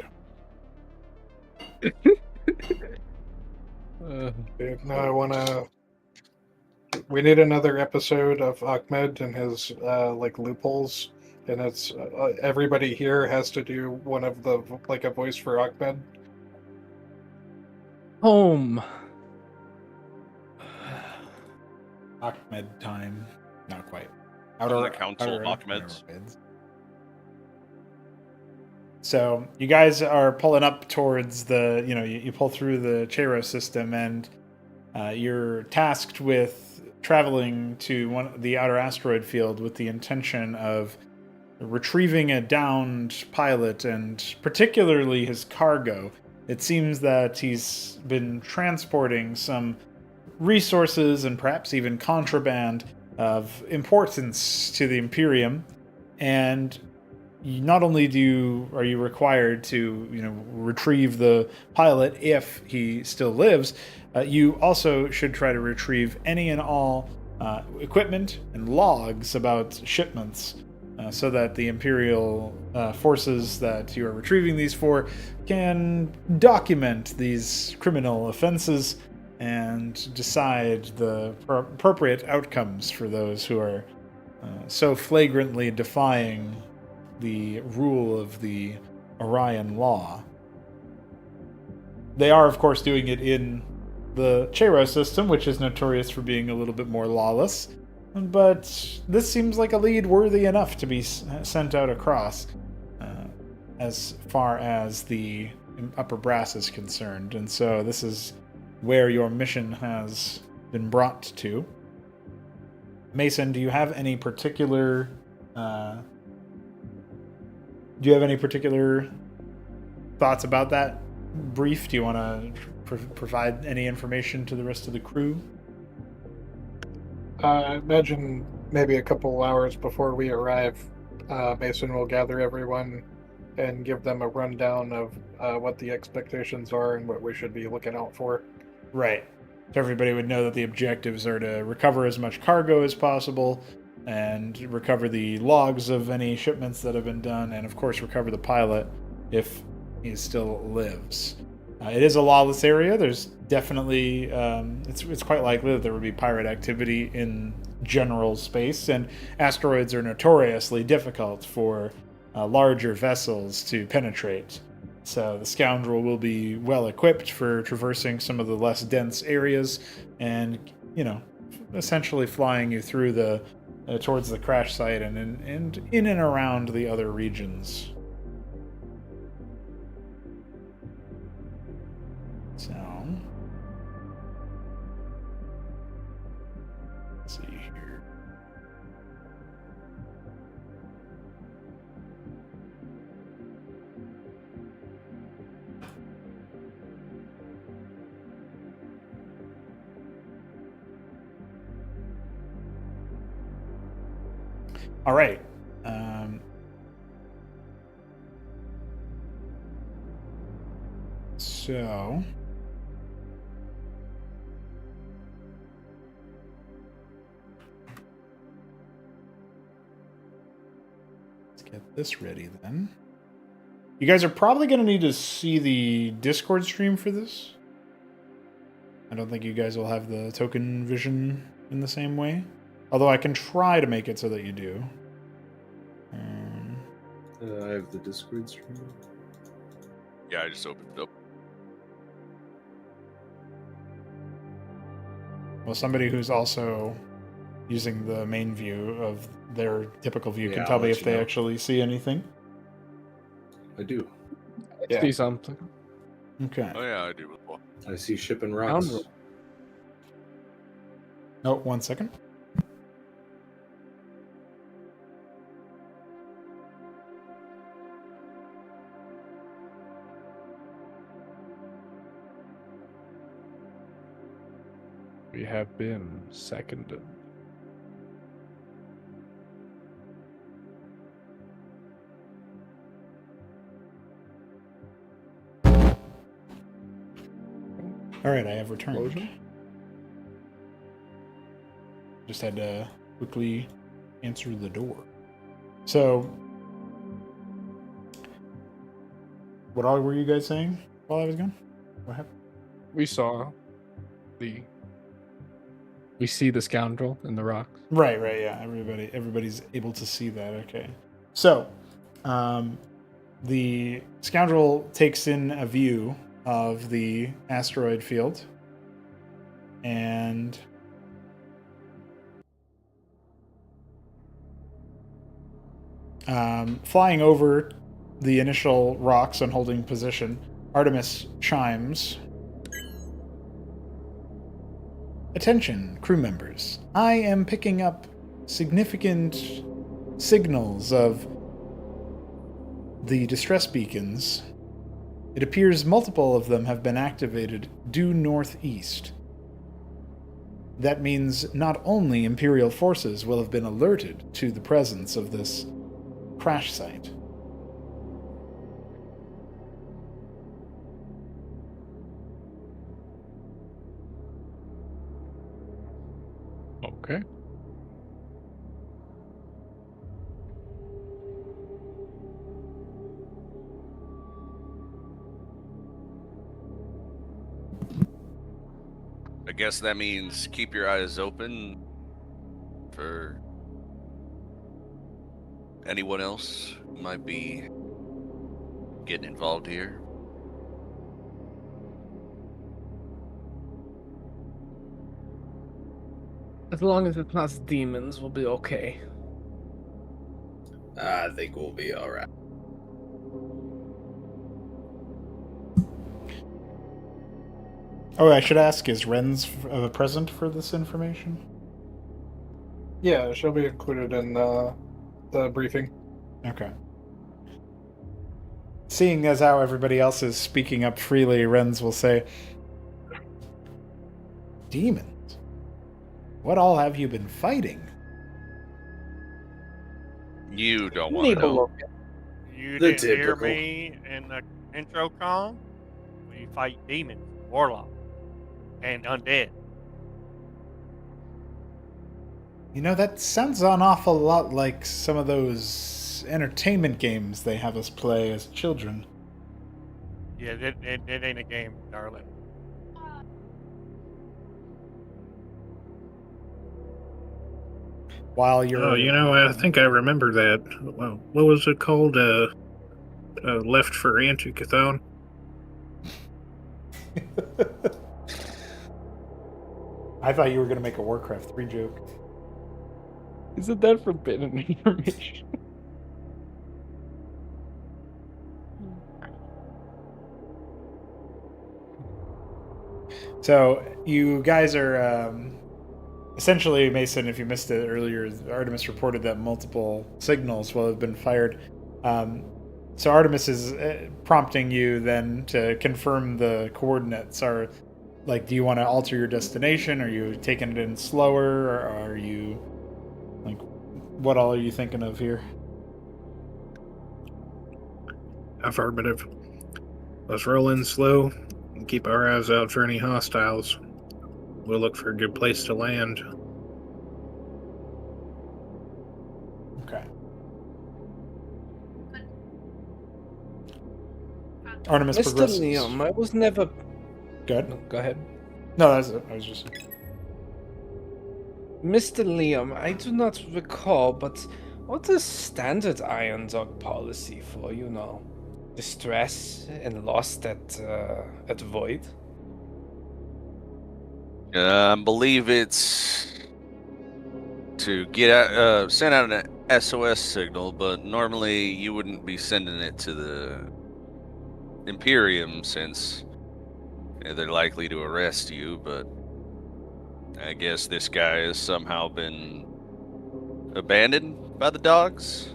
Dude, now I wanna. We need another episode of Ahmed and his loopholes, and it's everybody here has to do one of the a voice for Ahmed. Home. Ahmed time. Not quite. On the council of Ahmeds. whatever bids. So you guys are pulling up towards the, you pull through the Cheiros system, and you're tasked with traveling to the outer asteroid field with the intention of retrieving a downed pilot, and particularly his cargo. It seems that he's been transporting some resources and perhaps even contraband of importance to the Imperium, And not only are you required to, retrieve the pilot if he still lives, you also should try to retrieve any and all equipment and logs about shipments, so that the Imperial forces that you are retrieving these for can document these criminal offenses and decide the appropriate outcomes for those who are so flagrantly defying the rule of the Orion law. They are, of course, doing it in the Chero system, which is notorious for being a little bit more lawless. But this seems like a lead worthy enough to be sent out across, as far as the upper brass is concerned. And so this is where your mission has been brought to. Mason, do you have any particular thoughts about that brief? Do you want to provide any information to the rest of the crew? I imagine maybe a couple hours before we arrive, Mason will gather everyone and give them a rundown of what the expectations are and what we should be looking out for. Right. So everybody would know that the objectives are to recover as much cargo as possible, and recover the logs of any shipments that have been done, and of course recover the pilot if he still lives. It is a lawless area. There's definitely it's quite likely that there would be pirate activity in general space, and asteroids are notoriously difficult for larger vessels to penetrate. So the scoundrel will be well equipped for traversing some of the less dense areas, and essentially flying you through the towards the crash site and in and around the other regions. So, let's see here. All right. So let's get this ready then. You guys are probably going to need to see the Discord stream for this. I don't think you guys will have the token vision in the same way. Although I can try to make it so that you do. I have the Discord stream. Yeah, I just opened it up. Well, somebody who's also using the main view of their typical view can Yeah, tell I'll me let if you they know. actually see anything. I do. Yeah. See something. Okay. Oh yeah, I do as well. I see shipping rocks. Scoundrel. Oh, 1 second. We have been seconded. All right, I have returned. Explosion? Just had to quickly answer the door. So, what all were you guys saying while I was gone? What happened? We see the scoundrel in the rocks. Right, yeah. Everybody's able to see that. Okay. So, the scoundrel takes in a view of the asteroid field, and flying over the initial rocks and holding position, Artemis chimes. Attention, crew members. I am picking up significant signals of the distress beacons. It appears multiple of them have been activated due northeast. That means not only Imperial forces will have been alerted to the presence of this crash site. Okay. I guess that means keep your eyes open for anyone else who might be getting involved here. As long as it's not demons, we'll be okay. I think we'll be all right. Oh, I should ask, is Ren's present for this information? Yeah, she'll be included in the briefing. Okay. Seeing as how everybody else is speaking up freely, Ren's will say, "Demons? What all have you been fighting?" You don't want to know. You The didn't hear typical. me in the intro con? We fight demons, warlocks, and undead. You know, that sounds an awful lot like some of those entertainment games they have us play as children. Yeah, it ain't a game, darling. While you're... Oh, you know, I think I remember that. Well, what was it called? Left for Anticathon? I thought you were going to make a Warcraft 3 joke. Isn't that forbidden information? So, you guys are... essentially, Mason, if you missed it earlier, Artemis reported that multiple signals will have been fired. So Artemis is prompting you then to confirm the coordinates. Are, like, do you want to alter your destination? Are you taking it in slower? Or are you, like, what all are you thinking of here? Affirmative. Let's roll in slow and keep our eyes out for any hostiles. We'll look for a good place to land. Okay. Artemis Mr. progresses. Liam, I was never. Good. No, go ahead. No, that's it. I was just... Mr. Liam, I do not recall, but what is standard Iron Dog policy for, distress and loss at Void? I believe it's to send out an SOS signal, but normally you wouldn't be sending it to the Imperium since they're likely to arrest you, but I guess this guy has somehow been abandoned by the dogs.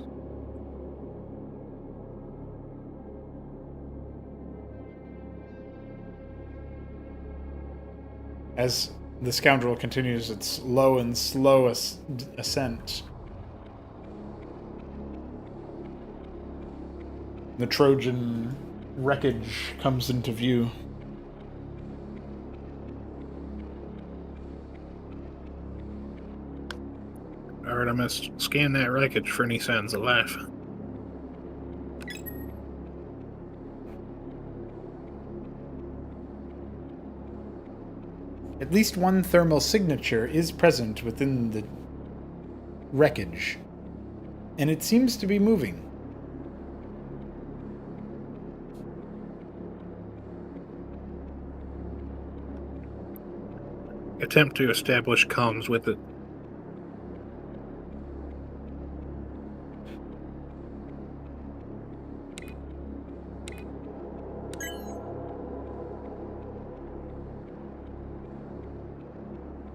As the scoundrel continues its low and slow ascent, the Trojan wreckage comes into view. Artemis, scan that wreckage for any signs of life. At least one thermal signature is present within the wreckage, and it seems to be moving. Attempt to establish comms with it.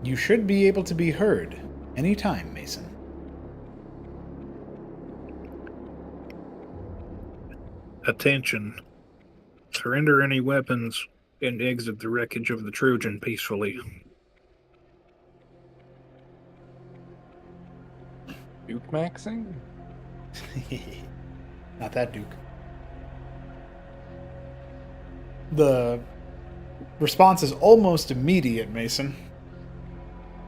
You should be able to be heard anytime, Mason. Attention. Surrender any weapons and exit the wreckage of the Trojan peacefully. Duke maxing? Not that Duke. The response is almost immediate, Mason.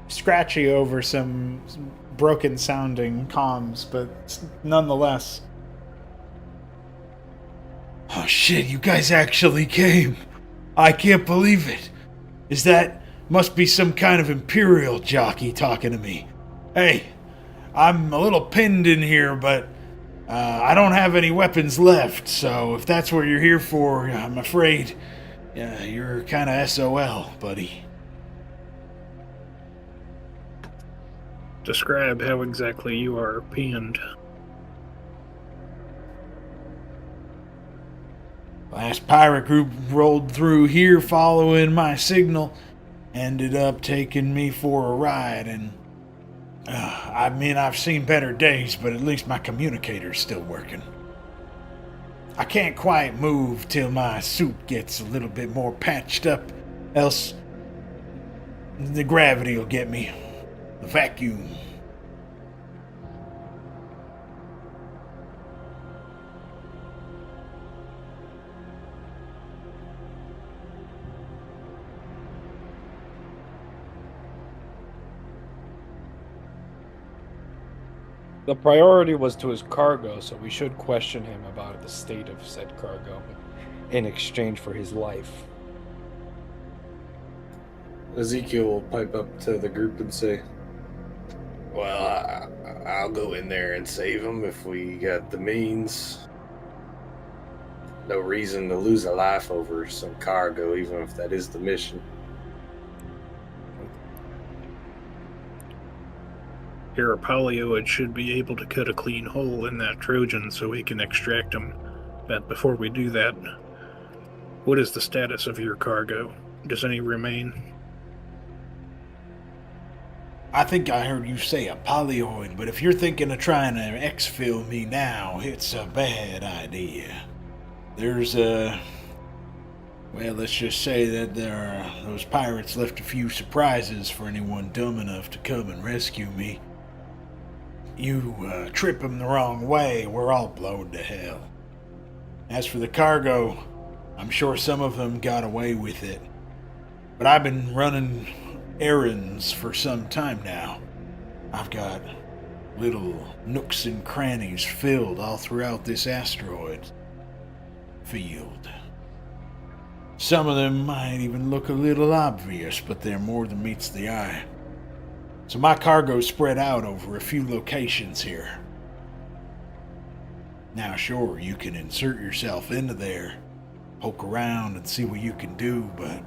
Scratchy over some broken sounding comms, but nonetheless. Oh shit, you guys actually came. I can't believe it. Must be some kind of Imperial jockey talking to me. Hey, I'm a little pinned in here, but I don't have any weapons left, so if that's what you're here for, I'm afraid you're kind of SOL, buddy. Describe how exactly you are pinned. Last pirate group rolled through here following my signal, ended up taking me for a ride, and I mean, I've seen better days, but at least my communicator's still working. I can't quite move till my suit gets a little bit more patched up, else the gravity will get me. The vacuum. The priority was to his cargo, so we should question him about the state of said cargo in exchange for his life. Ezekiel will pipe up to the group and say, Well, I'll go in there and save him if we got the means. No reason to lose a life over some cargo, even if that is the mission. Your Apollyoid should be able to cut a clean hole in that Trojan so we can extract him. But before we do that, what is the status of your cargo? Does any remain? I think I heard you say a polyoid, but if you're thinking of trying to exfil me now, it's a bad idea. There's well, let's just say that those pirates left a few surprises for anyone dumb enough to come and rescue me. You trip them the wrong way, we're all blown to hell. As for the cargo, I'm sure some of them got away with it. But I've been running errands for some time now. I've got little nooks and crannies filled all throughout this asteroid field. Some of them might even look a little obvious, but they're more than meets the eye. So my cargo's spread out over a few locations here. Now sure, you can insert yourself into there, poke around and see what you can do, but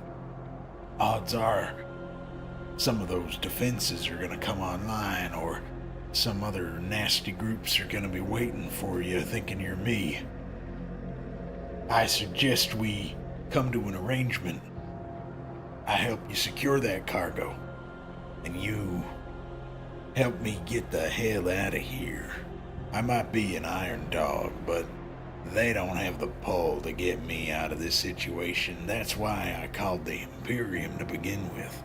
odds are some of those defenses are gonna come online, or some other nasty groups are gonna be waiting for you thinking you're me. I suggest we come to an arrangement. I help you secure that cargo, and you help me get the hell out of here. I might be an iron dog, but they don't have the pull to get me out of this situation. That's why I called the Imperium to begin with.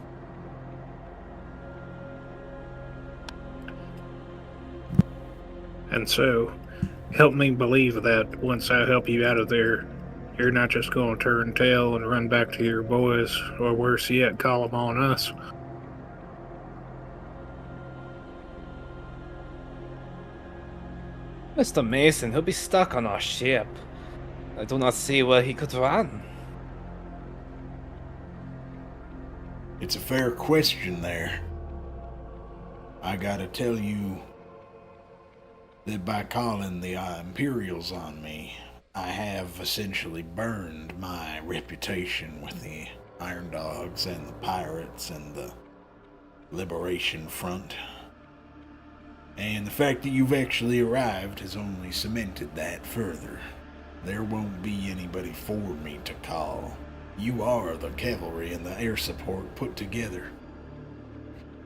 And so, help me believe that once I help you out of there, you're not just going to turn tail and run back to your boys, or worse yet, call them on us. Mr. Mason, he'll be stuck on our ship. I do not see where he could run. It's a fair question there. I gotta tell you that by calling the Imperials on me, I have essentially burned my reputation with the Iron Dogs and the Pirates and the Liberation Front. And the fact that you've actually arrived has only cemented that further. There won't be anybody for me to call. You are the cavalry and the air support put together.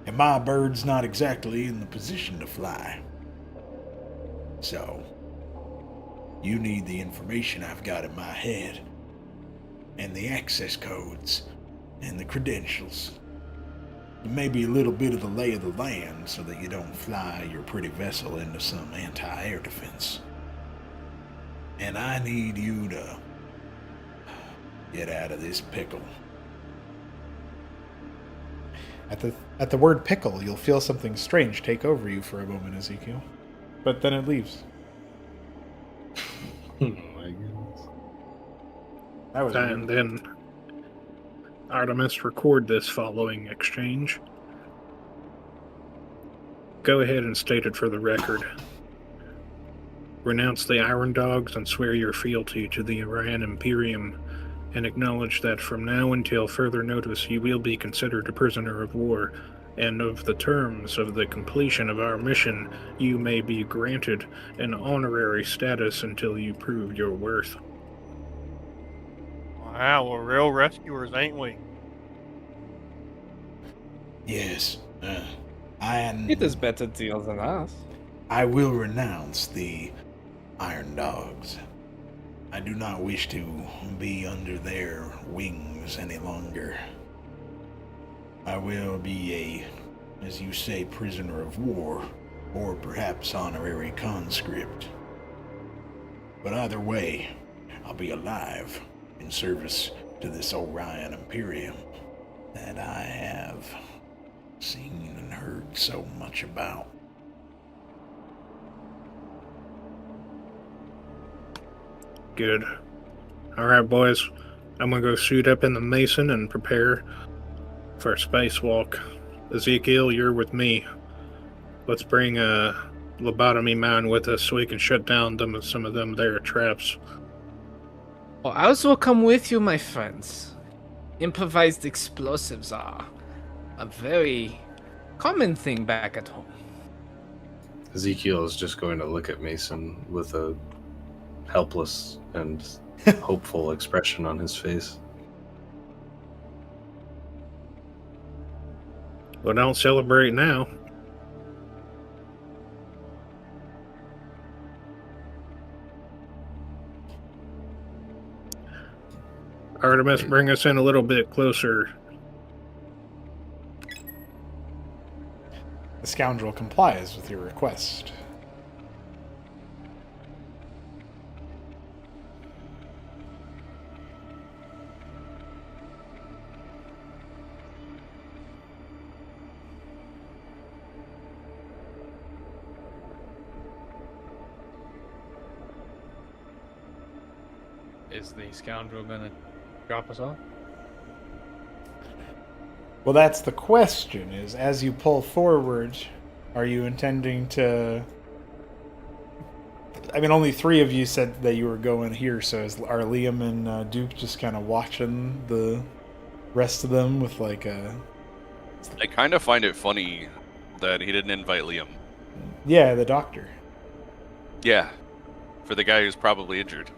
And my bird's not exactly in the position to fly. So, you need the information I've got in my head, and the access codes, and the credentials. maybe a little bit of the lay of the land so that you don't fly your pretty vessel into some anti-air defense. And I need you to get out of this pickle. At the word pickle, you'll feel something strange take over you for a moment, Ezekiel. But then it leaves. Oh my goodness. That was And then Artemis, record this following exchange. Go ahead and state it for the record. Renounce the Iron Dogs and swear your fealty to the Orion Imperium, and acknowledge that from now until further notice you will be considered a prisoner of war, and of the terms of the completion of our mission, you may be granted an honorary status until you prove your worth. Wow, we're real rescuers, ain't we? Yes, It is better deal than us. I will renounce the Iron Dogs. I do not wish to be under their wings any longer. I will be a, as you say, prisoner of war, or perhaps honorary conscript. But either way, I'll be alive in service to this Orion Imperium that I have seen and heard so much about. Good. Alright, boys. I'm gonna go suit up in the Mason and prepare for a spacewalk. Ezekiel, you're with me. Let's bring a lobotomy man with us so we can shut down some of them there traps. Well, I also come with you, my friends. Improvised explosives are a very common thing back at home. Ezekiel is just going to look at Mason with a helpless and hopeful expression on his face. Well, don't celebrate now. Artemis, bring us in a little bit closer. The scoundrel complies with your request. Is the scoundrel gonna drop us off? Well, that's the question, is as you pull forward, are you intending to... I mean, only 3 of you said that you were going here, so are Liam and Duke just kind of watching the rest of them with like a... I kind of find it funny that he didn't invite Liam. Yeah, the doctor. Yeah, for the guy who's probably injured.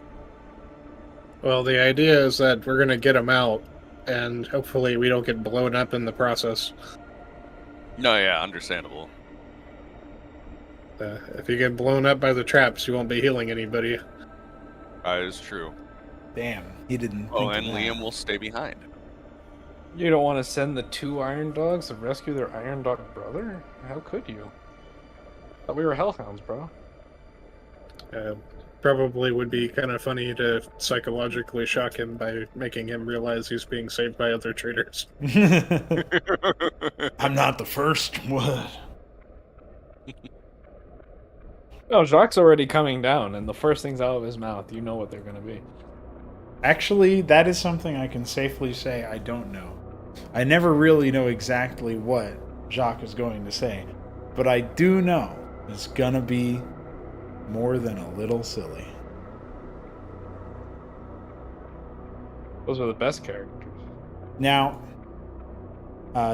Well, the idea is that we're gonna get him out, and hopefully we don't get blown up in the process. No, yeah, understandable. If you get blown up by the traps, you won't be healing anybody. That is true. Damn, he didn't Oh, think and of that. Liam will stay behind. You don't want to send the 2 Iron Dogs to rescue their Iron Dog brother? How could you? Thought we were Hellhounds, bro. Probably would be kind of funny to psychologically shock him by making him realize he's being saved by other traitors. I'm not the first. What? No, Jacques' already coming down, and the first things out of his mouth, you know what they're gonna be. Actually, that is something I can safely say I don't know. I never really know exactly what Jacques is going to say, but I do know it's gonna be more than a little silly. Those are the best characters. Now,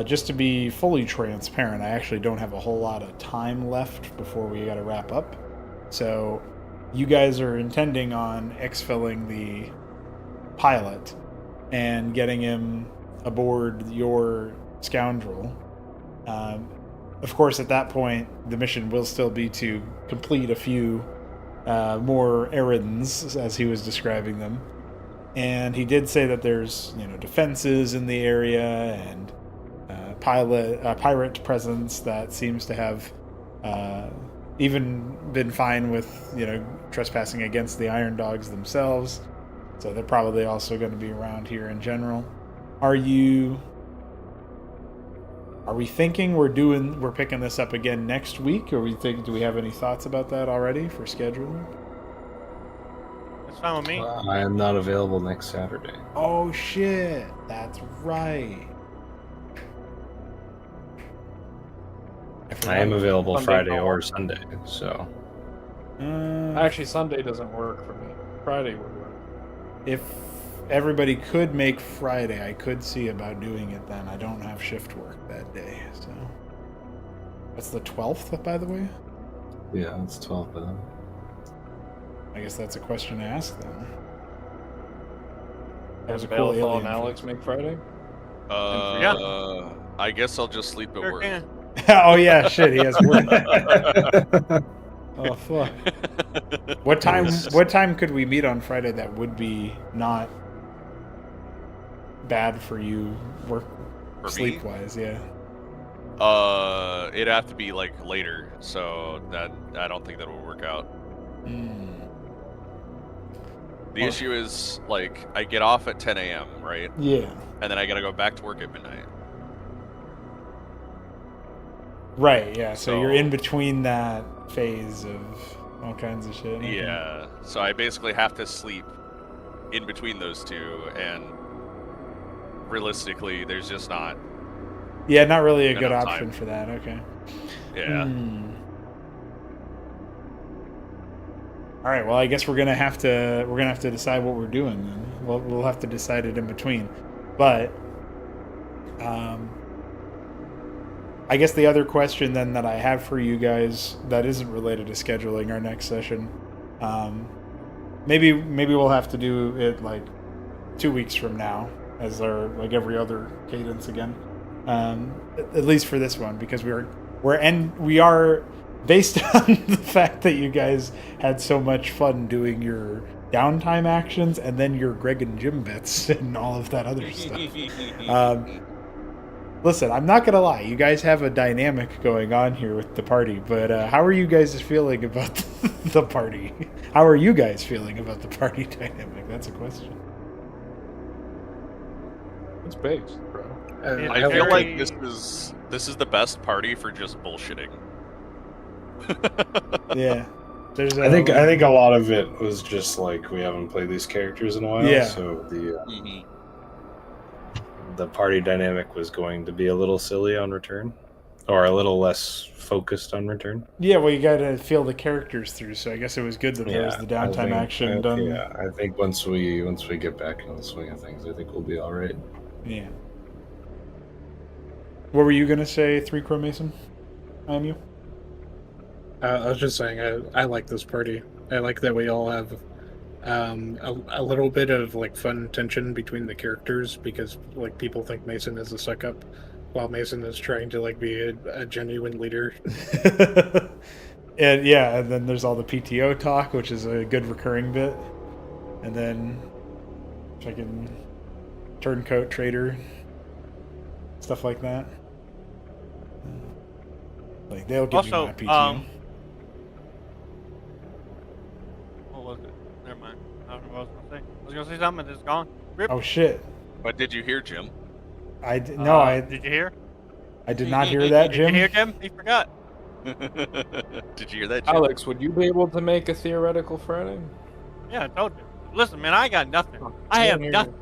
just to be fully transparent, I actually don't have a whole lot of time left before we gotta wrap up. So, you guys are intending on exfilling the pilot and getting him aboard your scoundrel. Of course, at that point, the mission will still be to complete a few more errands, as he was describing them. And he did say that there's, defenses in the area and pirate presence that seems to have even been fine with trespassing against the Iron Dogs themselves. So they're probably also going to be around here in general. Are we thinking we're picking this up again next week, or do we have any thoughts about that already for scheduling? That's fine with me. I am not available next Saturday. Oh shit, that's right. I am available Sunday Friday call. or Sunday, so Actually, Sunday doesn't work for me. Friday would work. If everybody could make Friday, I could see about doing it then. I don't have shift work that day, so. That's the 12th, by the way? yeah, it's 12 of them. I guess that's a question to ask then. That was Does a cool Balethal alien. and Alex make Friday? I guess I'll just sleep at Sure work. can. Oh yeah, shit, he has work. Oh fuck. What time could we meet on Friday that would be not bad for you work For me? sleep wise, yeah. It'd have to be like later, so that I don't think that will work out. The Oh. issue is like I get off at 10 a.m. right, Yeah. and then I gotta go back to work at midnight. Right, yeah. So you're So- in between that phase of all kinds of shit. Okay. Yeah, so I basically have to sleep in between those two, and realistically, there's just not. Yeah, not really a good Enough option time. for that. Okay. Yeah. All right. Well, I guess we're gonna have to decide what we're doing then. We'll have to decide it in between, but I guess the other question then that I have for you guys that isn't related to scheduling our next session, maybe we'll have to do it like 2 weeks from now as our like every other cadence again, at least for this one, because we are based on the fact that you guys had so much fun doing your downtime actions and then your Greg and Jim bits and all of that other stuff. Listen, I'm not gonna lie, you guys have a dynamic going on here with the party, but how are you guys feeling about the party? How are you guys feeling about the party dynamic? That's a question. It's based, bro. I feel like this is the best party for just bullshitting. Yeah. There's I think a lot of it was just like we haven't played these characters in a while, Yeah. so the party dynamic was going to be a little silly on return, or a little less focused on return. Yeah, well, you gotta feel the characters through, so I guess it was good that there was the I downtime think- action done. Yeah, I think once we get back into the swing of things, I think we'll be all right. Yeah. What were you gonna say, 3 Crow Mason? I am you. I was just saying, I like this party. I like that we all have a little bit of like fun tension between the characters, because like people think Mason is a suck up, while Mason is trying to like be a genuine leader. And yeah, and then there's all the PTO talk, which is a good recurring bit, and then fucking turncoat trader stuff like that. Like they'll give Also, you my PTO. What was it? Never mind. I don't know what I was gonna say. I was gonna say something, and it's gone. Rip. Oh shit! But did you hear, Jim? Did Did you hear? I did not hear that, Jim. Did you hear, Jim? He forgot. Did you hear that, Jim? Alex, would you be able to make a theoretical Friday? Yeah, I told you. Listen, man, I got nothing. I have nothing.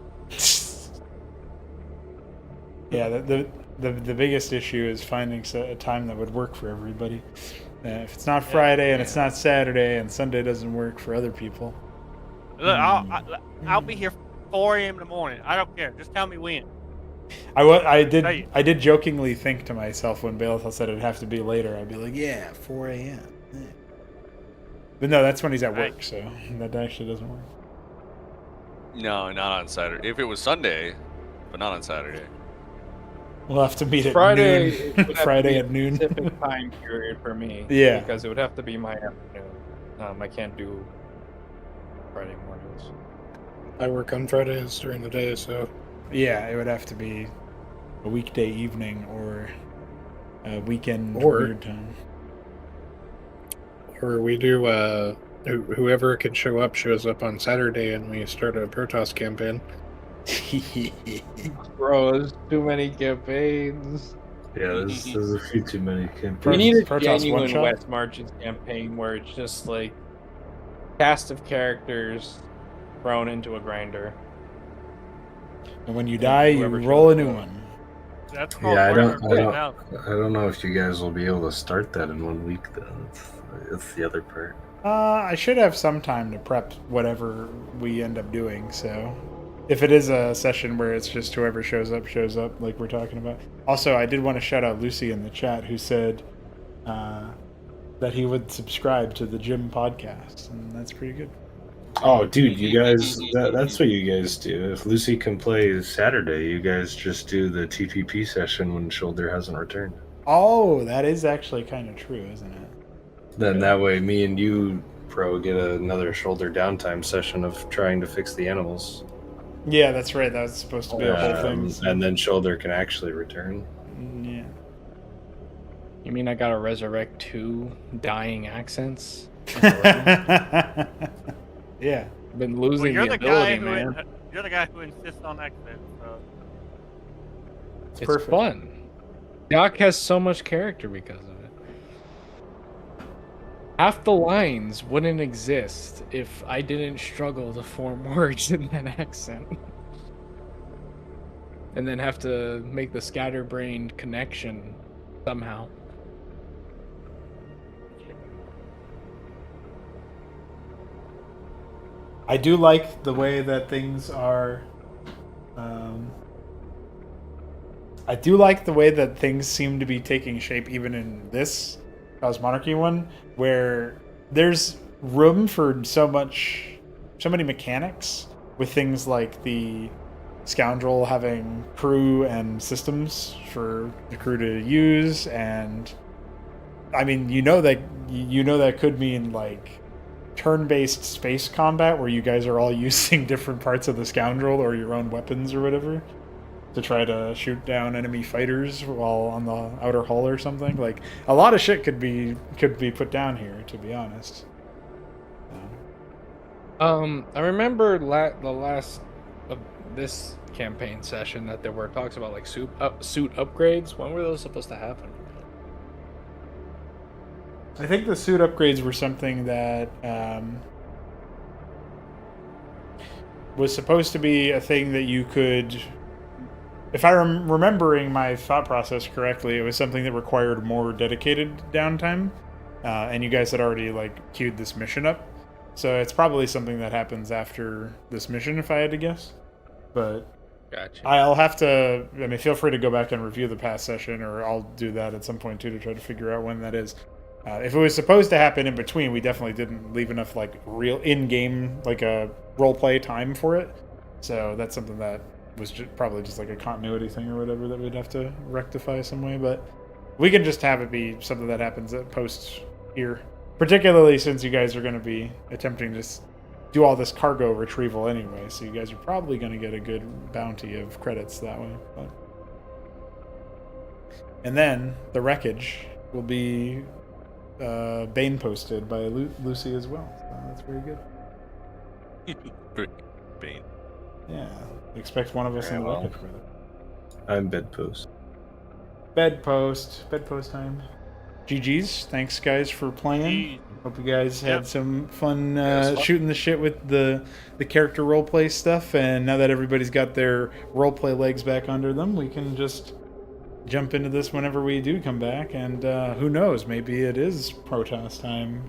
Yeah, the biggest issue is finding a time that would work for everybody. If it's not Friday and it's not Saturday and Sunday doesn't work for other people. Look, I'll be here 4 a.m. in the morning. I don't care. Just tell me when. I Hey. did jokingly think to myself when Balethal said it'd have to be later. I'd be like, yeah, 4 a.m. Yeah. But no, that's when he's at work, so that actually doesn't work. No, not on Saturday. If it was Sunday, but not on Saturday. We'll have to meet at Friday it noon. would have to Friday be at noon. a specific time period for me. Yeah. Because it would have to be my afternoon. I can't do Friday mornings. I work on Fridays during the day, so Yeah, it would have to be a weekday evening or a weekend Or- weird time. Or we do whoever can show up shows up on Saturday and we start a Protoss campaign. Bro, there's too many campaigns. Yeah, there's a few too many We campaigns. need a Protoss genuine one-shot? West Marches campaign where it's just like cast of characters thrown into a grinder. And when you die, you whoever roll a shows new up. one. That's called Yeah, I Warhammer don't- I don't- 40,000. I don't know if you guys will be able to start that in 1 week, though. That's the other part. I should have some time to prep whatever we end up doing, so if it is a session where it's just whoever shows up, like we're talking about. Also, I did want to shout out Lucy in the chat who said that he would subscribe to the Gym podcast, and that's pretty good. Oh, dude, you guys, that's what you guys do. If Lucy can play Saturday, you guys just do the TPP session when Shoulder hasn't returned. Oh, that is actually kind of true, isn't it? Then that way, me and you, Pro, get another Shoulder downtime session of trying to fix the animals. Yeah, that's right. That was supposed to be a whole thing. so- And then Shoulder can actually return. Yeah. You mean I gotta resurrect 2 dying accents? Yeah. Been Well, losing you're the the guy ability, who man. you're the guy who insists on accents. So. It's It's perfect. fun. Doc has so much character because of it. Half the lines wouldn't exist if I didn't struggle to form words in that accent. And then have to make the scatterbrained connection somehow. I do like the way that things are. I do like the way that things seem to be taking shape, even in this Cosmonarchy one, where there's room for so many mechanics with things like the Scoundrel having crew and systems for the crew to use, and I mean, that could mean like turn-based space combat where you guys are all using different parts of the Scoundrel or your own weapons or whatever to try to shoot down enemy fighters while on the outer hull or something. Like a lot of shit could be put down here, to be honest. I remember the last of this campaign session that there were talks about like suit upgrades. When were those supposed to happen? I think the suit upgrades were something that was supposed to be a thing that you could, if I'm remembering my thought process correctly, it was something that required more dedicated downtime, and you guys had already like queued this mission up, so it's probably something that happens after this mission, if I had to guess. But Gotcha. I'll have to. I mean, feel free to go back and review the past session, or I'll do that at some point too to try to figure out when that is. If it was supposed to happen in between, we definitely didn't leave enough like real in-game like a role play time for it. So that's something that was probably just like a continuity thing or whatever that we'd have to rectify some way. But we can just have it be something that happens at post here, particularly since you guys are going to be attempting to do all this cargo retrieval anyway. So you guys are probably going to get a good bounty of credits that way. But... And then the wreckage will be Bane posted by Lucy as well. So that's very good. Bane. Yeah. Expect one of us in the wreckage for that. I'm bedpost. Bedpost time. GG's. Thanks, guys, for playing. Hope you guys had some fun shooting the shit with the character roleplay stuff. And now that everybody's got their roleplay legs back under them, we can just jump into this whenever we do come back. And who knows? Maybe it is Protoss time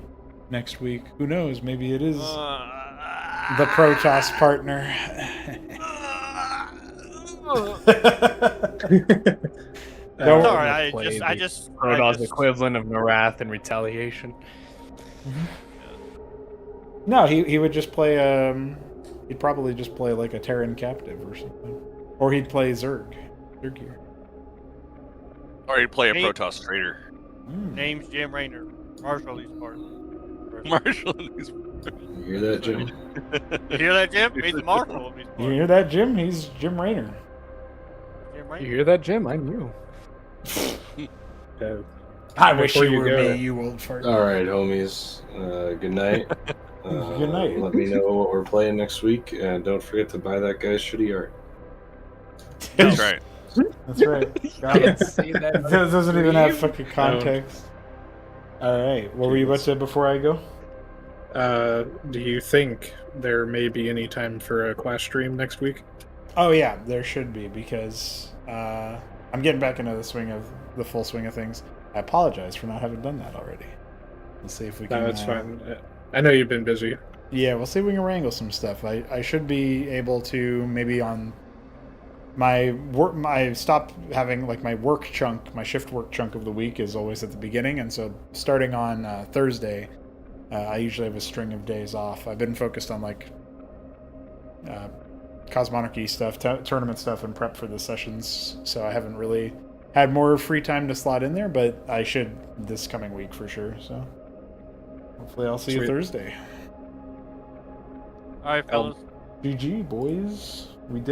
next week. Who knows? Maybe it is the Protoss partner. Sorry, I just Protoss equivalent of Narath and retaliation. No, he would just play. He'd probably just play like a Terran captive or something, or he'd play Zerg here. Or he'd play a Hey. Protoss trader. Name's Jim Raynor. Marshall these parts. Marshall and his... You hear that, Jim? You hear that, Jim? He's the Marshall of these You parts. hear that, Jim? He's Jim Raynor. Jim You hear that, Jim? I knew. I wish Before you you were go- me, you old fart. All right, homies. Good night. Good night. Let me know what we're playing next week, and don't forget to buy that guy's shitty art. That's right. That's right. Got it. Say that. It doesn't even have Stream? fucking context. All right. What were you about to say before I go? Do you think there may be any time for a class stream next week? Oh yeah, there should be because I'm getting back into the full swing of things. I apologize for not having done that already. Let's see if we can. No, that's fine. I know you've been busy. Yeah, we'll see if we can wrangle some stuff. I should be able to maybe on my work. I stopped having like my work chunk, my shift work chunk of the week is always at the beginning, and so starting on Thursday, I usually have a string of days off. I've been focused on like Cosmonarchy stuff, tournament stuff, and prep for the sessions. So I haven't really had more free time to slot in there, but I should this coming week for sure. So hopefully I'll see you Sweet. Thursday. All right, fellas. GG, boys. We did